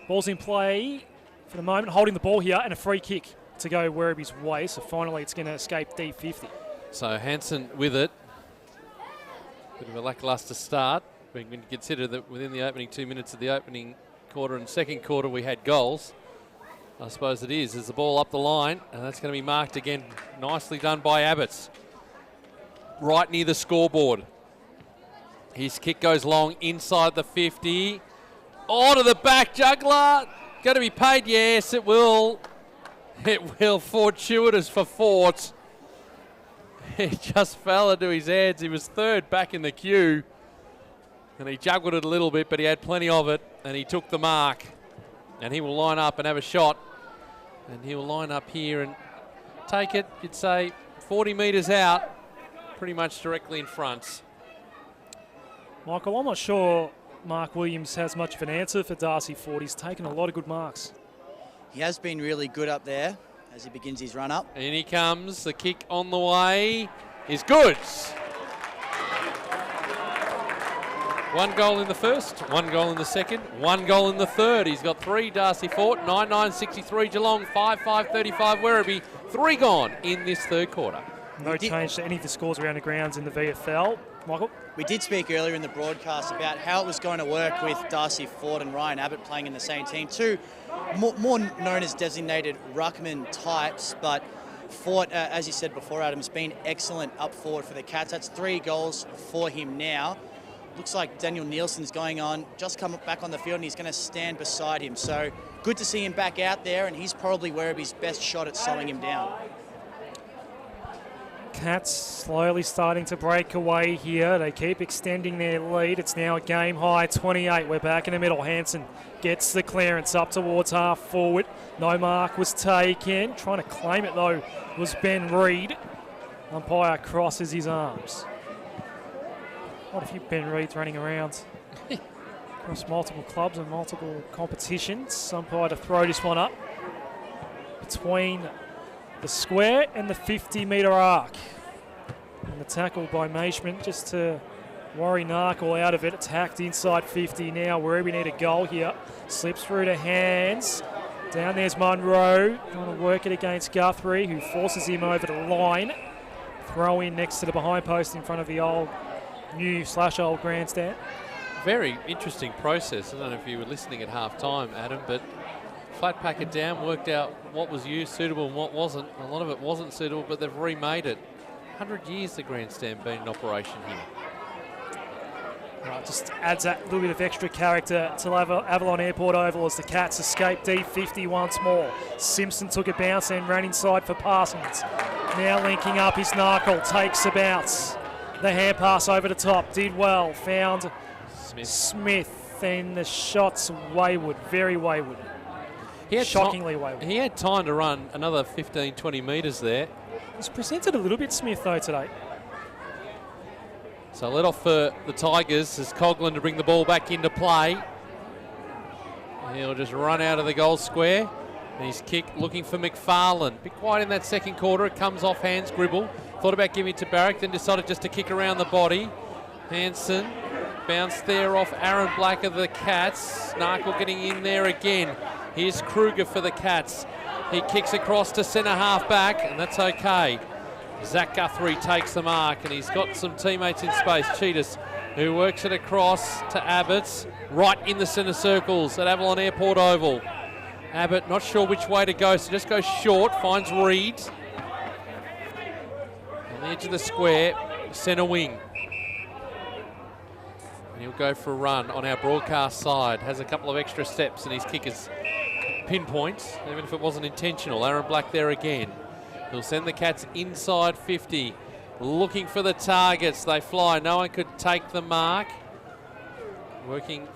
Ball's in play for the moment, holding the ball here, and a free kick to go Werribee's way. So finally it's going to escape D50. So Hansen with it. Bit of a lacklustre start. We can consider that within the opening 2 minutes of the opening quarter and second quarter we had goals. I suppose it is. There's the ball up the line, and that's going to be marked again. Nicely done by Abbots. Right near the scoreboard. His kick goes long inside the 50. Oh, to the back, juggler. Going to be paid? Yes, it will. It will. Fortuitous for Fort. It just fell into his hands. He was third back in the queue. And he juggled it a little bit, but he had plenty of it. And he took the mark. And he will line up and have a shot. And he will line up here and take it, you'd say, 40 metres out. Pretty much directly in front. Michael, I'm not sure Mark Williams has much of an answer for Darcy Ford. He's taken a lot of good marks. He has been really good up there as he begins his run up. And he comes. The kick on the way is good. One goal in the first, one goal in the second, one goal in the third. He's got three, Darcy Fort, 9-9-63 Geelong, 5-5-35 Werribee. Three gone in this third quarter. No change to any of the scores around the grounds in the VFL. Michael? We did speak earlier in the broadcast about how it was going to work with Darcy Ford and Ryan Abbott playing in the same team. Two more known as designated ruckman types, but Ford, as you said before, Adam, has been excellent up forward for the Cats. That's 3 goals for him now. Looks like Daniel Nielsen's going on, just come back on the field, and he's going to stand beside him. So good to see him back out there, and he's probably Werribee's best shot at slowing him down. Cats slowly starting to break away here. They keep extending their lead. It's now a game high 28. We're back in the middle. Hansen gets the clearance up towards half forward. No mark was taken. Trying to claim it though was Ben Reid. Umpire crosses his arms. What a few Ben Reids running around across multiple clubs and multiple competitions. Umpire to throw this one up between the square and the 50-metre arc. And the tackle by Maishman just to Warri Narkle out of it. It's hacked inside 50 now. Werribee need a goal here. Slips through to hands. Down there's Munro. Trying to work it against Guthrie, who forces him over the line. Throw in next to the behind post in front of the old new/old grandstand. Very interesting process. I don't know if you were listening at half time, Adam, but flat pack it down, worked out what was used, suitable, and what wasn't. A lot of it wasn't suitable, but they've remade it. 100 years the grandstand been in operation here. Right, just adds that little bit of extra character to Avalon Airport Oval as the Cats escape D50 once more. Simpson took a bounce and ran inside for Parsons. Now linking up is Narkle, takes a bounce. The hand pass over the top, did well, found Smith, and the shot's wayward, very wayward. Shockingly wayward. He had time to run another 15, 20 metres there. He's presented a little bit Smith though today. So let off for the Tigers as Coughlin to bring the ball back into play. He'll just run out of the goal square. And his kick looking for McFarlane. Bit quiet in that second quarter. It comes off hands. Gribble thought about giving it to Barrack, then decided just to kick around the body. Hanson bounced there off Aaron Black of the Cats. Narkle getting in there again. Here's Kruger for the Cats. He kicks across to centre half back, and that's okay. Zach Guthrie takes the mark, and he's got some teammates in space. Cheetahs, who works it across to Abbott's, right in the centre circles at Avalon Airport Oval. Abbott not sure which way to go, so just goes short, finds Reed. On the edge of the square, centre wing. And he'll go for a run on our broadcast side. Has a couple of extra steps, and his kick is pinpoint, even if it wasn't intentional. Aaron Black there again. He'll send the Cats inside 50, looking for the targets. They fly. No one could take the mark. Working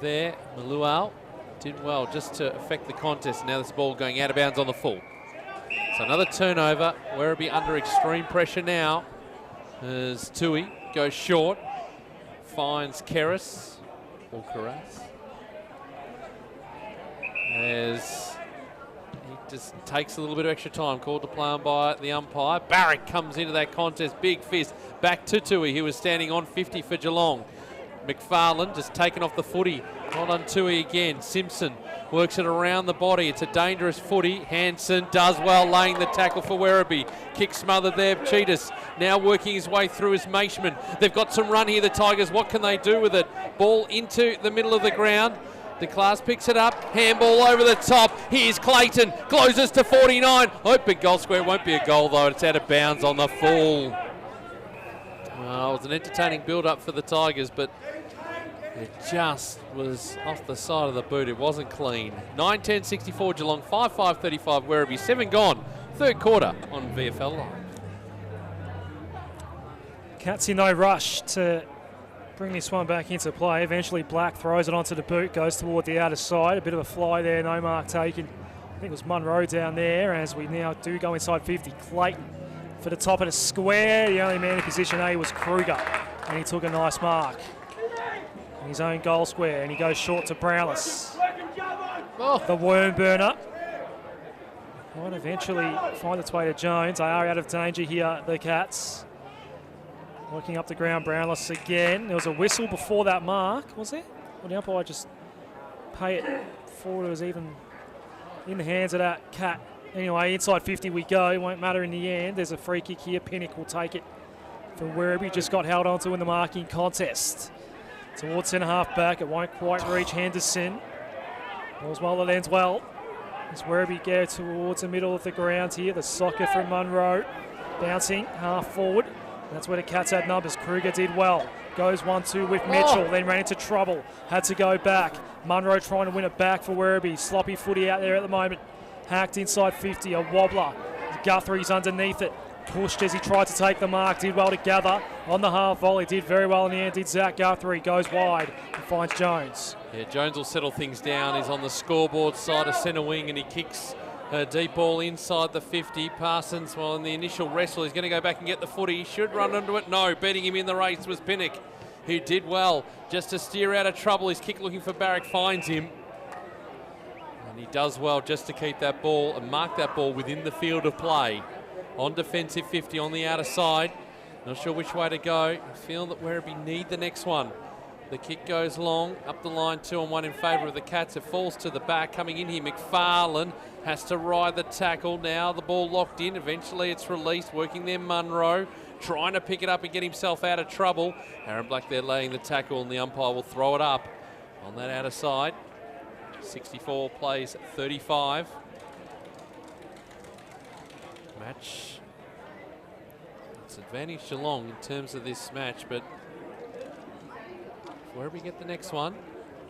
there, Malual did well just to affect the contest. Now this ball going out of bounds on the full. So another turnover. Werribee under extreme pressure now as Tui goes short, finds Keras or Karas. As he just takes a little bit of extra time, called to play on by the umpire. Barrack comes into that contest, big fist, back to Tui, who was standing on 50 for Geelong. McFarlane just taken off the footy, not on Tui again. Simpson works it around the body. It's a dangerous footy. Hanson does well, laying the tackle for Werribee. Kick smothered there. Cheetahs now working his way through his Maishman. They've got some run here, the Tigers. What can they do with it? Ball into the middle of the ground. DeClass picks it up, handball over the top. Here's Clayton, closes to 49. Oh, big goal square, won't be a goal though. It's out of bounds on the full. Well, it was an entertaining build-up for the Tigers, but it just was off the side of the boot. It wasn't clean. 9-10-64 Geelong, 5-5-35 Werribee, 7 gone. Third quarter on VFL Live. Cats in no rush to bring this one back into play. Eventually Black throws it onto the boot, goes toward the outer side. A bit of a fly there, no mark taken. I think it was Munro down there as we now do go inside 50. Clayton for the top of the square. The only man in position A was Kruger, and he took a nice mark in his own goal square, and he goes short to Browless. Oh. The worm burner might eventually find its way to Jones. They are out of danger here, the Cats. Working up the ground, Brownless again. There was a whistle before that mark, was there? Or the umpire just pay it before it was even in the hands of that Cat. Anyway, inside 50 we go. It won't matter in the end. There's a free kick here. Pinnock will take it from Werribee. Just got held onto in the marking contest. Towards centre half back. It won't quite reach Henderson. All's well that ends well. As Werribee go towards the middle of the ground here. The soccer from Munro. Bouncing half forward. That's where the Cats had numbers. Kruger did well. Goes 1-2 with Mitchell, then ran into trouble. Had to go back. Munro trying to win it back for Werribee. Sloppy footy out there at the moment. Hacked inside 50, a wobbler. Guthrie's underneath it. Pushed as he tried to take the mark. Did well to gather on the half volley. Did very well in the end. Did Zach Guthrie. Goes wide and finds Jones. Yeah, Jones will settle things down. He's on the scoreboard side of centre wing and he kicks a deep ball inside the 50. Parsons, well, in the initial wrestle, he's going to go back and get the footy. He should run into it. No, beating him in the race was Pinnock, who did well just to steer out of trouble. His kick looking for Barrack finds him. And he does well just to keep that ball and mark that ball within the field of play. On defensive 50 on the outer side. Not sure which way to go. I feel that Werribee need the next one. The kick goes long, up the line, 2-on-1 in favour of the Cats. It falls to the back. Coming in here, McFarlane has to ride the tackle. Now the ball locked in. Eventually it's released, working there Munro, trying to pick it up and get himself out of trouble. Aaron Black there laying the tackle, and the umpire will throw it up on that outer side. 64 plays 35. Match. It's advantage Geelong in terms of this match, but where we get the next one,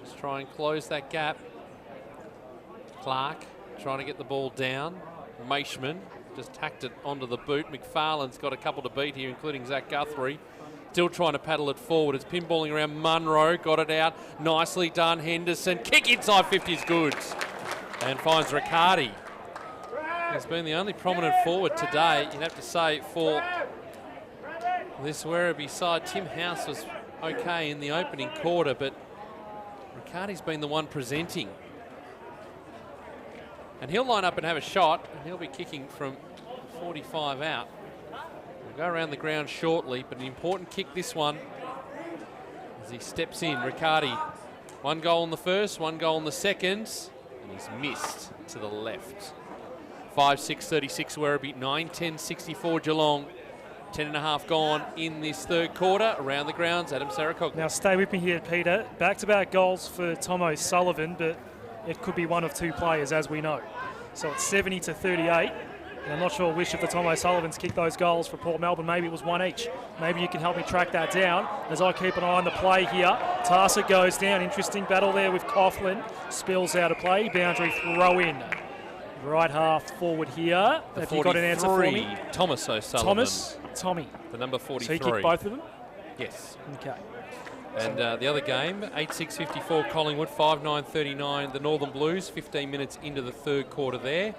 just try and close that gap. Clark trying to get the ball down. Maishman just tacked it onto the boot. McFarlane's got a couple to beat here, including Zach Guthrie. Still trying to paddle it forward. It's pinballing around Munro. Got it out. Nicely done, Henderson. Kick inside 50 is good. And finds Riccardi. He's been the only prominent forward today, you'd have to say, for this Werribee side. Tim House was okay in the opening quarter, but Riccardi's been the one presenting. And he'll line up and have a shot, and he'll be kicking from 45 out. We'll go around the ground shortly, but an important kick this one as he steps in. Riccardi, 1 goal in the first, 1 goal in the second, and he's missed to the left. 5-6-36 Werribee, 9-10-64 Geelong. 10.5 gone in this third quarter. Around the grounds, Adam Sarakoglu. Now stay with me here, Peter. Back-to-back goals for Tom O'Sullivan, but it could be one of two players, as we know. So it's 70-38. And I'm not sure which of the Tom O'Sullivans kicked those goals for Port Melbourne. Maybe it was one each. Maybe you can help me track that down as I keep an eye on the play here. Tarsa goes down. Interesting battle there with Coughlin. Spills out of play. Boundary throw in. Right half forward here. Have you got an answer for me? Thomas O'Sullivan. Tommy. The number 43. So you kicked both of them? Yes. Okay. And the other game, 8-6-54 Collingwood, 5-9-39 the Northern Blues, 15 minutes into the third quarter there.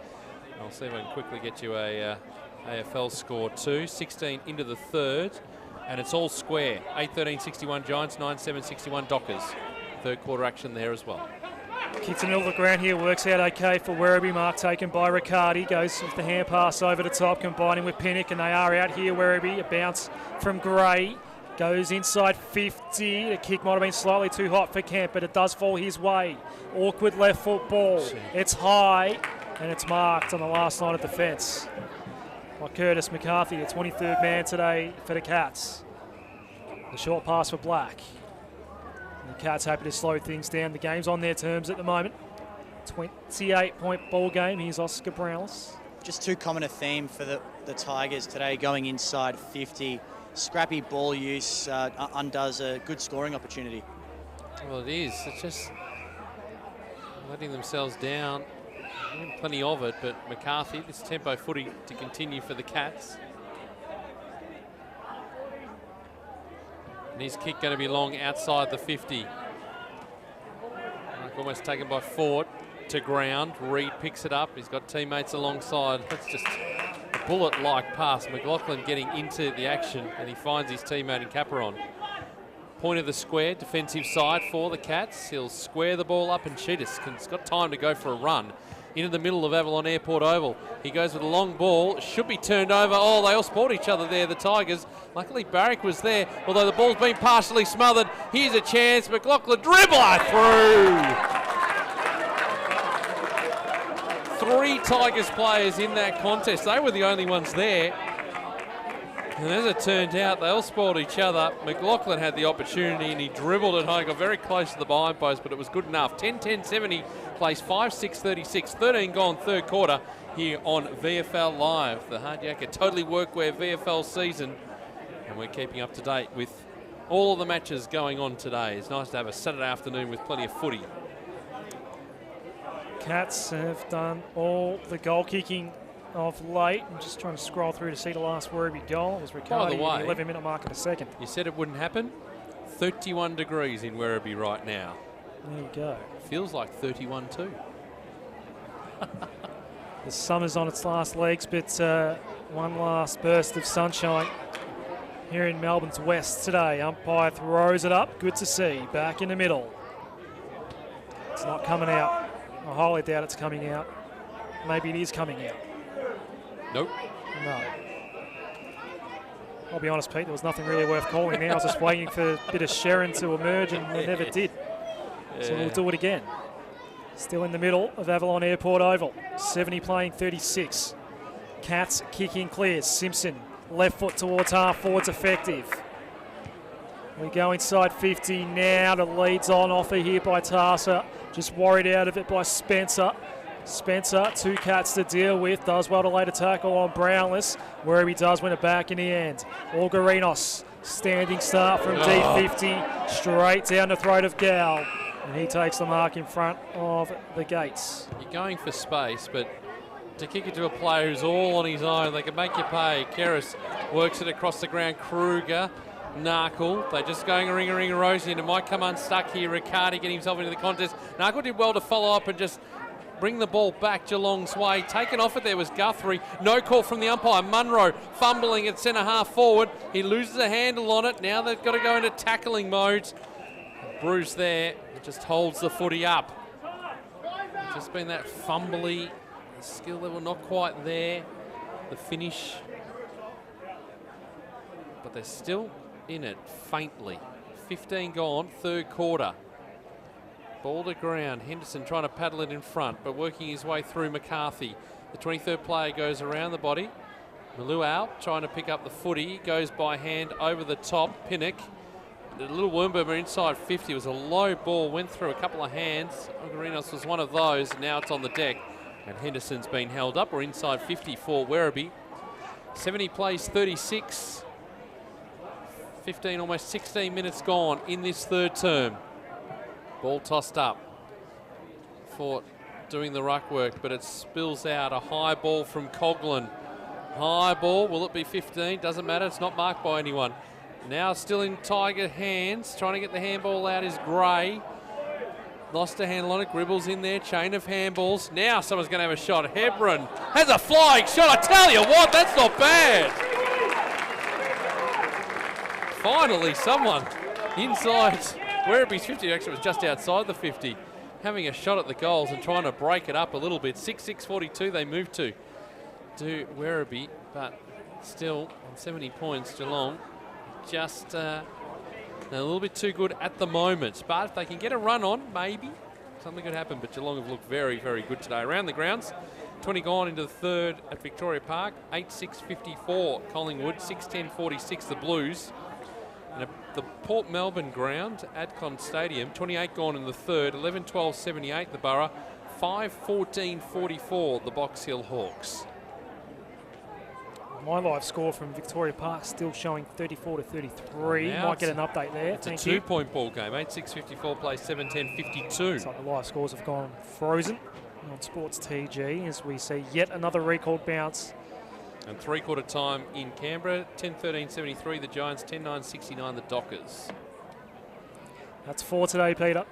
I'll see if I can quickly get you a AFL score too. 16 into the third, and it's all square. 8-13-61 Giants, 9-7-61 Dockers. Third quarter action there as well. Kicks in the middle of the ground here, works out okay for Werribee. Mark taken by Riccardi, goes with the hand pass over the top, combining with Pinnock, and they are out here, Werribee. A bounce from Gray, goes inside 50. The kick might have been slightly too hot for Kemp, but it does fall his way. Awkward left foot ball. It's high, and it's marked on the last line of defence by Curtis McCarthy, the 23rd man today for the Cats. The short pass for Black. The Cats happy to slow things down. The game's on their terms at the moment. 28-point ball game. Here's Oscar Brownless. Just too common a theme for the Tigers today, going inside 50. Scrappy ball use undoes a good scoring opportunity. Well, it is. It's just letting themselves down. Plenty of it, but McCarthy, this tempo footy to continue for the Cats. And his kick going to be long outside the 50. Almost taken by Ford to ground. Reed picks it up. He's got teammates alongside. That's just a bullet-like pass. McLaughlin getting into the action, and he finds his teammate in Caperon. Point of the square, defensive side for the Cats. He'll square the ball up, and Cheetah's got time to go for a run into the middle of Avalon Airport Oval. He goes with a long ball, should be turned over. Oh, they all sport each other there, the Tigers. Luckily, Barrick was there, although the ball's been partially smothered. Here's a chance, McLaughlin dribbler through. 3 Tigers players in that contest. They were the only ones there. And as it turned out, they all spoiled each other. McLaughlin had the opportunity and he dribbled it home, got very close to the behind post, but it was good enough. 10-10-70 plays 5-6-36, 13 gone third quarter here on VFL Live. The Hard Yakka Totally Workwear VFL season. And we're keeping up to date with all of the matches going on today. It's nice to have a Saturday afternoon with plenty of footy. Cats have done all the goal kicking of late. I'm just trying to scroll through to see the last Werribee goal. It was Riccardi, the 11-minute mark of the second. You said it wouldn't happen? 31 degrees in Werribee right now. There you go. Feels like 31 too. The summer's on its last legs, but one last burst of sunshine here in Melbourne's west today. Umpire throws it up. Good to see. Back in the middle. It's not coming out. I highly doubt it's coming out. Maybe it is coming out. Nope. No. I'll be honest, Pete, there was nothing really worth calling there. I was just waiting for a bit of Sharon to emerge, and they never did. So we'll do it again. Still in the middle of Avalon Airport Oval. 70 playing 36. Cats kicking clears. Simpson, left foot towards half forwards, effective. We go inside 50 now. The lead's on offer here by Tarsa. Just worried out of it by Spencer. Spencer, 2 Cats to deal with. Does well to lay the tackle on Brownless. Werribee does win it back in the end. Algarinos, standing start from D50. Straight down the throat of Gal. And he takes the mark in front of the gates. You're going for space, but to kick it to a player who's all on his own, they can make you pay. Keris works it across the ground. Kruger, Narkle, they're just going a ring, Rosie, and it might come unstuck here. Riccardi getting himself into the contest. Narkle did well to follow up and just bring the ball back Geelong's way. Taken off it there was Guthrie. No call from the umpire. Munro fumbling at centre half forward. He loses a handle on it. Now they've got to go into tackling mode. Bruce there just holds the footy up. Just been that fumbly, the skill level not quite there. The finish, but they're still in it faintly. 15 gone, third quarter. Ball to ground. Henderson trying to paddle it in front, but working his way through McCarthy. The 23rd player goes around the body. Maluau trying to pick up the footy. Goes by hand over the top. Pinnock. The little Wormboomer inside 50 was a low ball. Went through a couple of hands. Ogarinos was one of those. Now it's on the deck. And Henderson's been held up. We're inside 50 for Werribee. 70 plays 36. 15, almost 16 minutes gone in this third term. Ball tossed up for doing the ruck work, but it spills out. A high ball from Coughlin. High ball, will it be 15? Doesn't matter, it's not marked by anyone. Now still in Tiger hands, trying to get the handball out is Gray. Lost a handle on it, Gribbles in there, chain of handballs. Now someone's going to have a shot. Hebron has a flying shot, I tell you what, that's not bad. Finally someone inside Werribee's 50, actually it was just outside the 50, having a shot at the goals and trying to break it up a little bit. 6-6-42 they move to Werribee, but still on 70 points, Geelong just a little bit too good at the moment. But if they can get a run on, maybe something could happen. But Geelong have looked very, very good today. Around the grounds, 20 gone into the third at Victoria Park. 8-6-54 Collingwood, 6-10-46 the Blues. And at the Port Melbourne ground, Adcon Stadium, 28 gone in the third, 11-12-78 the Borough, 5-14-44 the Box Hill Hawks. My live score from Victoria Park still showing 34-33. Might get an update there. It's a 2-point ball game. 8-6-54 plays 7-10-52. Looks like the live scores have gone frozen on Sports TG as we see yet another recalled bounce. And three-quarter time in Canberra, 10-13-73 the Giants, 10-9-69 the Dockers. That's 4 today, Peter.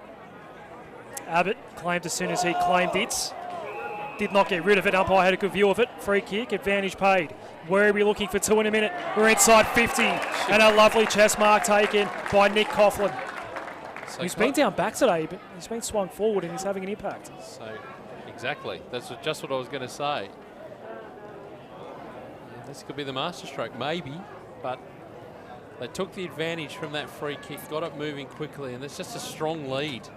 Abbott claimed as soon as he claimed it. Did not get rid of it. Umpire had a good view of it. Free kick, advantage paid. Werribee looking for 2 in a minute. We're inside 50. And a lovely chest mark taken by Nick Coughlin. So he's been down back today, but he's been swung forward and he's having an impact. So, exactly. That's just what I was going to say. This could be the masterstroke, maybe, but they took the advantage from that free kick, got it moving quickly, and there's just a strong lead.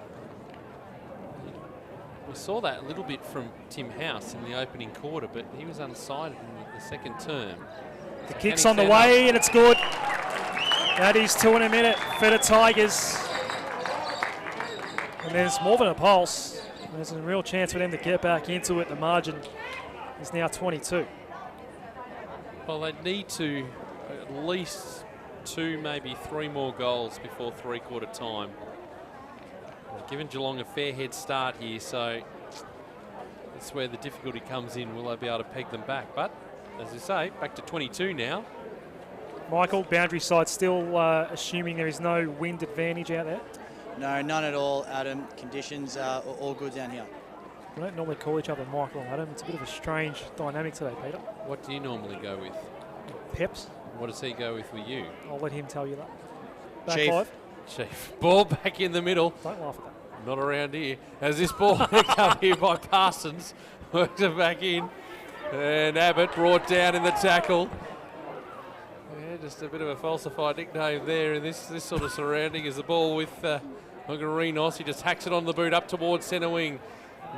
We saw that a little bit from Tim House in the opening quarter, but he was unsighted in the second term. The kick's on the way, and it's good. That is 2 in a minute for the Tigers. And there's more than a pulse. There's a real chance for them to get back into it. The margin is now 22. Well, they need to at least 2, maybe 3 more goals before three-quarter time. They've given Geelong a fair head start here, so that's where the difficulty comes in. Will they be able to peg them back? But, as I say, back to 22 now. Michael, boundary side still assuming there is no wind advantage out there? No, none at all, Adam. Conditions are all good down here. We don't normally call each other Michael and Adam. It's a bit of a strange dynamic today, Peter. What do you normally go with? Peps. What does he go with you? I'll let him tell you that. Back Chief. 5. Chief. Ball back in the middle. Don't laugh at that. Not around here. As this ball picked up here by Parsons. Works it back in. And Abbott brought down in the tackle. Yeah, Just a bit of a falsified nickname there in this sort of surrounding as the ball with Mogarinos. He just hacks it on the boot up towards centre wing.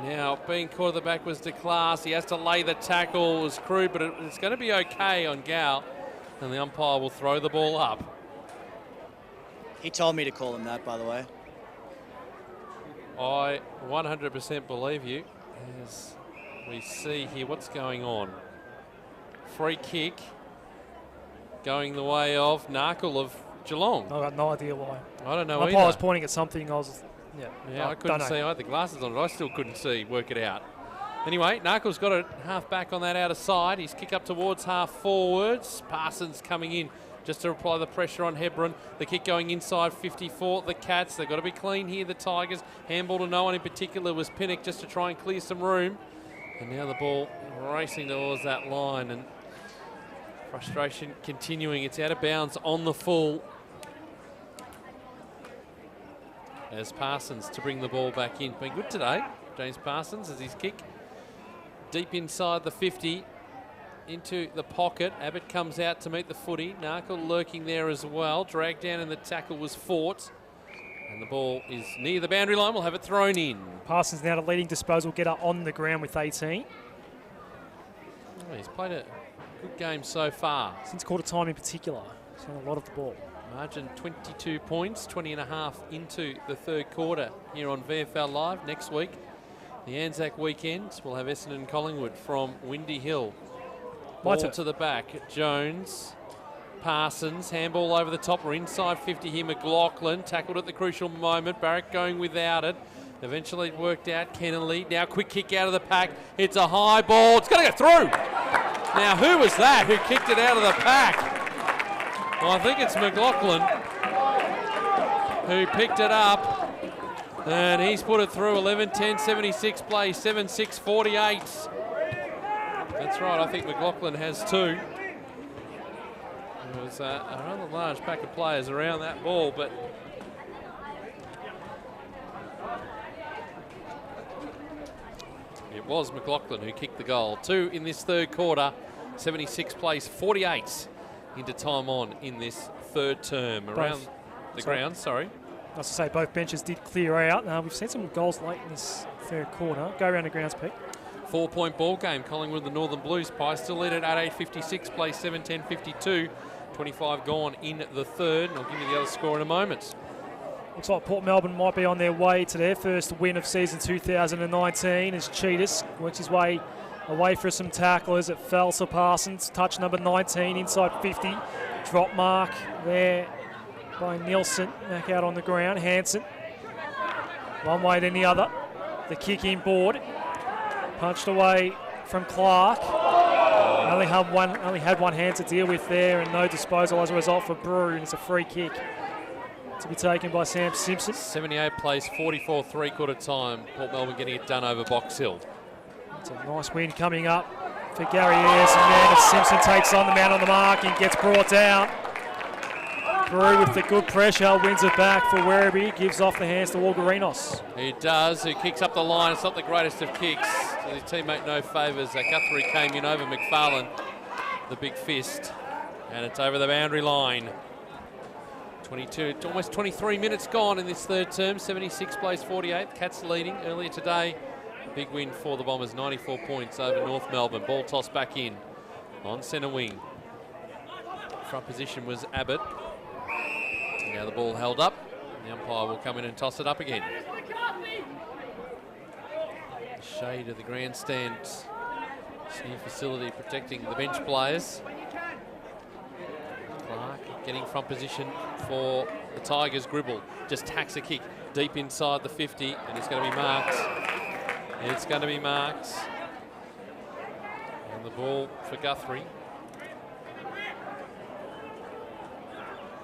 Now, being caught at the back was DeClass. He has to lay the tackle. It was crude, but it's going to be okay on Gal. And the umpire will throw the ball up. He told me to call him that, by the way. I 100% believe you as we see here what's going on. Free kick going the way of Narkle of Geelong. I've got no idea why. I don't know My either. I was pointing at something. I couldn't see. I had the glasses on it. I still couldn't work it out. Anyway, Narkle's got it half back on that outer side. He's kick up towards half forwards. Parsons coming in just to apply the pressure on Hebron. The kick going inside 54. The Cats, they've got to be clean here. The Tigers, handball to no one in particular was Pinnock just to try and clear some room. And now the ball racing towards that line and frustration continuing. It's out of bounds on the full. As Parsons to bring the ball back in. Been good today, James Parsons, as his kick deep inside the 50 into the pocket. Abbott comes out to meet the footy. Narkle lurking there as well. Dragged down and the tackle was fought. And the ball is near the boundary line. We'll have it thrown in. Parsons now the leading disposal getter on the ground with 18. Oh, he's played a good game so far. Since quarter time in particular. He's had a lot of the ball. Margin 22 points, 20 and a half into the third quarter here on VFL Live. Next week, the Anzac weekend, we'll have Essendon Collingwood from Windy Hill. Ball to the back, Jones, Parsons, handball over the top. We're inside 50 here, McLaughlin, tackled at the crucial moment. Barrett going without it. Eventually it worked out, Kennelly. Now quick kick out of the pack. It's a high ball. It's going to go through. Now who was that who kicked it out of the pack? Well, I think it's McLaughlin who picked it up, and he's put it through. 11-10, 76 play, 7-6, 48. That's right, I think McLaughlin has two. There was a rather large pack of players around that ball, but it was McLaughlin who kicked the goal. Two in this third quarter, 76 plays, 48. Into time on in this third term around the ground. Sorry. I was to say both benches did clear out. We've seen some goals late in this third quarter. Go around the grounds, Pete. 4-point ball game. Collingwood, the Northern Blues. Pies still lead at 8:56. Play 7-10-52. 25 gone in the third. And I'll give you the other score in a moment. Looks like Port Melbourne might be on their way to their first win of season 2019 as Cheetahs works his way away for some tacklers. It fell to Parsons. Touch number 19 inside 50. Drop mark there by Nielsen. Back out on the ground. Hansen. One way to the other. The kick in board. Punched away from Clark. Only had one hand to deal with there and no disposal as a result for Brew. And it's a free kick to be taken by Sam Simpson. 78 plays, 44 three-quarter time. Port Melbourne getting it done over Box Hill. It's a nice win coming up for Gary Ayres, and then as Simpson takes on the man on the mark and gets brought down. Brew with the good pressure, wins it back for Werribee, gives off the hands to Walgarinos. He does, who kicks up the line. It's not the greatest of kicks. His teammate no favours. Guthrie came in over McFarlane, the big fist, and it's over the boundary line. 22, almost 23 minutes gone in this third term. 76 plays 48. Cats leading earlier today. Big win for the Bombers, 94 points over North Melbourne. Ball tossed back in on centre wing. Front position was Abbott. Now the ball held up. The umpire will come in and toss it up again. Shade of the grandstand. This new facility protecting the bench players. Clark getting front position for the Tigers. Gribble just hacks a kick deep inside the 50 and it's going to be marked. It's going to be marked. And the ball for Guthrie.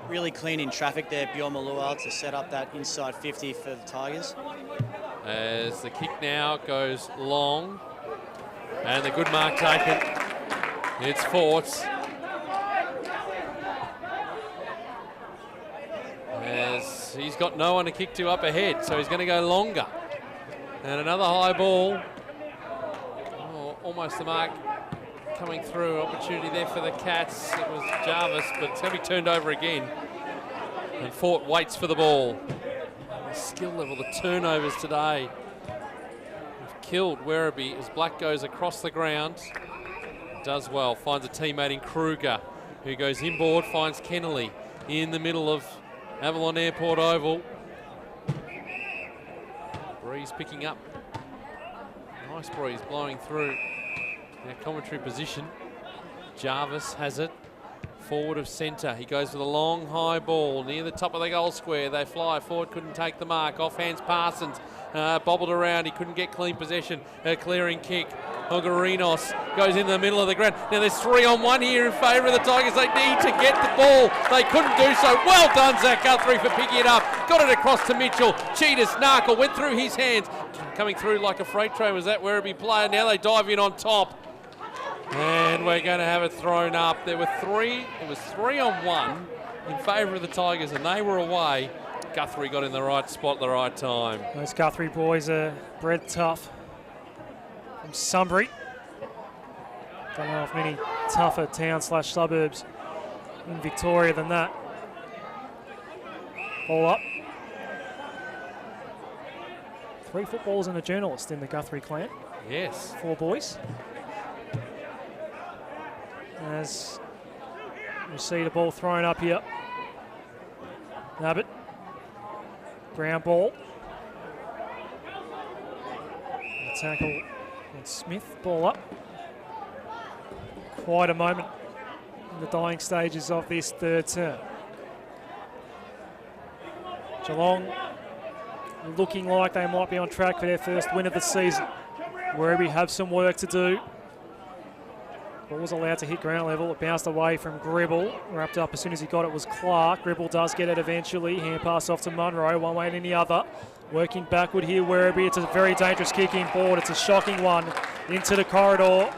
Really clean in traffic there, Bjorn Malual, to set up that inside 50 for the Tigers. As the kick now goes long. And the good mark taken. It's Forts. As he's got no one to kick to up ahead, so he's going to go longer. And another high ball. Oh, almost the mark coming through. Opportunity there for the Cats. It was Jarvis, but it's going to be turned over again. And Fort waits for the ball. The skill level, the turnovers today have killed Werribee as Black goes across the ground. Does well, finds a teammate in Kruger, who goes inboard, finds Kennelly in the middle of Avalon Airport Oval. Breeze picking up. Nice breeze blowing through our commentary position. Jarvis has it. Forward of centre. He goes with a long high ball near the top of the goal square. They fly forward, couldn't take the mark. Offhands Parsons bobbled around. He couldn't get clean possession. A clearing kick. Ogarinos goes into the middle of the ground. Now there's 3-on-1 here in favour of the Tigers. They need to get the ball. They couldn't do so. Well done, Zach Guthrie, for picking it up. Got it across to Mitchell. Cheetahs, Narkle went through his hands. Coming through like a freight train was that Werribee player. Now they dive in on top. And we're going to have it thrown up. It was 3-on-1 in favour of the Tigers, and they were away. Guthrie got in the right spot at the right time. Those Guthrie boys are bred tough. From Sunbury. Don't know of many tougher town/suburbs in Victoria than that. Ball up. 3 footballers and a journalist in the Guthrie clan. Yes. 4 boys. As we see the ball thrown up here. Abbott. Ground ball. The tackle on Smith. Ball up. Quite a moment in the dying stages of this third term. Geelong looking like they might be on track for their first win of the season. Werribee have some work to do. Ball was allowed to hit ground level. It bounced away from Gribble. Wrapped up as soon as he got it was Clark. Gribble does get it eventually. Hand pass off to Munro, one way and the other. Working backward here, Werribee. It's a very dangerous kick inboard. It's a shocking one into the corridor.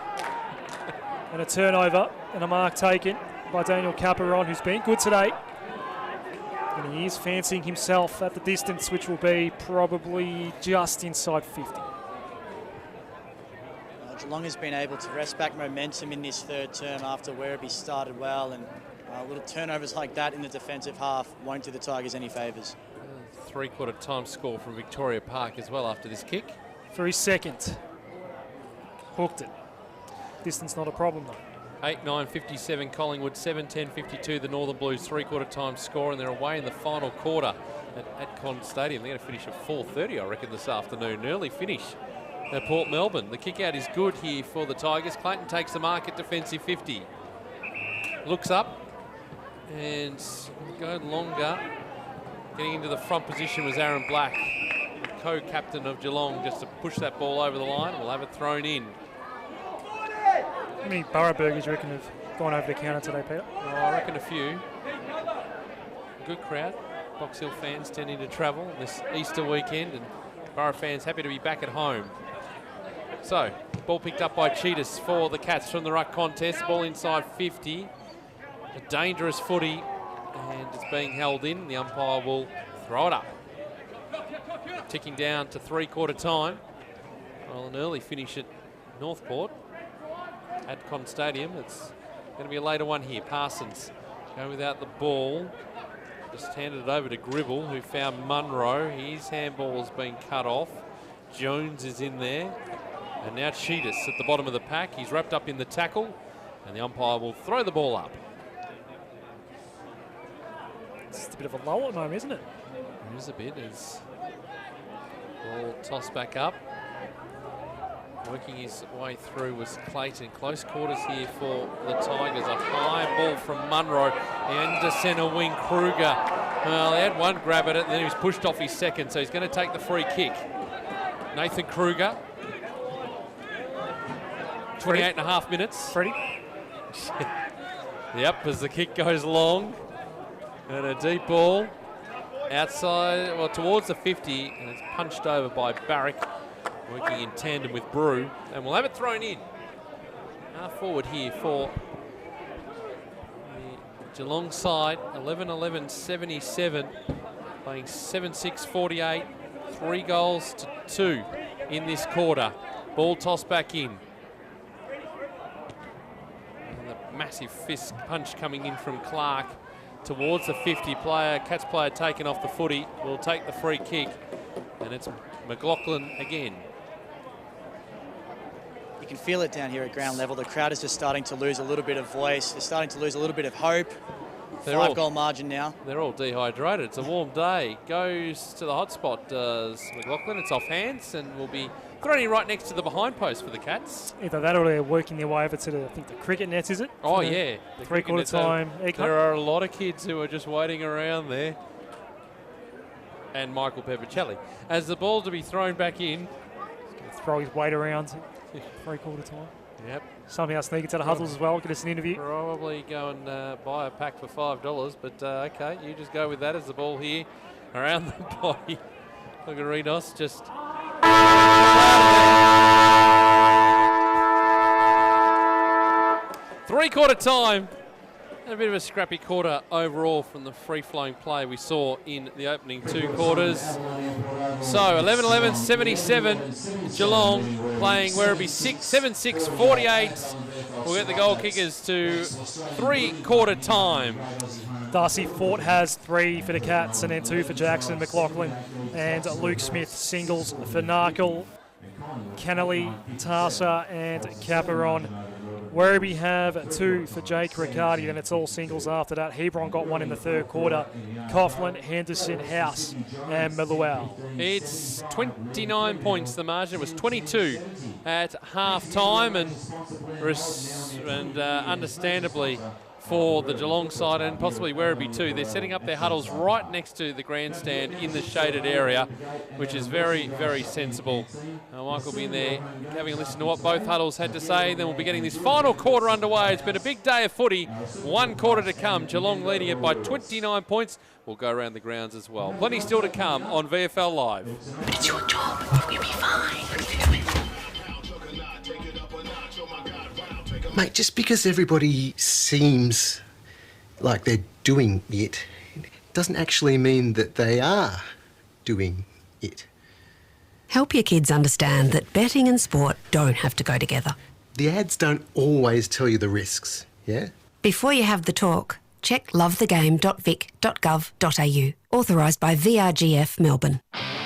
And a turnover and a mark taken by Daniel Caperon, who's been good today. And he is fancying himself at the distance, which will be probably just inside 50. Geelong has been able to wrest back momentum in this third term after Werribee started well, and little turnovers like that in the defensive half won't do the Tigers any favours. 3/4 time score from Victoria Park as well after this kick. For his second. Hooked it. Distance not a problem though. 8:9:57 Collingwood, 7:10:52 the Northern Blues, 3/4 time score, and they're away in the final quarter at Con Stadium. They're going to finish at 4:30, I reckon, this afternoon. An early finish at Port Melbourne. The kick out is good here for the Tigers. Clayton takes the mark at defensive 50. Looks up and go longer. Getting into the front position was Aaron Black, the co-captain of Geelong, just to push that ball over the line. We'll have it thrown in. How many Borough burgers you reckon have gone over the counter today, Peter? Oh, I reckon a few. Good crowd. Box Hill fans tending to travel this Easter weekend, and Borough fans happy to be back at home. So, ball picked up by Cheetahs for the Cats from the ruck contest. Ball inside 50. A dangerous footy, and it's being held in. The umpire will throw it up. Ticking down to 3/4 time. Well, an early finish at Northport at Con Stadium. It's going to be a later one here. Parsons going without the ball. Just handed it over to Gribble, who found Munro. His handball has been cut off. Jones is in there. And now Cheetahs at the bottom of the pack. He's wrapped up in the tackle, and the umpire will throw the ball up. It's a bit of a lull at the moment, isn't it? It is a bit. As ball tossed back up. Working his way through was Clayton. Close quarters here for the Tigers. A high ball from Munro into centre wing Kruger. Well, he had one grab at it, and then he was pushed off his second, so he's going to take the free kick. Nathan Kruger. 28.5 minutes. Freddie. Yep, as the kick goes long. And a deep ball outside, well, towards the 50, and it's punched over by Barrick, working in tandem with Brew, and we'll have it thrown in. Half forward here for the Geelong side, 11-11-77, playing 7-6-48, 3 goals to 2 in this quarter. Ball tossed back in. massive fist punch coming in from Clark towards the 50 player. Cats player taken off the footy will take the free kick, and it's McLaughlin again. You can feel it down here at ground level. The crowd is just starting to lose a little bit of voice. They're starting to lose a little bit of hope. Five-goal margin now. They're all dehydrated. It's a warm day. Goes to the hot spot, does McLaughlin. It's off hands and will be thrown in right next to the behind post for the Cats. Either that or they're working their way over to the, I think, the cricket nets, is it? Oh, yeah. The three-quarter time. There are a lot of kids who are just waiting around there. And Michael Peppicelli. As the ball to be thrown back in. He's going to throw his weight around. Three-quarter time. Yep. Somehow sneak into the huddles as well, get us an interview. Probably go and buy a pack for $5, but okay, you just go with that as the ball here around the body. Look at Renos just... Three-quarter time. A bit of a scrappy quarter overall from the free-flowing play we saw in the opening 2 quarters. So 11-11, 77. Geelong playing Werribee 7-6, 48. We'll get the goal kickers to three-quarter time. Darcy Fort has 3 for the Cats and then 2 for Jackson, McLaughlin and Luke Smith. Singles for Narkle, Kennelly, Tarsa and Caperon. Werribee have 2 for Jake Riccardi, then it's all singles after that. Hebron got 1 in the 3rd quarter. Coughlin, Henderson, House and Maluau. It's 29 points the margin. It was 22 at half-time, and understandably for the Geelong side and possibly Werribee too, they're setting up their huddles right next to the grandstand in the shaded area, which is very, very sensible. Mike will be in there having a listen to what both huddles had to say. Then we'll be getting this final quarter underway. It's been a big day of footy. 1 quarter to come. Geelong leading it by 29 points. We'll go around the grounds as well. Plenty still to come on VFL Live. But it's your job. You'll be fine. Mate, just because everybody seems like they're doing it, doesn't actually mean that they are doing it. Help your kids understand that betting and sport don't have to go together. The ads don't always tell you the risks, yeah? Before you have the talk, check lovethegame.vic.gov.au. Authorised by VRGF Melbourne.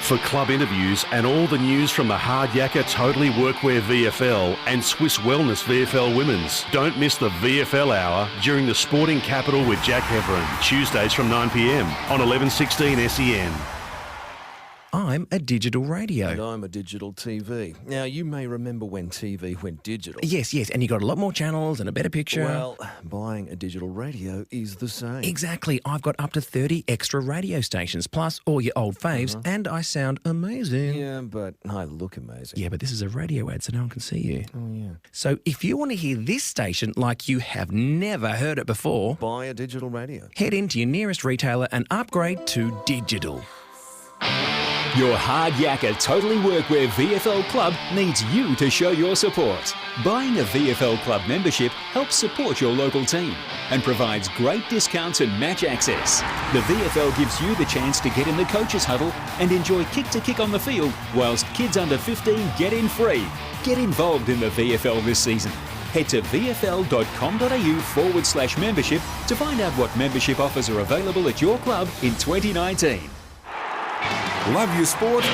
For club interviews and all the news from the Hard Yakka Totally Workwear VFL and Swiss Wellness VFL Women's, don't miss the VFL Hour during the Sporting Capital with Jack Heverin, Tuesdays from 9 p.m. on 1116 SEN. I'm a digital radio. And I'm a digital TV. Now, you may remember when TV went digital. Yes, and you got a lot more channels and a better picture. Well, buying a digital radio is the same. Exactly. I've got up to 30 extra radio stations, plus all your old faves, and I sound amazing. Yeah, but I look amazing. Yeah, but this is a radio ad, so no one can see you. Oh, yeah. So if you want to hear this station like you have never heard it before, buy a digital radio. Head into your nearest retailer and upgrade to digital. Your Hard Yakka Totally Workwear VFL Club needs you to show your support. Buying a VFL Club membership helps support your local team and provides great discounts and match access. The VFL gives you the chance to get in the coach's huddle and enjoy kick-to-kick on the field, whilst kids under 15 get in free. Get involved in the VFL this season. Head to vfl.com.au/membership to find out what membership offers are available at your club in 2019. Love your sport?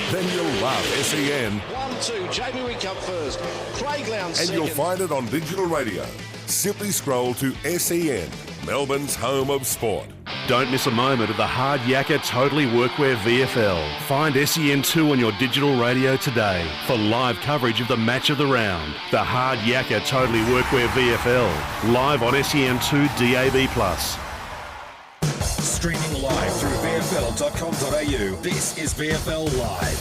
Then you'll love SEN. 1-2, Jamie Wickup first. Craig Lowndes And second. you'll find it on digital radio. Simply scroll to SEN, Melbourne's home of sport. Don't miss a moment of the Hard Yakka Totally Workwear VFL. Find SEN2 on your digital radio today for live coverage of the match of the round. The Hard Yakka Totally Workwear VFL, live on SEN2 DAB+. Streaming live through VFL.com.au. This is VFL Live.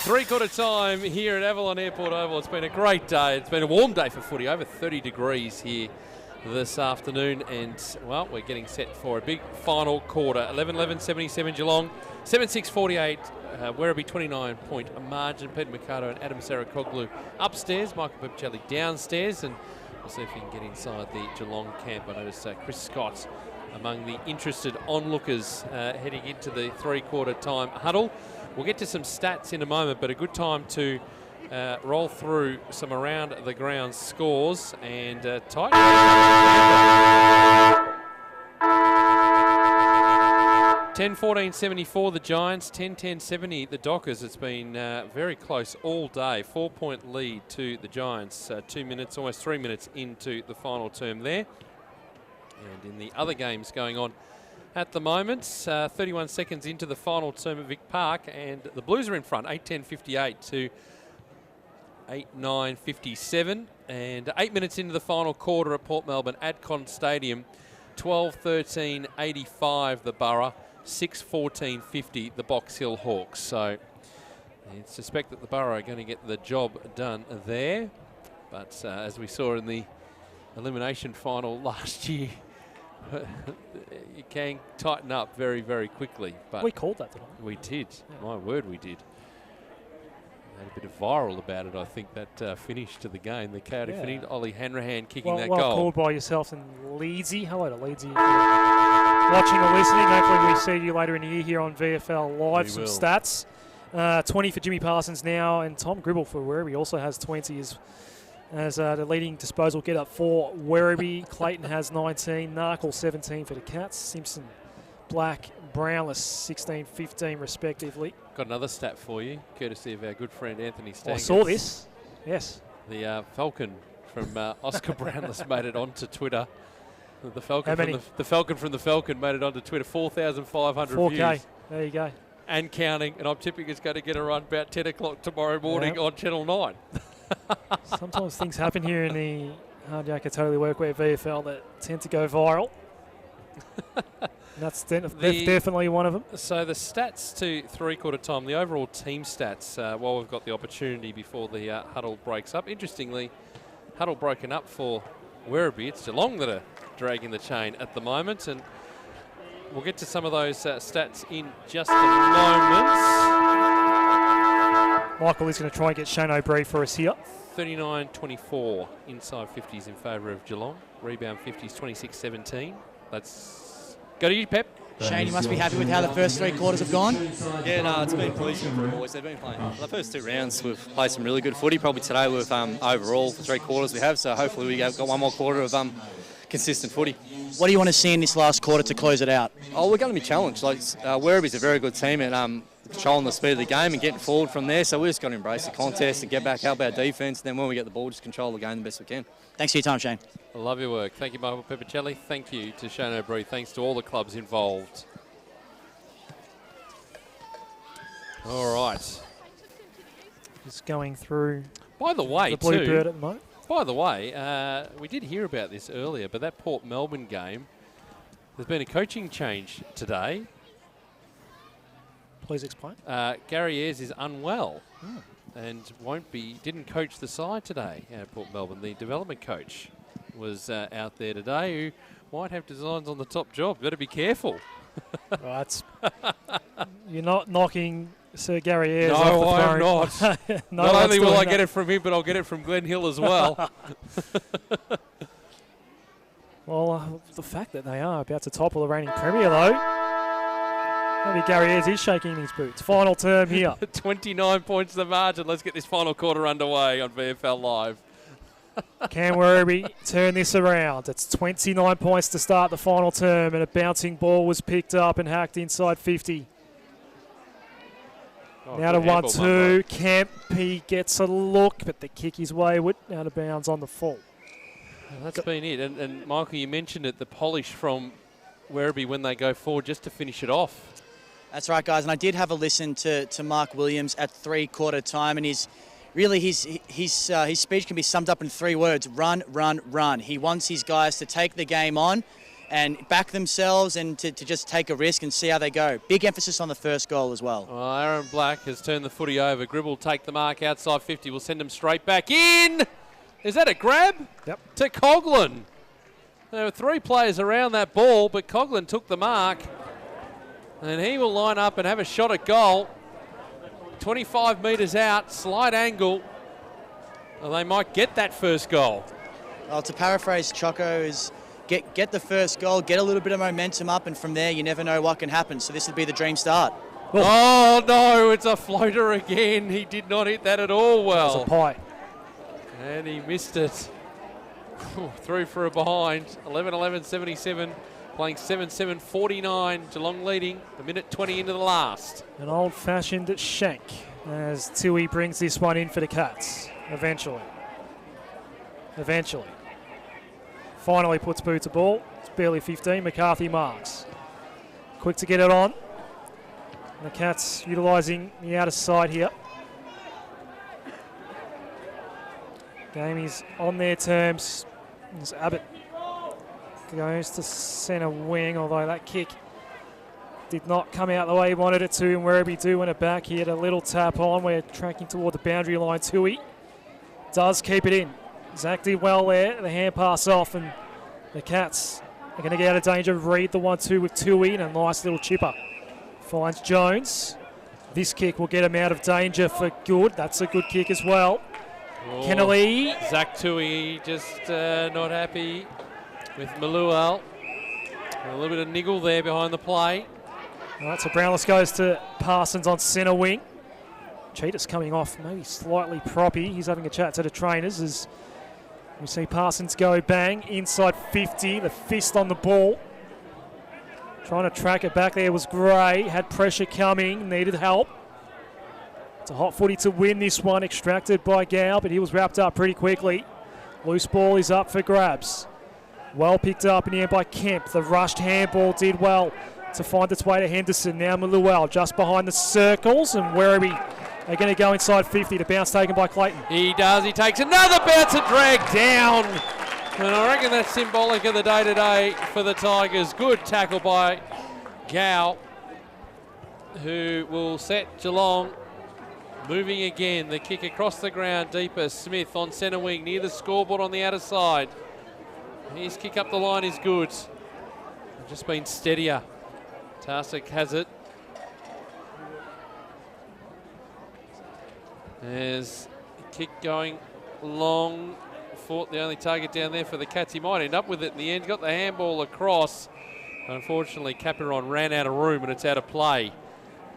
Three-quarter time here at Avalon Airport Oval. It's been a great day. It's been a warm day for footy, over 30 degrees here this afternoon. And, well, we're getting set for a big final quarter. 11-11, 77 Geelong, 7-6, 48. Werribee 29-point margin. Peter Mercado and Adam Sarakoglu upstairs. Michael Peppicelli downstairs. And we'll see if we can get inside the Geelong camp. I noticed Chris Scott among the interested onlookers heading into the three-quarter time huddle. We'll get to some stats in a moment, but a good time to roll through some around the ground scores and tight. 10-14-74 the Giants, 10-10-70 the Dockers. It's been very close all day. 4-point lead to the Giants. 2 minutes, almost 3 minutes into the final term there. And in the other games going on at the moment, 31 seconds into the final term at Vic Park, and the Blues are in front, 8-10-58 to 8-9-57. And 8 minutes into the final quarter at Port Melbourne Adcon Stadium, 12-13-85 the Borough, 6-14-50 the Box Hill Hawks. So I suspect that the Borough are going to get the job done there. But as we saw in the elimination final last year, you can tighten up very, very quickly. But we called that, didn't we? We did. Yeah. My word, we did. Had a bit of viral about it, I think, that finish to the game, the chaotic finish. Ollie Hanrahan kicking that goal. Well called by yourself and Leedsy. Hello to Leedsy. Watching or listening. Hopefully we see you later in the year here on VFL Live. Some stats. 20 for Jimmy Parsons now, and Tom Gribble for Werribee also has 20 as the leading disposal get up for Werribee. Clayton has 19, Narkle 17 for the Cats, Simpson, Black, Brownless 16, 15 respectively. Got another stat for you, courtesy of our good friend Anthony Stangas. I saw this, yes. The Falcon from Oscar Brownless made it onto Twitter. The Falcon from the Falcon made it onto Twitter, 4,500 views. 4K, there you go. And counting, and I'm tipping it's going to get around about 10 o'clock tomorrow morning on Channel 9. Sometimes things happen here in the Hard Yakka Totally Workwear VFL that tend to go viral. That's definitely one of them. So the stats to three-quarter time, the overall team stats, while we've got the opportunity before the huddle breaks up. Interestingly, huddle broken up for Werribee. It's Geelong that are dragging the chain at the moment, and we'll get to some of those stats in just a moment. Michael is going to try and get Shane O'Brien for us here. 39-24 inside 50s in favour of Geelong. Rebound 50s 26-17. Let's go to you, Pep. Shane, you must be happy with how the first 3 quarters have gone. Yeah, no, it's been pleasing for the boys. They've been playing. The first 2 rounds, we've played some really good footy. Probably today we've overall for 3 quarters we have. So hopefully we got one more quarter of consistent footy. What do you want to see in this last quarter to close it out? Oh, we're going to be challenged. Like Werribee's a very good team at controlling the speed of the game and getting forward from there. So we're just going to embrace the contest and get back, help our defence. And then when we get the ball, just control the game the best we can. Thanks for your time, Shane. I love your work. Thank you, Michael Pepicelli. Thank you to Shane O'Brien. Thanks to all the clubs involved. All right. Just going through. By the way, the Bluebird at the moment. By the way, we did hear about this earlier, but that Port Melbourne game, there's been a coaching change today. Please explain. Gary Ayres is unwell and didn't coach the side today at Port Melbourne. The development coach was out there today who might have designs on the top job. Got to be careful. Right. You're not knocking Sir Gary Ayres off No, the I'm throne. not. Not only will I get it from him, but I'll get it from Glenn Hill as well. Well, the fact that they are about to topple the reigning premier, though, maybe Gary Ayres is shaking his boots. Final term here. 29 points the margin. Let's get this final quarter underway on VFL Live. Can Werribee turn this around? It's 29 points to start the final term, and a bouncing ball was picked up and hacked inside 50. Now to 1-2. Kempe gets a look, but the kick is wayward. Out of bounds on the full. Well, that's been it. And Michael, you mentioned it, the polish from Werribee when they go forward just to finish it off. That's right, guys. And I did have a listen to Mark Williams at 3/4 time, and his speech can be summed up in 3 words: run, run, run. He wants his guys to take the game on and back themselves and to just take a risk and see how they go. Big emphasis on the first goal as well. Well, Aaron Black has turned the footy over. Gribble will take the mark outside 50. We'll send him straight back in. Is that a grab? Yep. To Coughlin. There were 3 players around that ball, but Coughlin took the mark. And he will line up and have a shot at goal. 25 metres out, slight angle. Well, they might get that first goal. Well, to paraphrase Choco, is get the first goal, get a little bit of momentum up, and from there you never know what can happen. So this would be the dream start. Oh, no, it's a floater again. He did not hit that at all well. It's a pie. And he missed it. Through for a behind. 11-11-77. Playing 7-7-49. Geelong leading. A minute 20 into the last. An old-fashioned shank as Tui brings this one in for the Cats. Eventually. Finally puts boot to ball. It's barely 15. McCarthy marks. Quick to get it on. The Cats utilising the outer side here. Game is on their terms. As Abbott goes to centre wing, although that kick did not come out the way he wanted it to, and Werribee do win it back. He had a little tap on. We're tracking toward the boundary line. Tui does keep it in. Zach did well there. The hand pass off, and the Cats are going to get out of danger. Read the 1-2 with Tui, and a nice little chipper. Finds Jones. This kick will get him out of danger for good. That's a good kick as well. Oh, Kennelly. Zach Tui just not happy with Maluel. A little bit of niggle there behind the play. All right, so Brownless goes to Parsons on centre wing. Cheetah's coming off, maybe slightly proppy. He's having a chat to the trainers as we see Parsons go bang inside 50. The fist on the ball. Trying to track it back there was Gray. Had pressure coming, needed help. It's a hot footy to win this one, extracted by Gow, but he was wrapped up pretty quickly. Loose ball is up for grabs. Well picked up in the end by Kemp. The rushed handball did well to find its way to Henderson. Now Maluel just behind the circles, and Werribee are going to go inside 50. The bounce taken by Clayton. He does. He takes another bounce and drag down. And I reckon that's symbolic of the day today for the Tigers. Good tackle by Gow, who will set Geelong moving again. The kick across the ground deeper. Smith on centre wing near the scoreboard on the outer side. His kick up the line is good. Just been steadier. Tarsic has it. There's a kick going long. Fought the only target down there for the Cats. He might end up with it in the end. Got the handball across. Unfortunately, Capiron ran out of room and it's out of play.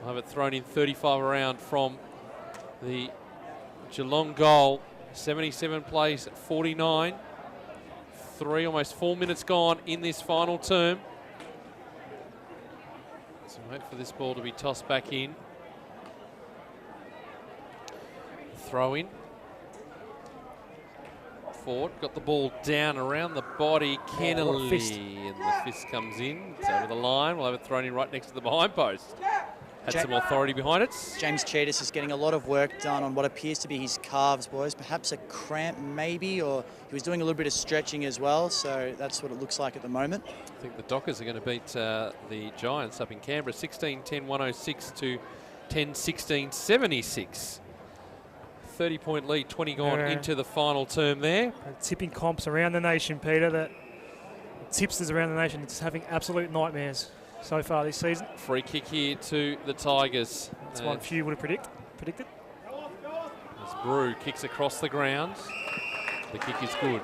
I'll have it thrown in 35 around from the Geelong goal. 77 plays at 49. Almost 4 minutes gone in this final term. So wait for this ball to be tossed back in. Throw in. Ford got the ball down around the body. Kennelly, and the fist comes in. It's over the line. We'll have it thrown in right next to the behind post. Had some authority behind it. James Cheetahs is getting a lot of work done on what appears to be his calves, boys. Perhaps a cramp, maybe, or he was doing a little bit of stretching as well, so that's what it looks like at the moment. I think the Dockers are going to beat the Giants up in Canberra 16-10-106 to 10-16-76. 30-point lead, 20 gone into the final term there. Tipping comps around the nation, Peter. That tipsters around the nation are just having absolute nightmares so far this season. Free kick here to the Tigers. That's one few would have predicted. As Brew kicks across the ground. The kick is good.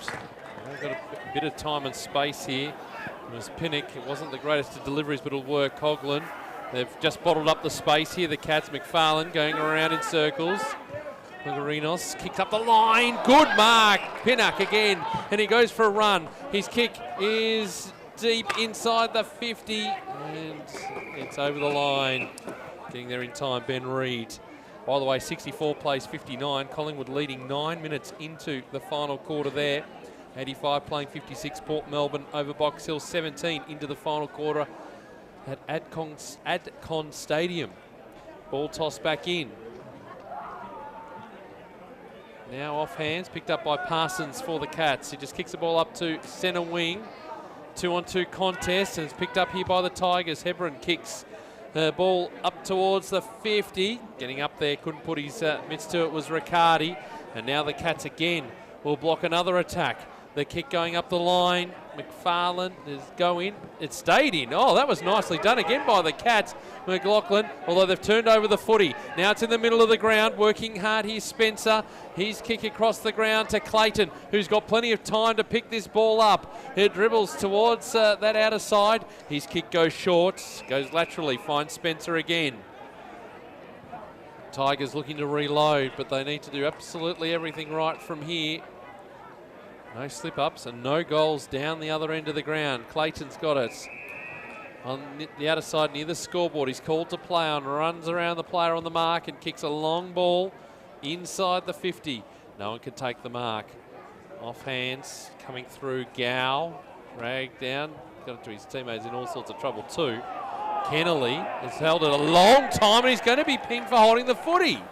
They've got a bit of time and space here. It was Pinnock. It wasn't the greatest of deliveries, but it'll work. Coughlin. They've just bottled up the space here. The Cats. McFarlane going around in circles. Magarinos kicked up the line. Good mark. Pinnock again. And he goes for a run. His kick is deep inside the 50. And it's over the line. Getting there in time, Ben Reid. By the way, 64 plays 59. Collingwood leading 9 minutes into the final quarter there. 85 playing 56. Port Melbourne over Box Hill. 17 into the final quarter at Adcon Stadium. Ball tossed back in. Now off hands, picked up by Parsons for the Cats. He just kicks the ball up to centre wing. 2-on-2 contest, and it's picked up here by the Tigers. Hebron kicks the ball up towards the 50. Getting up there, couldn't put his mitts to it, was Riccardi. And now the Cats again will block another attack. The kick going up the line. McFarlane is going. It stayed in. Oh, that was nicely done again by the Cats. McLaughlin, although they've turned over the footy. Now it's in the middle of the ground, working hard. Here's Spencer. His kick across the ground to Clayton, who's got plenty of time to pick this ball up. It dribbles towards that outer side. His kick goes short, goes laterally, finds Spencer again. Tigers looking to reload, but they need to do absolutely everything right from here. No slip-ups and no goals down the other end of the ground. Clayton's got it. On the outer side near the scoreboard, he's called to play on, runs around the player on the mark and kicks a long ball inside the 50. No one can take the mark. Off hands, coming through, Gow, dragged down, got it to his teammates in all sorts of trouble too. Kennelly has held it a long time and he's going to be pinged for holding the footy. Not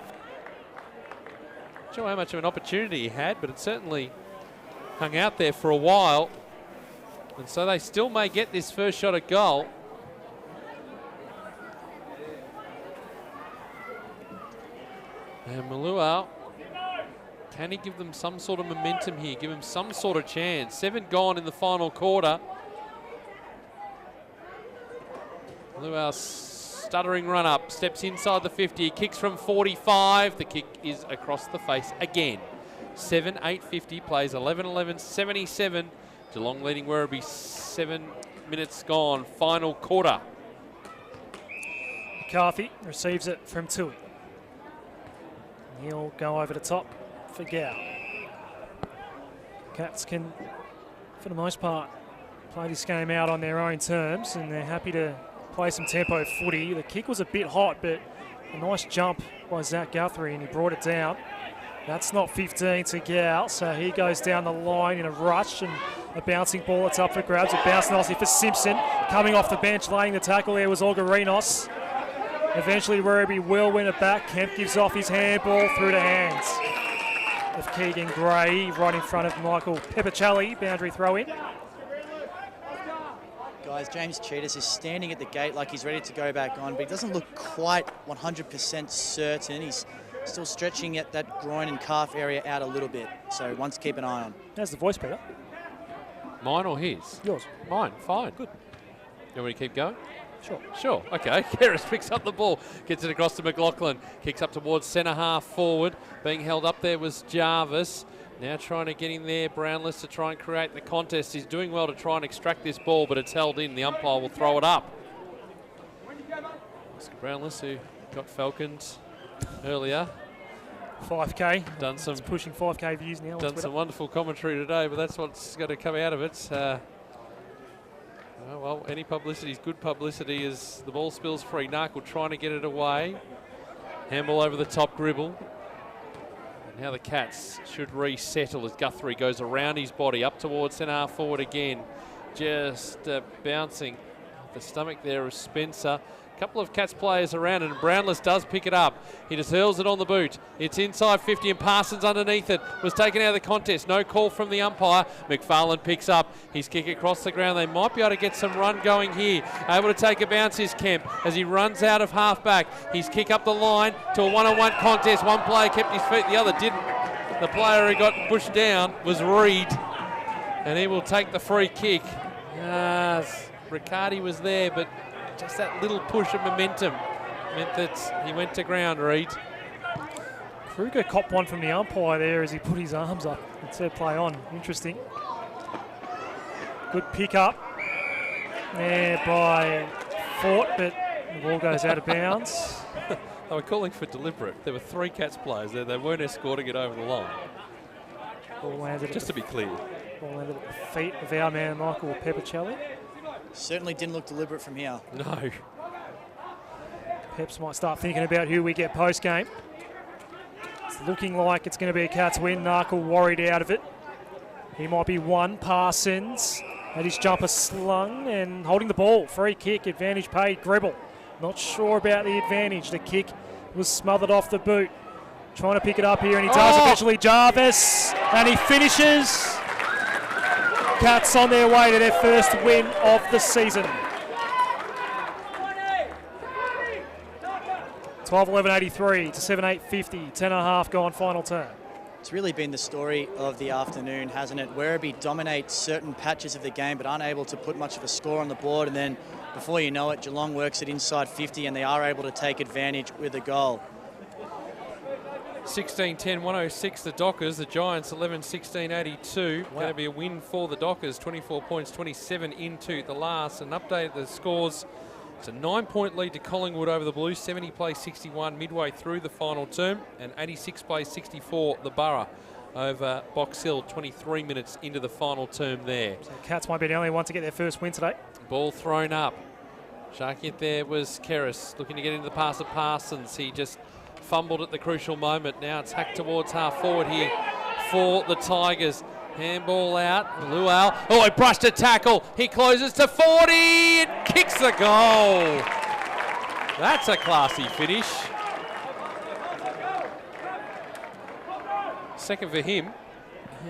sure how much of an opportunity he had, but it certainly hung out there for a while. And so they still may get this first shot at goal. And Malua, can he give them some sort of momentum here? Give him some sort of chance. 7 gone in the final quarter. Luau stuttering run up, steps inside the 50, he kicks from 45. The kick is across the face again. 7-8-50, plays 11-11-77. Geelong leading Werribee, 7 minutes gone, final quarter. McCarthy receives it from Tui. He'll go over the top for Gow. Cats can, for the most part, play this game out on their own terms, and they're happy to play some tempo footy. The kick was a bit hot, but a nice jump by Zach Guthrie, and he brought it down. That's not 15 to Gow, so he goes down the line in a rush, and a bouncing ball that's up for grabs. A bounce nicely for Simpson. Coming off the bench, laying the tackle there was Orgarinos. Eventually Werribee will win it back. Kemp gives off his handball through the hands of Keegan Gray, right in front of Michael Pepichelli. Boundary throw in. Guys, James Cheetahs is standing at the gate like he's ready to go back on, but he doesn't look quite 100% certain. He's still stretching at that groin and calf area out a little bit, so one to keep an eye on. How's the voice, Peter? Mine or his? Yours. Mine, fine. Good. You want me to keep going? Sure. Sure, okay. Harris picks up the ball, gets it across to McLaughlin, kicks up towards centre half forward. Being held up there was Jarvis. Now trying to get in there, Brownless, to try and create the contest. He's doing well to try and extract this ball, but it's held in. The umpire will throw it up. Oscar Brownless, who got falconed earlier. 5K. Done some, it's pushing 5K views now. Done some wonderful commentary today, but that's what's going to come out of it. Well, any publicity is good publicity as the ball spills free. Narkle trying to get it away. Handball over the top, Gribble. Now the Cats should resettle as Guthrie goes around his body up towards centre half forward again. Just bouncing the stomach there of Spencer. A couple of Cats players around it, and Brownless does pick it up. He just hurls it on the boot. It's inside 50 and Parsons underneath it. Was taken out of the contest. No call from the umpire. McFarlane picks up his kick across the ground. They might be able to get some run going here. Able to take a bounce is Kemp as he runs out of half-back. His kick up the line to a one-on-one contest. One player kept his feet, the other didn't. The player who got pushed down was Reed, and he will take the free kick. Riccardi was there, but just that little push of momentum meant that he went to ground, Reed. Kruger copped one from the umpire there as he put his arms up and said play on. Interesting. Good pick up there by Fort, but the ball goes out of bounds. They were calling for deliberate. There were 3 Cats players there. They weren't escorting it over the line. Ball landed just to be clear. Ball landed at the feet of our man Michael Pepichelli. Certainly didn't look deliberate from here. No. Peps might start thinking about who we get post-game. It's looking like it's going to be a Cats win. Narkle worried out of it. He might be one. Parsons had his jumper slung and holding the ball. Free kick, advantage paid. Gribble. Not sure about the advantage. The kick was smothered off the boot. Trying to pick it up here, and he does eventually. Jarvis, and he finishes. Cats on their way to their first win of the season. 12-11-83 to 7-8-50, 10.5 gone final term. It's really been the story of the afternoon, hasn't it? Werribee dominate certain patches of the game but aren't able to put much of a score on the board, and then before you know it, Geelong works it inside 50 and they are able to take advantage with a goal. 16-10, 106 the Dockers. The Giants 11-16-82. Going to be a win for the Dockers. 24 points, 27 into the last. An update of the scores It's a 9-point lead to Collingwood over the Blues, 70 plays 61 midway through the final term, and 86 plays 64 the Borough over Box Hill, 23 minutes into the final term there. So Cats might be the only one to get their first win today. Ball thrown up. Sharking it there was Keris, looking to get into the pass of Parsons. He just fumbled at the crucial moment. Now it's hacked towards half forward here for the Tigers. Handball out, Luau. Oh, he brushed a tackle. He closes to 40 and kicks the goal. That's a classy finish. Second for him.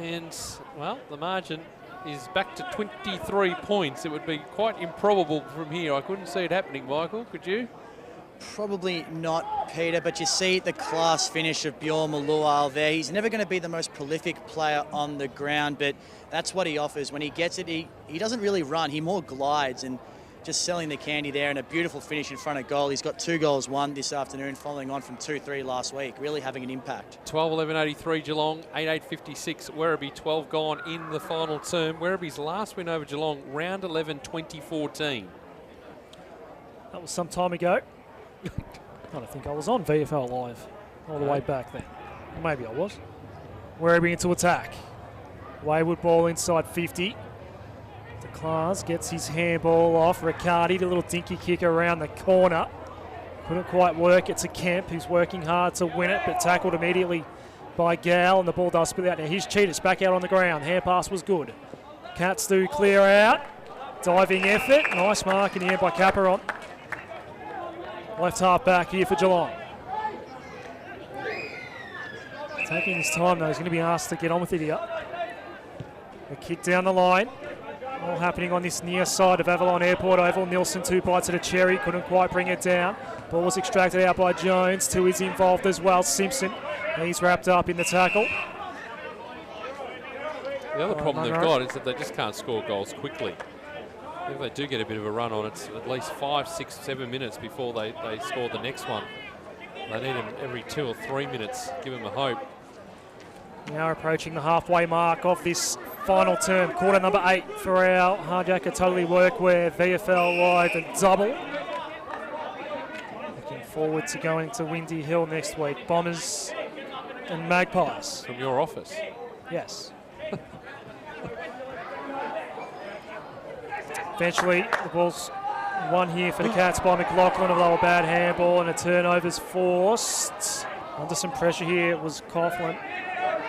And, well, the margin is back to 23 points. It would be quite improbable from here. I couldn't see it happening, Michael. Could you? Probably not, Peter, but you see the class finish of Bjorn Malual there. He's never going to be the most prolific player on the ground, but that's what he offers. When he gets it, he doesn't really run. He more glides, and just selling the candy there, and a beautiful finish in front of goal. He's got 2 goals, 1 this afternoon, following on from 2-3 last week, really having an impact. 12-11-83 Geelong, 8-8-56 Werribee, 12 gone in the final term. Werribee's last win over Geelong, round 11, 2014. That was some time ago. I don't think I was on VFL Live all the way back then. Maybe I was. Werribee into attack. Wayward ball inside 50. De Klaas gets his handball off. Riccardi, the little dinky kick around the corner. Couldn't quite work. It's a Kemp who's working hard to win it, but tackled immediately by Gal, and the ball does spill out. Now here's Cheetahs back out on the ground. Hand pass was good. Cats do clear out. Diving effort. Nice mark in the end by Caperon. Left half back here for Geelong. Taking his time though, he's going to be asked to get on with it here. A kick down the line. All happening on this near side of Avalon Airport Oval. Nilsson 2 bites at a cherry, couldn't quite bring it down. Ball was extracted out by Jones. 2 is involved as well. Simpson, he's wrapped up in the tackle. The other problem they've got is that they just can't score goals quickly. If they do get a bit of a run on, it's at least 5, 6, 7 minutes before they score the next one. They need them every 2 or 3 minutes. Give them a hope. Now approaching the halfway mark of this final term. Quarter number 8 for our Hardjacker Totally Workwear VFL Live and double. Looking forward to going to Windy Hill next week. Bombers and Magpies. From your office? Yes. Eventually, the ball's won here for the Cats by McLaughlin, although a bad handball and a turnover's forced. Under some pressure here, it was Coughlin.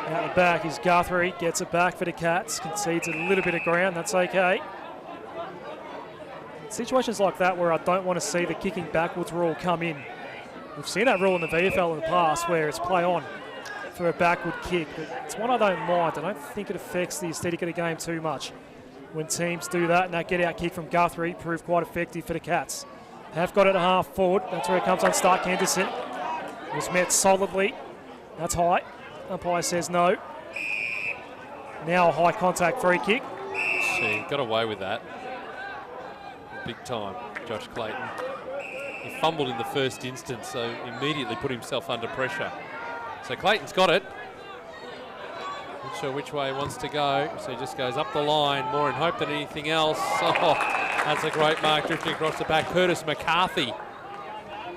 Out the back is Guthrie, gets it back for the Cats, concedes a little bit of ground, that's okay. Situations like that where I don't want to see the kicking backwards rule come in. We've seen that rule in the VFL in the past where it's play on for a backward kick, but it's one I don't mind. I don't think it affects the aesthetic of the game too much when teams do that, and that get-out kick from Guthrie proved quite effective for the Cats. Have got it a half forward. That's where it comes on. Stark Henderson was met solidly. That's high. Umpire says no. Now a high contact free kick. She got away with that. Big time, Josh Clayton. He fumbled in the first instance, so immediately put himself under pressure. So Clayton's got it. Not sure which way he wants to go, so he just goes up the line, more in hope than anything else. Oh, that's a great mark drifting across the back. Curtis McCarthy.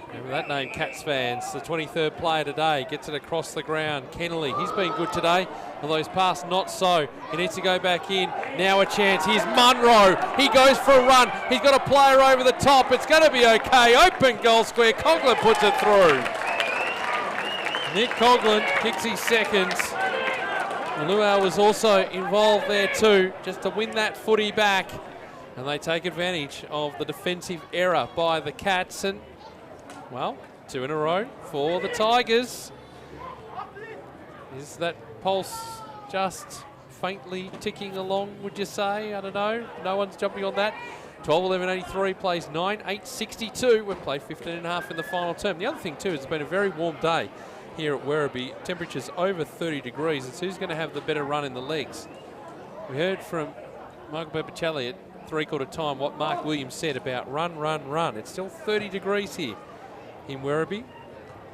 Remember that name, Cats fans. The 23rd player today gets it across the ground. Kennelly, he's been good today, although his pass not so. He needs to go back in. Now a chance. Here's Munro. He goes for a run. He's got a player over the top. It's going to be okay. Open goal square. Coughlin puts it through. Nick Coughlin kicks his seconds. Luau was also involved there too, just to win that footy back. And they take advantage of the defensive error by the Cats. And, well, 2 in a row for the Tigers. Is that pulse just faintly ticking along, would you say? I don't know. No one's jumping on that. 12-11-83 plays 9-8-62. We've played 15.5 in the final term. The other thing too is it's been a very warm day here at Werribee. Temperatures over 30 degrees. It's who's going to have the better run in the legs. We heard from Michael Bepicelli at 3/4 time what Mark Williams said about run, run, run. It's still 30 degrees here in Werribee.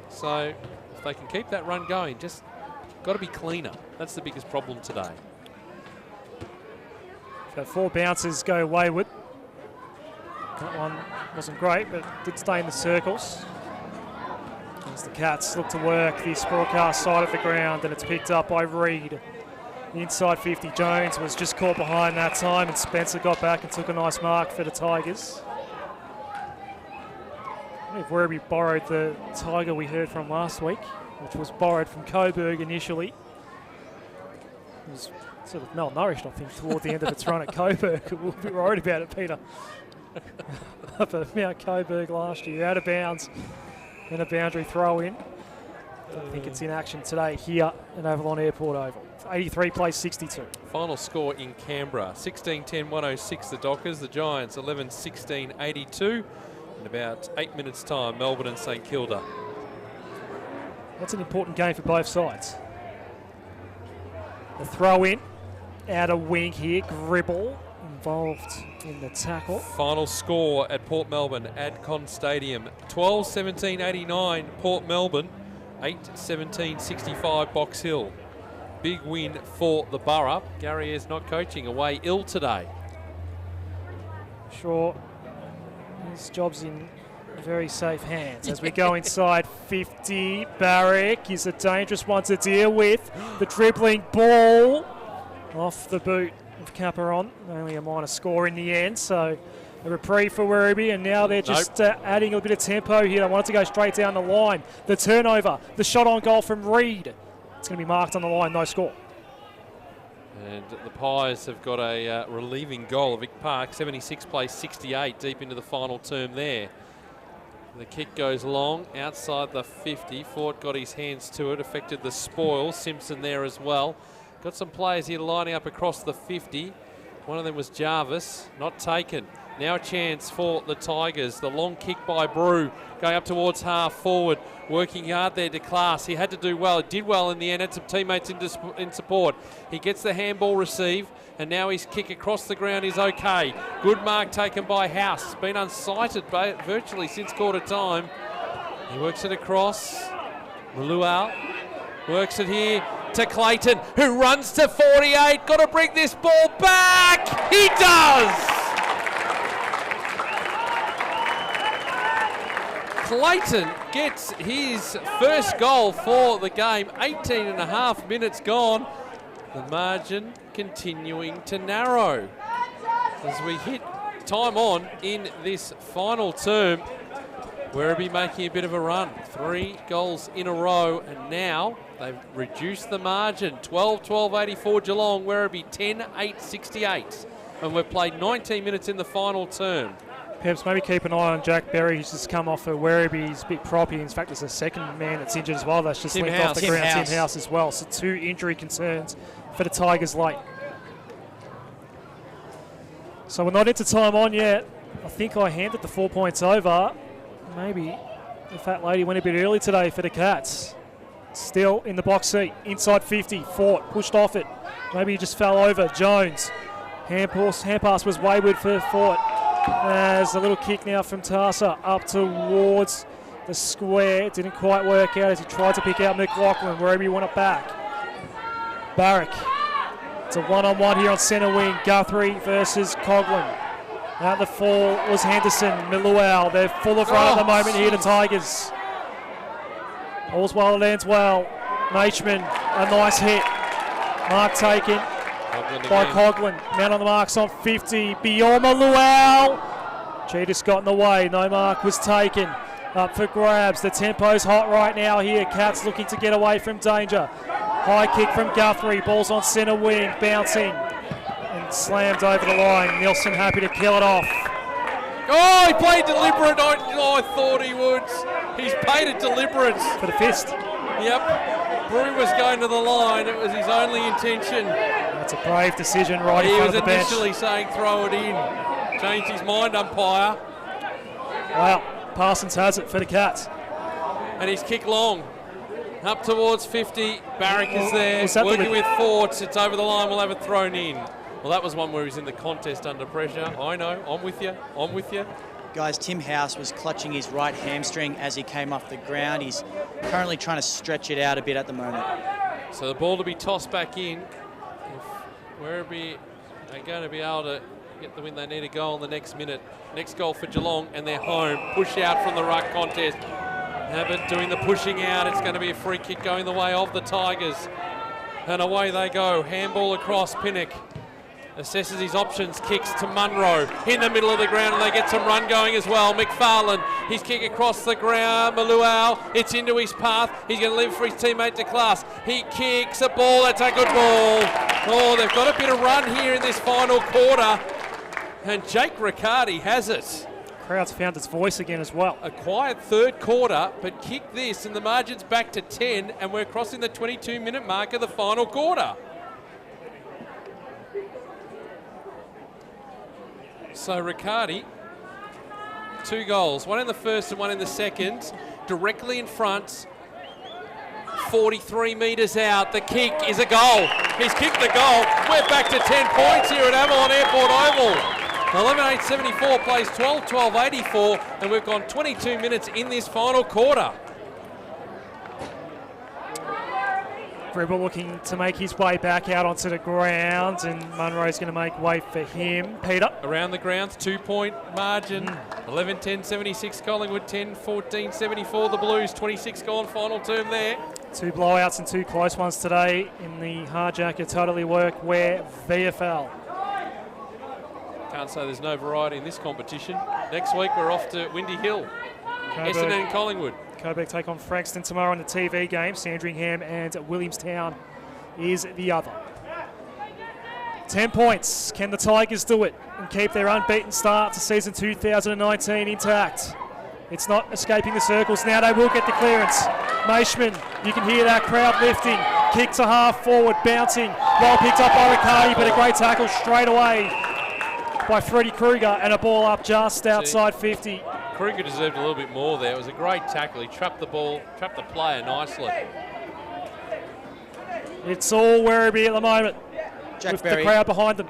So if they can keep that run going, just got to be cleaner. That's the biggest problem today. So 4 bounces go wayward. That one wasn't great, but did stay in the circles. As the Cats look to work this broadcast side of the ground, and it's picked up by Reed. The inside 50, Jones was just caught behind that time, and Spencer got back and took a nice mark for the Tigers. I don't know if Werribee borrowed the Tiger we heard from last week, which was borrowed from Coburg initially. It was sort of malnourished, I think, toward the end of its run at Coburg. We'll be worried about it, Peter. Up at Mount Coburg last year, out of bounds, and a boundary throw in. I think it's in action today here at Avalon Airport Oval. 83 plays 62. Final score in Canberra, 16-10-106 the Dockers, the Giants 11-16-82. In about 8 minutes' time, Melbourne and St Kilda. That's an important game for both sides. The throw in, out of wing here, Gribble involved in the tackle. Final score at Port Melbourne, Adcon Stadium, 12-17-89 Port Melbourne, 8-17-65 Box Hill. Big win for the Borough. Gary is not coaching, away ill today. Sure, his job's in very safe hands as we go inside 50. Barrick is a dangerous one to deal with. The dribbling ball off the boot of Caperon. Only a minor score in the end, so a reprieve for Werribee, and now they're just adding a bit of tempo here. They want it to go straight down the line. The turnover, the shot on goal from Reed. It's going to be marked on the line, no score. And the Pies have got a relieving goal of Vic Park, 76 plays 68, deep into the final term there. The kick goes long, outside the 50. Fort got his hands to it, affected the spoil. Simpson there as well. Got some players here lining up across the 50. One of them was Jarvis, not taken. Now a chance for the Tigers. The long kick by Brew, going up towards half forward, working hard there to Class. He had to do well. He did well in the end, had some teammates in support. He gets the handball receive, and now his kick across the ground is okay. Good mark taken by House. Been unsighted virtually since quarter time. He works it across. Malual works it here to Clayton, who runs to 48. Got to bring this ball back. He does! Clayton gets his first goal for the game. 18 and a half minutes gone. The margin continuing to narrow as we hit time on in this final term. Werribee making a bit of a run. 3 goals in a row, and now they've reduced the margin. 12-12-84 Geelong, Werribee 10-8-68. And we've played 19 minutes in the final term. Peps, maybe keep an eye on Jack Berry, who's just come off a Werribee. He's a bit proppy. In fact, there's a second man that's injured as well. That's just linked off the ground. Tim House as well. So 2 injury concerns for the Tigers late. So we're not into time on yet. I think I handed the 4 points over. Maybe the fat lady went a bit early today for the Cats. Still in the box seat, inside 50. Fort pushed off it. Maybe he just fell over. Jones. Hand pass was wayward for Fort. There's a little kick now from Tarsa up towards the square. It didn't quite work out as he tried to pick out McLaughlin. Werribee won it back. Barrick. It's a one-on-one here on centre wing. Guthrie versus Coughlin. Out the fall was Henderson, Miluau. They're full of run at the moment here, the Tigers. All's well that ends well. Machman, a nice hit. Mark taken by Coughlin. Man on the marks on 50. Beyond Miluau. Cheetah's got in the way. No mark was taken. Up for grabs. The tempo's hot right now here. Cats looking to get away from danger. High kick from Guthrie. Ball's on centre wing. Bouncing. And slammed over the line. Nielsen happy to kill it off. Oh, he played deliberate. I thought he would. He's paid it deliberate. For the fist. Yep. Brew was going to the line. It was his only intention. That's a brave decision right in front of the bench. He was initially saying throw it in. Changed his mind, umpire. Wow. Parsons has it for the Cats. And he's kicked long. Up towards 50. Barrick is there. Working with Fort. It's over the line. We'll have it thrown in. Well, that was one where he's in the contest under pressure. I know. I'm with you. I'm with you. Guys, Tim House was clutching his right hamstring as he came off the ground. He's currently trying to stretch it out a bit at the moment. So the ball to be tossed back in. If Werribee are going to be able to get the win they need a goal in the next minute. Next goal for Geelong, and they're home. Push out from the ruck contest. Abbott doing the pushing out. It's going to be a free kick going the way of the Tigers. And away they go. Handball across. Pinnock assesses his options, kicks to Munro in the middle of the ground, and they get some run going as well. McFarlane, his kick across the ground. Maluau, it's into his path. He's going to leave for his teammate to class. He kicks a ball. That's a good ball. Oh, they've got a bit of run here in this final quarter. And Jake Riccardi has it. Crowd's found its voice again as well. A quiet third quarter, but kick this, and the margin's back to 10, and we're crossing the 22-minute mark of the final quarter. So Riccardi, 2 goals, one in the first and one in the second, directly in front, 43 metres out. The kick is a goal. He's kicked the goal. We're back to 10 points here at Avalon Airport Oval. 11:8.74 plays 12:12.84, and we've gone 22 minutes in this final quarter. Gribble looking to make his way back out onto the ground, and Munro's going to make way for him. Peter. Around the grounds, 2-point margin. 11-10-76 Collingwood, 10-14-74 the Blues. 26 gone, final term there. 2 blowouts and 2 close ones today in the Hardjacker Totally Workwear VFL. Can't say there's no variety in this competition. Next week we're off to Windy Hill, Essendon and Collingwood. Coburg take on Frankston tomorrow in the TV game. Sandringham and Williamstown is the other. 10 points. Can the Tigers do it and keep their unbeaten start to season 2019 intact? It's not escaping the circles. Now they will get the clearance. Maishman, you can hear that crowd lifting. Kick to half forward, bouncing. Well picked up by Riccardi, but a great tackle straight away by Freddie Kruger, and a ball up just outside 50. Kruger deserved a little bit more there. It was a great tackle. He trapped the ball, trapped the player nicely. It's all Werribee at the moment, with the crowd behind them.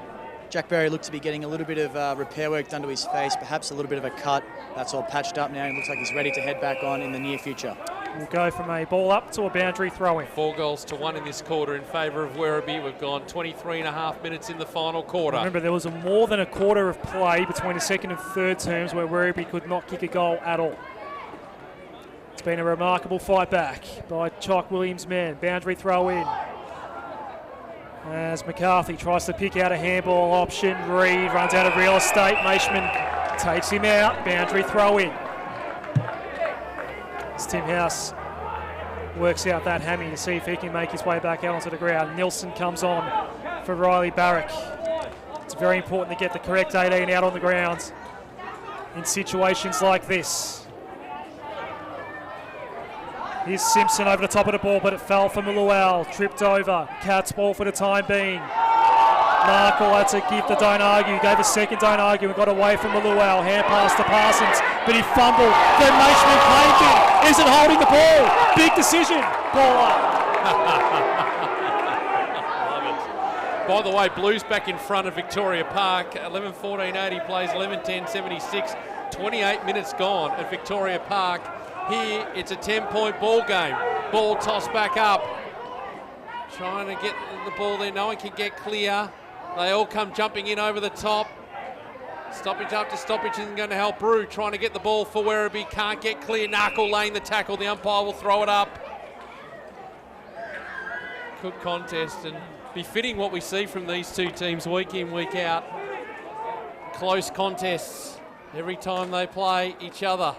Jack Berry looked to be getting a little bit of repair work done to his face, perhaps a little bit of a cut. That's all patched up now, and looks like he's ready to head back on in the near future. We'll go from a ball up to a boundary throw-in. 4-1 in this quarter in favour of Werribee. We've gone 23.5 minutes in the final quarter. Remember, there was more than a quarter of play between the second and third terms where Werribee could not kick a goal at all. It's been a remarkable fight back by Chalk Williams' men. Boundary throw-in. As McCarthy tries to pick out a handball option. Reed runs out of real estate. Maishman takes him out. Boundary throw-in. As Tim House works out that hammy to see if he can make his way back out onto the ground. Nilsson comes on for Riley Barrack. It's very important to get the correct 18 out on the ground in situations like this. Here's Simpson over the top of the ball, but it fell for Maluau. Tripped over. Cats ball for the time being. Narkle, that's a gift to Don't Argue. Gave a second Don't Argue and got away from Maluau. Hand pass to Parsons, but he fumbled. Then Maishman claimed it. Isn't holding the ball. Big decision. Ball up. By the way, Blues back in front of Victoria Park. 11-14-80 plays 11-10-76. 28 minutes gone at Victoria Park. Here, it's a 10-point ball game. Ball tossed back up. Trying to get the ball there. No one can get clear. They all come jumping in over the top. Stoppage after stoppage isn't going to help Brew. Trying to get the ball for Werribee. Can't get clear. Narkle laying the tackle. The umpire will throw it up. Good contest, and befitting what we see from these two teams week in, week out. Close contests every time they play each other.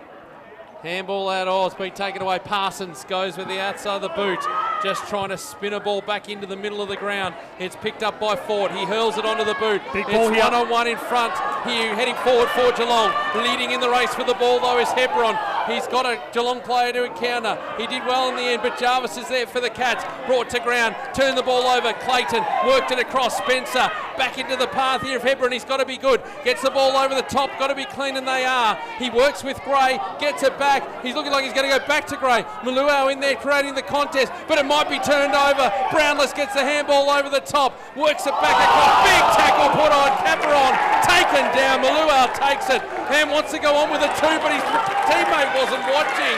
Handball out, it's been taken away. Parsons goes with the outside of the boot, just trying to spin a ball back into the middle of the ground. It's picked up by Ford. He hurls it onto the boot. Big ball it's one-on-one in front. Here, heading forward for Geelong. Leading in the race for the ball, though, is Hebron. He's got a Geelong player to encounter. He did well in the end, but Jarvis is there for the Cats. Brought to ground, turned the ball over. Clayton worked it across. Spencer back into the path here of Hebron. He's got to be good. Gets the ball over the top. Got to be clean, and they are. He works with Gray, gets it back. He's looking like he's going to go back to Gray. Maluau in there creating the contest, but it might be turned over. Brownless gets the handball over the top. Works it back across. Big tackle put on. Caperon taken down. Maluau takes it and wants to go on with a 2, but his teammate wasn't watching.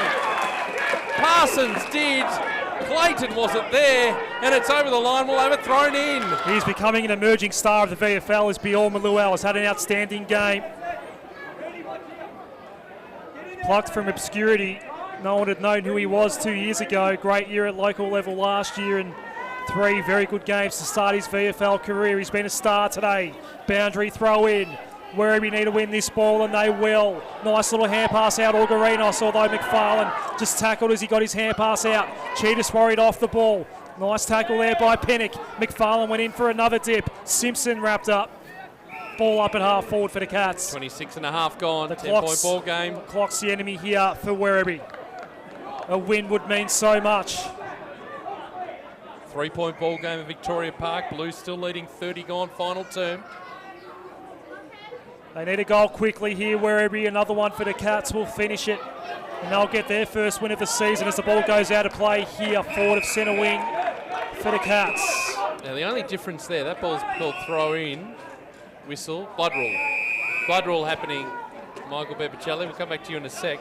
Parsons did. Clayton wasn't there, and it's over the line. We'll have it thrown in. He's becoming an emerging star of the VFL as Bjorn Maluel has had an outstanding game. Plucked from obscurity. No one had known who he was 2 years ago. Great year at local level last year and 3 very good games to start his VFL career. He's been a star today. Boundary throw in. Werribee need to win this ball, and they will. Nice little hand pass out, Augurinos, although McFarlane just tackled as he got his hand pass out. Cheetahs worried off the ball. Nice tackle there by Pennick. McFarlane went in for another dip. Simpson wrapped up. Ball up at half forward for the Cats. 26 and a half gone, 10-point ball game. The clock's the enemy here for Werribee. A win would mean so much. 3-point ball game at Victoria Park. Blues still leading, 30 gone, final term. They need a goal quickly here. Werribee, another one for the Cats, will finish it. And they'll get their first win of the season as the ball goes out of play here, forward of centre wing for the Cats. Now the only difference there, that ball's called throw in, whistle, blood rule. Blood rule happening, Michael Bepicelli. We'll come back to you in a sec.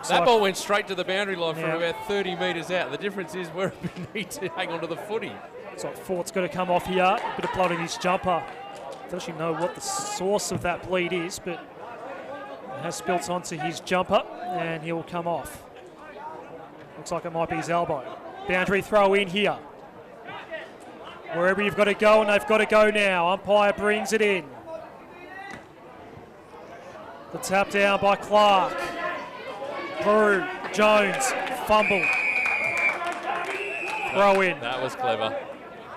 That ball went straight to the boundary line from about 30 metres out. The difference is Werribee need to hang on to the footy. So Fort's got to come off here. A bit of blood in his jumper. Don't actually know what the source of that bleed is, but it has spilt onto his jumper and he will come off. Looks like it might be his elbow. Boundary throw in here. Wherever you've got to go, and they've got to go now. Umpire brings it in. The tap down by Clark. Brew, Jones, fumble. Throw in. That was clever.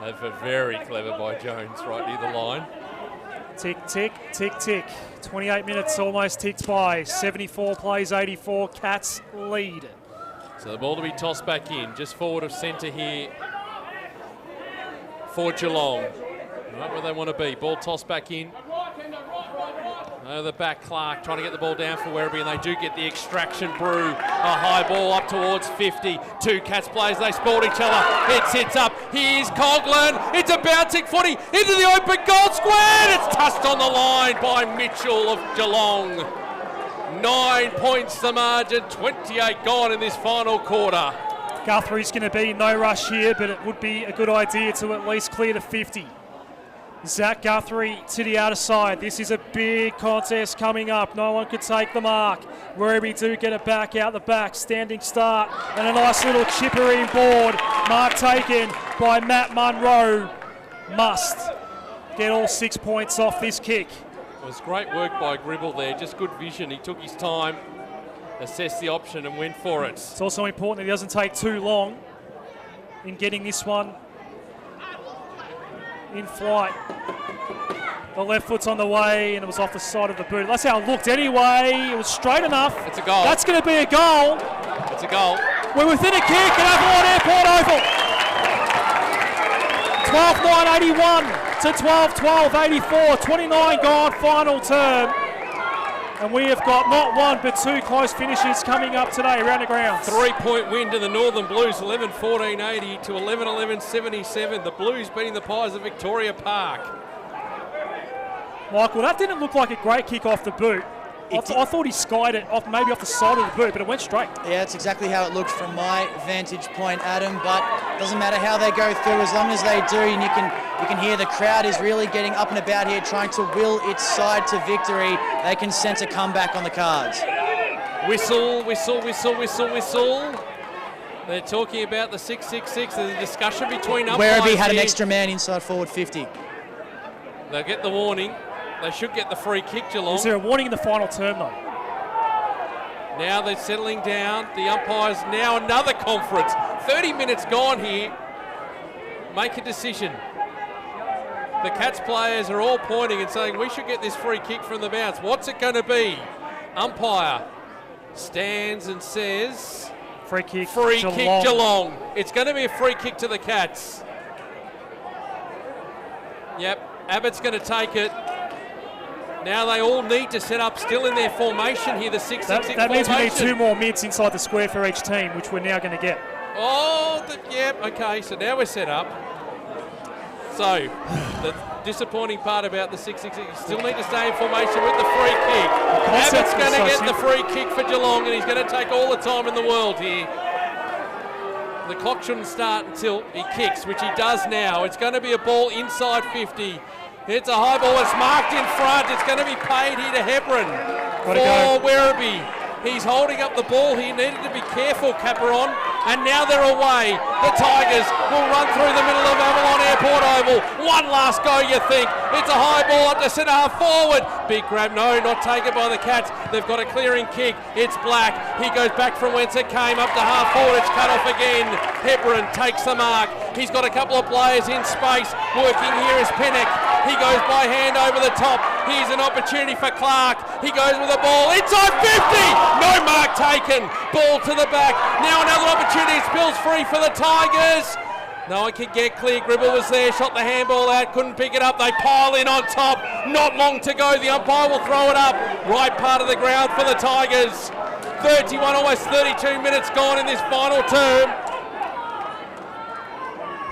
That was very clever by Jones right near the line. Tick, tick, tick, tick. 28 minutes almost ticked by. 74 plays 84. Cats lead. So the ball to be tossed back in, just forward of centre here for Geelong. Right where they want to be. Ball tossed back in. Over the back, Clark trying to get the ball down for Werribee, and they do get the extraction. Brew, a high ball up towards 50. 2 Cats players, they sport each other. It sits up. Here's Coghlan. It's a bouncing footy into the open goal square. It's touched on the line by Mitchell of Geelong. 9 points the margin, 28 gone in this final quarter. Guthrie's going to be no rush here, but it would be a good idea to at least clear the 50. Zach Guthrie to the outer side. This is a big contest coming up. No one could take the mark. Werribee do get it back out the back. Standing start and a nice little chipper in board. Mark taken by Matt Munro. Must get all 6 points off this kick. It was great work by Gribble there. Just good vision. He took his time, assessed the option and went for it. It's also important that he doesn't take too long in getting this one in flight. The left foot's on the way and it was off the side of the boot. That's how it looked anyway. It was straight enough. It's a goal. That's going to be a goal. It's a goal. We're within a kick at Avalon Airport Oval. 12-9-81 to 12-12-84. 29 gone, final term. And we have got not one but 2 close finishes coming up today around the grounds. 3-point win to the Northern Blues, 11-14-80 to 11-11-77. The Blues beating the Pies of Victoria Park. Michael, that didn't look like a great kick off the boot. I thought he skied it off, maybe off the side of the boot, but it went straight. Yeah, that's exactly how it looked from my vantage point, Adam. But it doesn't matter how they go through, as long as they do, and you can hear the crowd is really getting up and about here, trying to will its side to victory. They can sense a comeback on the cards. Whistle, whistle, whistle, whistle, whistle. They're talking about the 666. There's a discussion between umpires. Werribee had an extra man inside forward 50. They'll get the warning. They should get the free kick, Geelong. Is there a warning in the final term, though? Now they're settling down. The umpires now another conference. 30 minutes gone here. Make a decision. The Cats players are all pointing and saying we should get this free kick from the bounce. What's it going to be? Umpire stands and says... Free kick, Geelong. It's going to be a free kick to the Cats. Yep, Abbott's going to take it. Now they all need to set up still in their formation here, the 6-6-6 formation. That means we need 2 more mids inside the square for each team, which we're now going to get. Okay, so now we're set up. So, the disappointing part about the 6-6-6, you still need to stay in formation with the free kick. Abbott's going to get the free kick for Geelong, and he's going to take all the time in the world here. The clock shouldn't start until he kicks, which he does now. It's going to be a ball inside 50. It's a high ball. It's marked in front. It's going to be paid here to Hebron for Werribee. He's holding up the ball. He needed to be careful, Caperon. And now they're away. The Tigers will run through the middle of Avalon Airport Oval. One last go, you think. It's a high ball up to centre half forward. Big grab. No, not taken by the Cats. They've got a clearing kick. It's Black. He goes back from whence it came up to half forward. It's cut off again. Hebron takes the mark. He's got a couple of players in space. Working here is Pennock. He goes by hand over the top. Here's an opportunity for Clark. He goes with the ball inside 50. No mark taken. Ball to the back. Now another opportunity. Spills free for the Tigers. No one can get clear. Gribble was there. Shot the handball out. Couldn't pick it up. They pile in on top. Not long to go. The umpire will throw it up. Right part of the ground for the Tigers. 31, almost 32 minutes gone in this final term.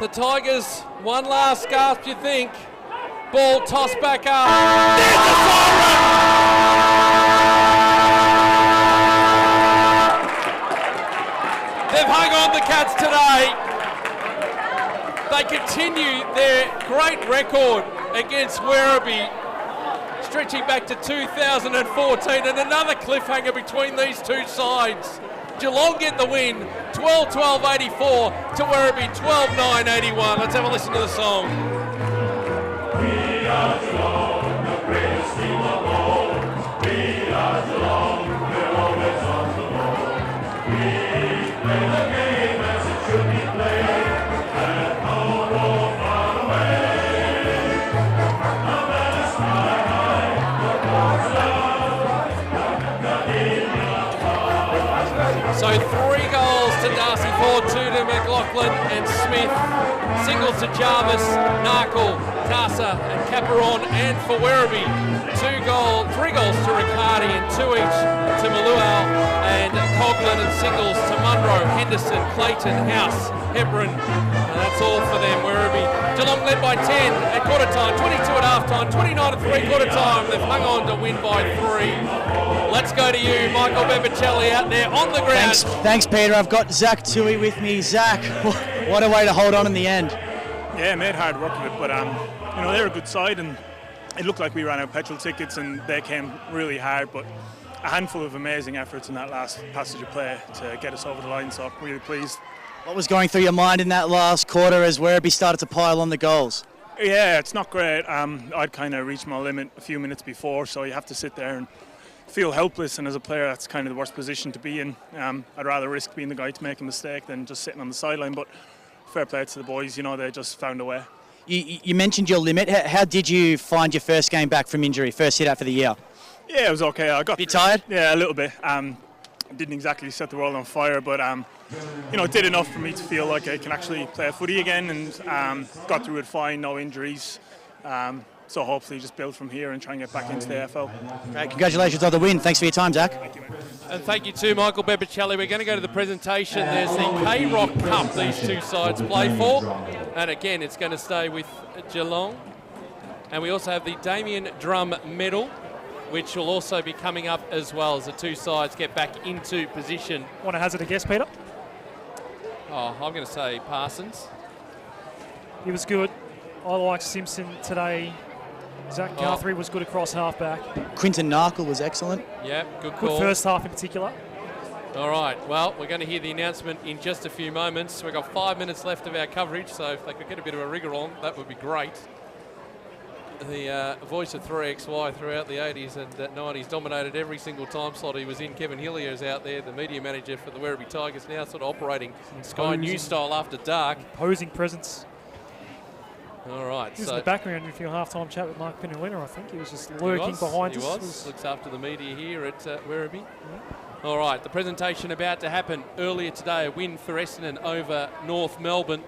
The Tigers, one last gasp, you think. Ball tossed back up. There's the siren! They've hung on the Cats today. They continue their great record against Werribee, stretching back to 2014, and another cliffhanger between these two sides. Geelong get the win, 12-12-84 to Werribee, 12-9-81. Let's have a listen to the song. We are Geelong, the greatest team of all. We are Geelong, we're always on the ball. We play the game as it should be played, at home or far away. No matter sky high, the ball's loud. So 3 goals to Darcy Ford, 2 to McLaughlin and Smith. Singles to Jarvis, Narkle, Tassa and Caperon, and for Werribee, 3 goals to Riccardi and 2 each to Maluau and Coughlin, and singles to Munro, Henderson, Clayton, House, Hebron. And that's all for them. Werribee, Geelong led by 10 at quarter time, 22 at half time, 29 at 3/4 time. They've hung on to win by 3. Let's go to you, Michael Bevicelli, out there on the ground. Thanks, Peter. I've got Zach Tui with me. Zach, what a way to hold on in the end. Yeah, made hard work of it, but they're a good side, and it looked like we ran out of petrol tickets, and they came really hard. But a handful of amazing efforts in that last passage of play to get us over the line. So really pleased. What was going through your mind in that last quarter as Werribee started to pile on the goals? Yeah, it's not great. I'd kind of reached my limit a few minutes before, so you have to sit there and feel helpless, and as a player that's kind of the worst position to be in. I'd rather risk being the guy to make a mistake than just sitting on the sideline, but fair play to the boys, they just found a way. You mentioned your limit. How did you find your first game back from injury, first hit out for the year? Yeah, it was okay. I got a bit tired? Yeah, a little bit. Didn't exactly set the world on fire, but it did enough for me to feel like I can actually play footy again, and got through it fine, no injuries. So hopefully just build from here and try and get back into the AFL. Great, congratulations on the win. Thanks for your time, Zach. Thank you, mate. And thank you to Michael Bevicelli. We're going to go to the presentation. There's the K-Rock Cup these two sides play for. And again, it's going to stay with Geelong. And we also have the Damien Drum Medal, which will also be coming up as well as the two sides get back into position. Want to hazard a guess, Peter? Oh, I'm going to say Parsons. He was good. I like Simpson today. Zach Guthrie was good across halfback. Quinton Narkle was excellent. Yep, good call. Good first half in particular. All right, well, we're going to hear the announcement in just a few moments. We've got 5 minutes left of our coverage, so if they could get a bit of a rigor on, that would be great. The voice of 3XY throughout the 80s and 90s dominated every single time slot he was in. Kevin Hillier's out there, the media manager for the Werribee Tigers, now sort of operating Sky News style after dark. Imposing presence. All right. He was in the background with your halftime chat with Mark Penalina, I think. He was just lurking behind us. He was. Looks after the media here at Werribee. Yeah. All right, the presentation about to happen earlier today. A win for Essendon over North Melbourne,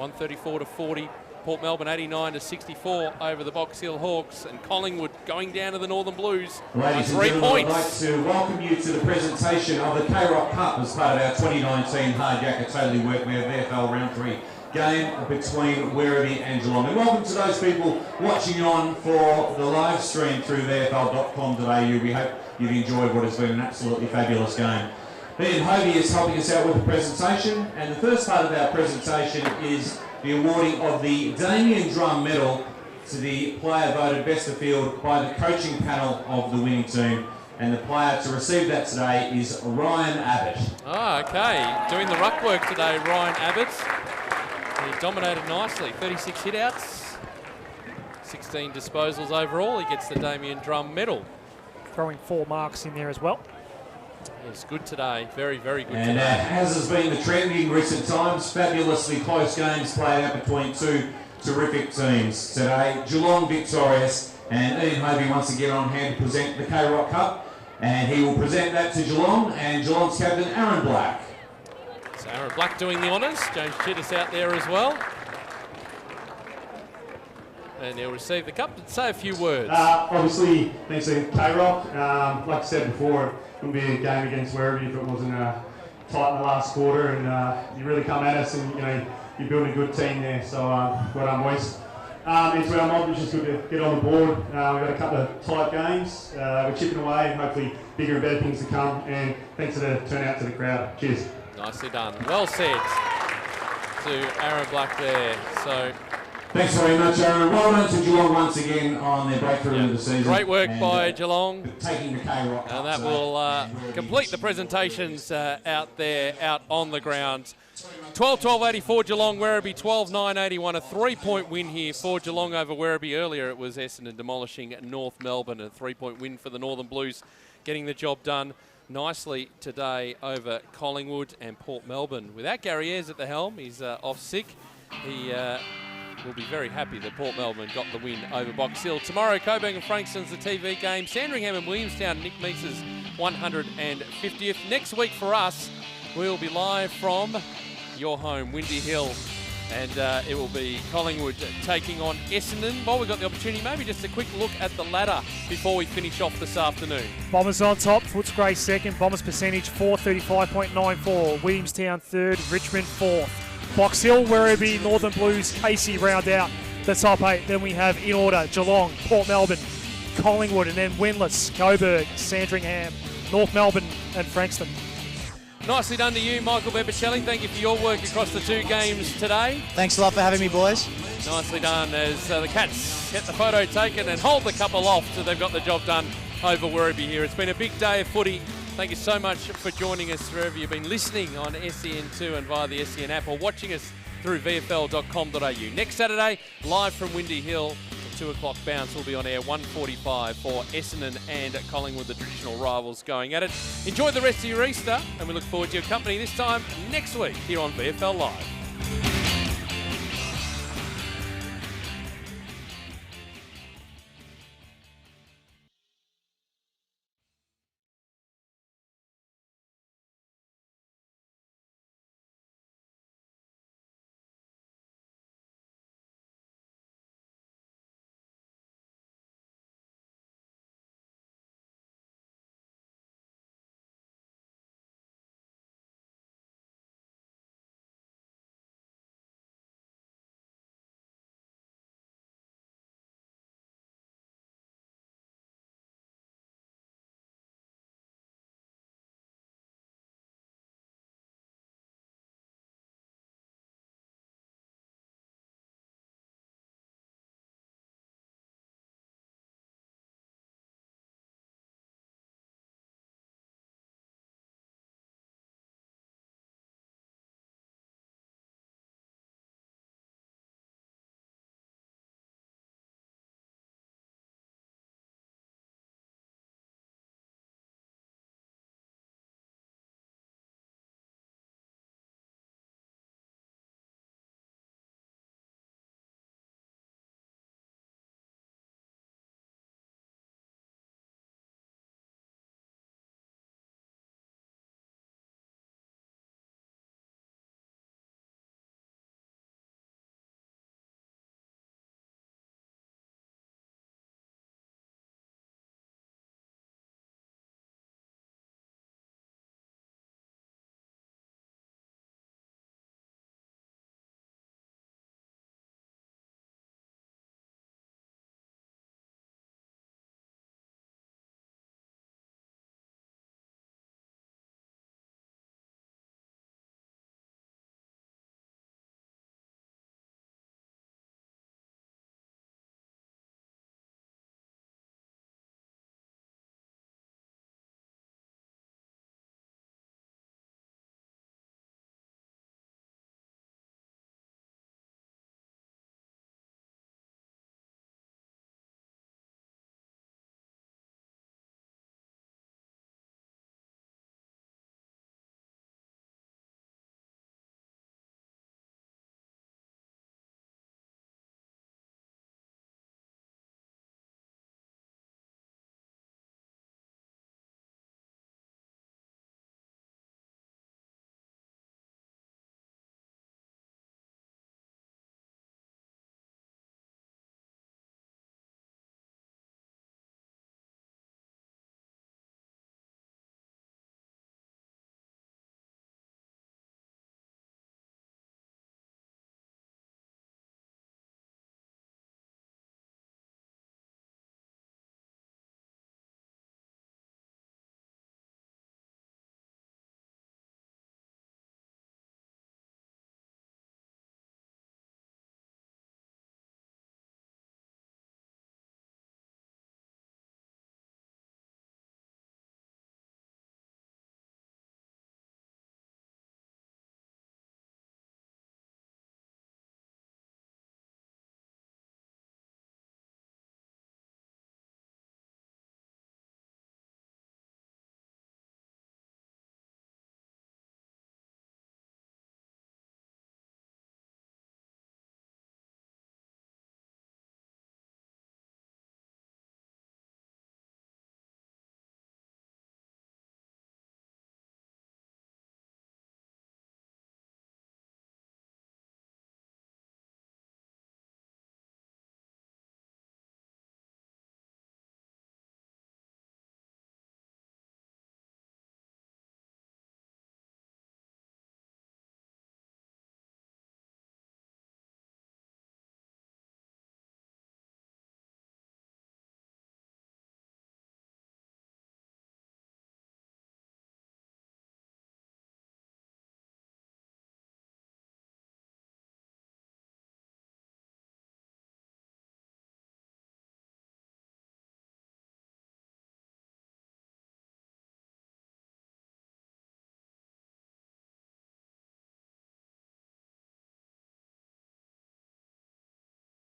134-40. Port Melbourne 89-64 over the Box Hill Hawks, and Collingwood going down to the Northern Blues by 3 points. I'd like to welcome you to the presentation of the K-Rock Cup as part of our 2019 Hard Yakka Totally Workwear VFL Round 3 game between Werribee and Geelong. And welcome to those people watching on for the live stream through VFL.com.au. We hope you've enjoyed what has been an absolutely fabulous game. Ian Hovey is helping us out with the presentation, and the first part of our presentation is the awarding of the Damien Drum Medal to the player voted best of field by the coaching panel of the winning team. And the player to receive that today is Ryan Abbott. Oh, okay. Doing the ruck work today, Ryan Abbott. He dominated nicely. 36 hit-outs, 16 disposals overall. He gets the Damien Drum Medal. Throwing 4 marks in there as well. He's good today. Very, very good and, today. As has been the trend in recent times, fabulously close games played out between two terrific teams today. Geelong victorious, and Ian Hovey once again on hand to present the K-Rock Cup. And he will present that to Geelong and Geelong's captain, Aaron Black. So Aaron Black doing the honours. James Chittis out there as well. And he'll receive the cup. Say a few words. Obviously, thanks to K-Rock. Like I said before, it wouldn't be a game against Werribee if it wasn't tight in the last quarter. And you really come at us, and you're building a good team there. So well done, boys. Into our mob, which is good to get on the board. We've got a couple of tight games. We're chipping away, and hopefully bigger and better things to come. And thanks for the turnout to the crowd. Cheers. Nicely done. Well said to Aaron Black there. So thanks very much, Aaron. Well done to Geelong once again on their breakthrough of the season. Great work by Geelong. Taking the K-Rock. And that will complete the presentations out there, out on the ground. 12-12-84 Geelong, Werribee 12-9-81. A 3-point win here for Geelong over Werribee. Earlier it was Essendon demolishing North Melbourne. A 3-point win for the Northern Blues, getting the job done nicely today over Collingwood and Port Melbourne. Without Gary Ayres at the helm, he's off sick. He will be very happy that Port Melbourne got the win over Box Hill. Tomorrow, Coburg and Frankston's the TV game. Sandringham and Williamstown, Nick Meese's 150th. Next week for us, we'll be live from your home, Windy Hill, and it will be Collingwood taking on Essendon. While we've got the opportunity, maybe just a quick look at the ladder before we finish off this afternoon. Bombers on top, Footscray second, Bombers percentage 435.94, Williamstown third, Richmond fourth. Box Hill, Werribee, Northern Blues, Casey round out the top 8. Then we have in order Geelong, Port Melbourne, Collingwood, and then winless Coburg, Sandringham, North Melbourne and Frankston. Nicely done to you, Michael Bepicelli. Thank you for your work across the 2 games today. Thanks a lot for having me, boys. Nicely done as the Cats get the photo taken and hold the cup aloft so they've got the job done over Werribee here. It's been a big day of footy. Thank you so much for joining us wherever you've been listening on SEN2 and via the SEN app, or watching us through VFL.com.au. Next Saturday, live from Windy Hill, 2 o'clock bounce will be on air, 1:45 for Essendon and Collingwood, the traditional rivals going at it. Enjoy the rest of your Easter, and we look forward to your company this time next week here on VFL Live.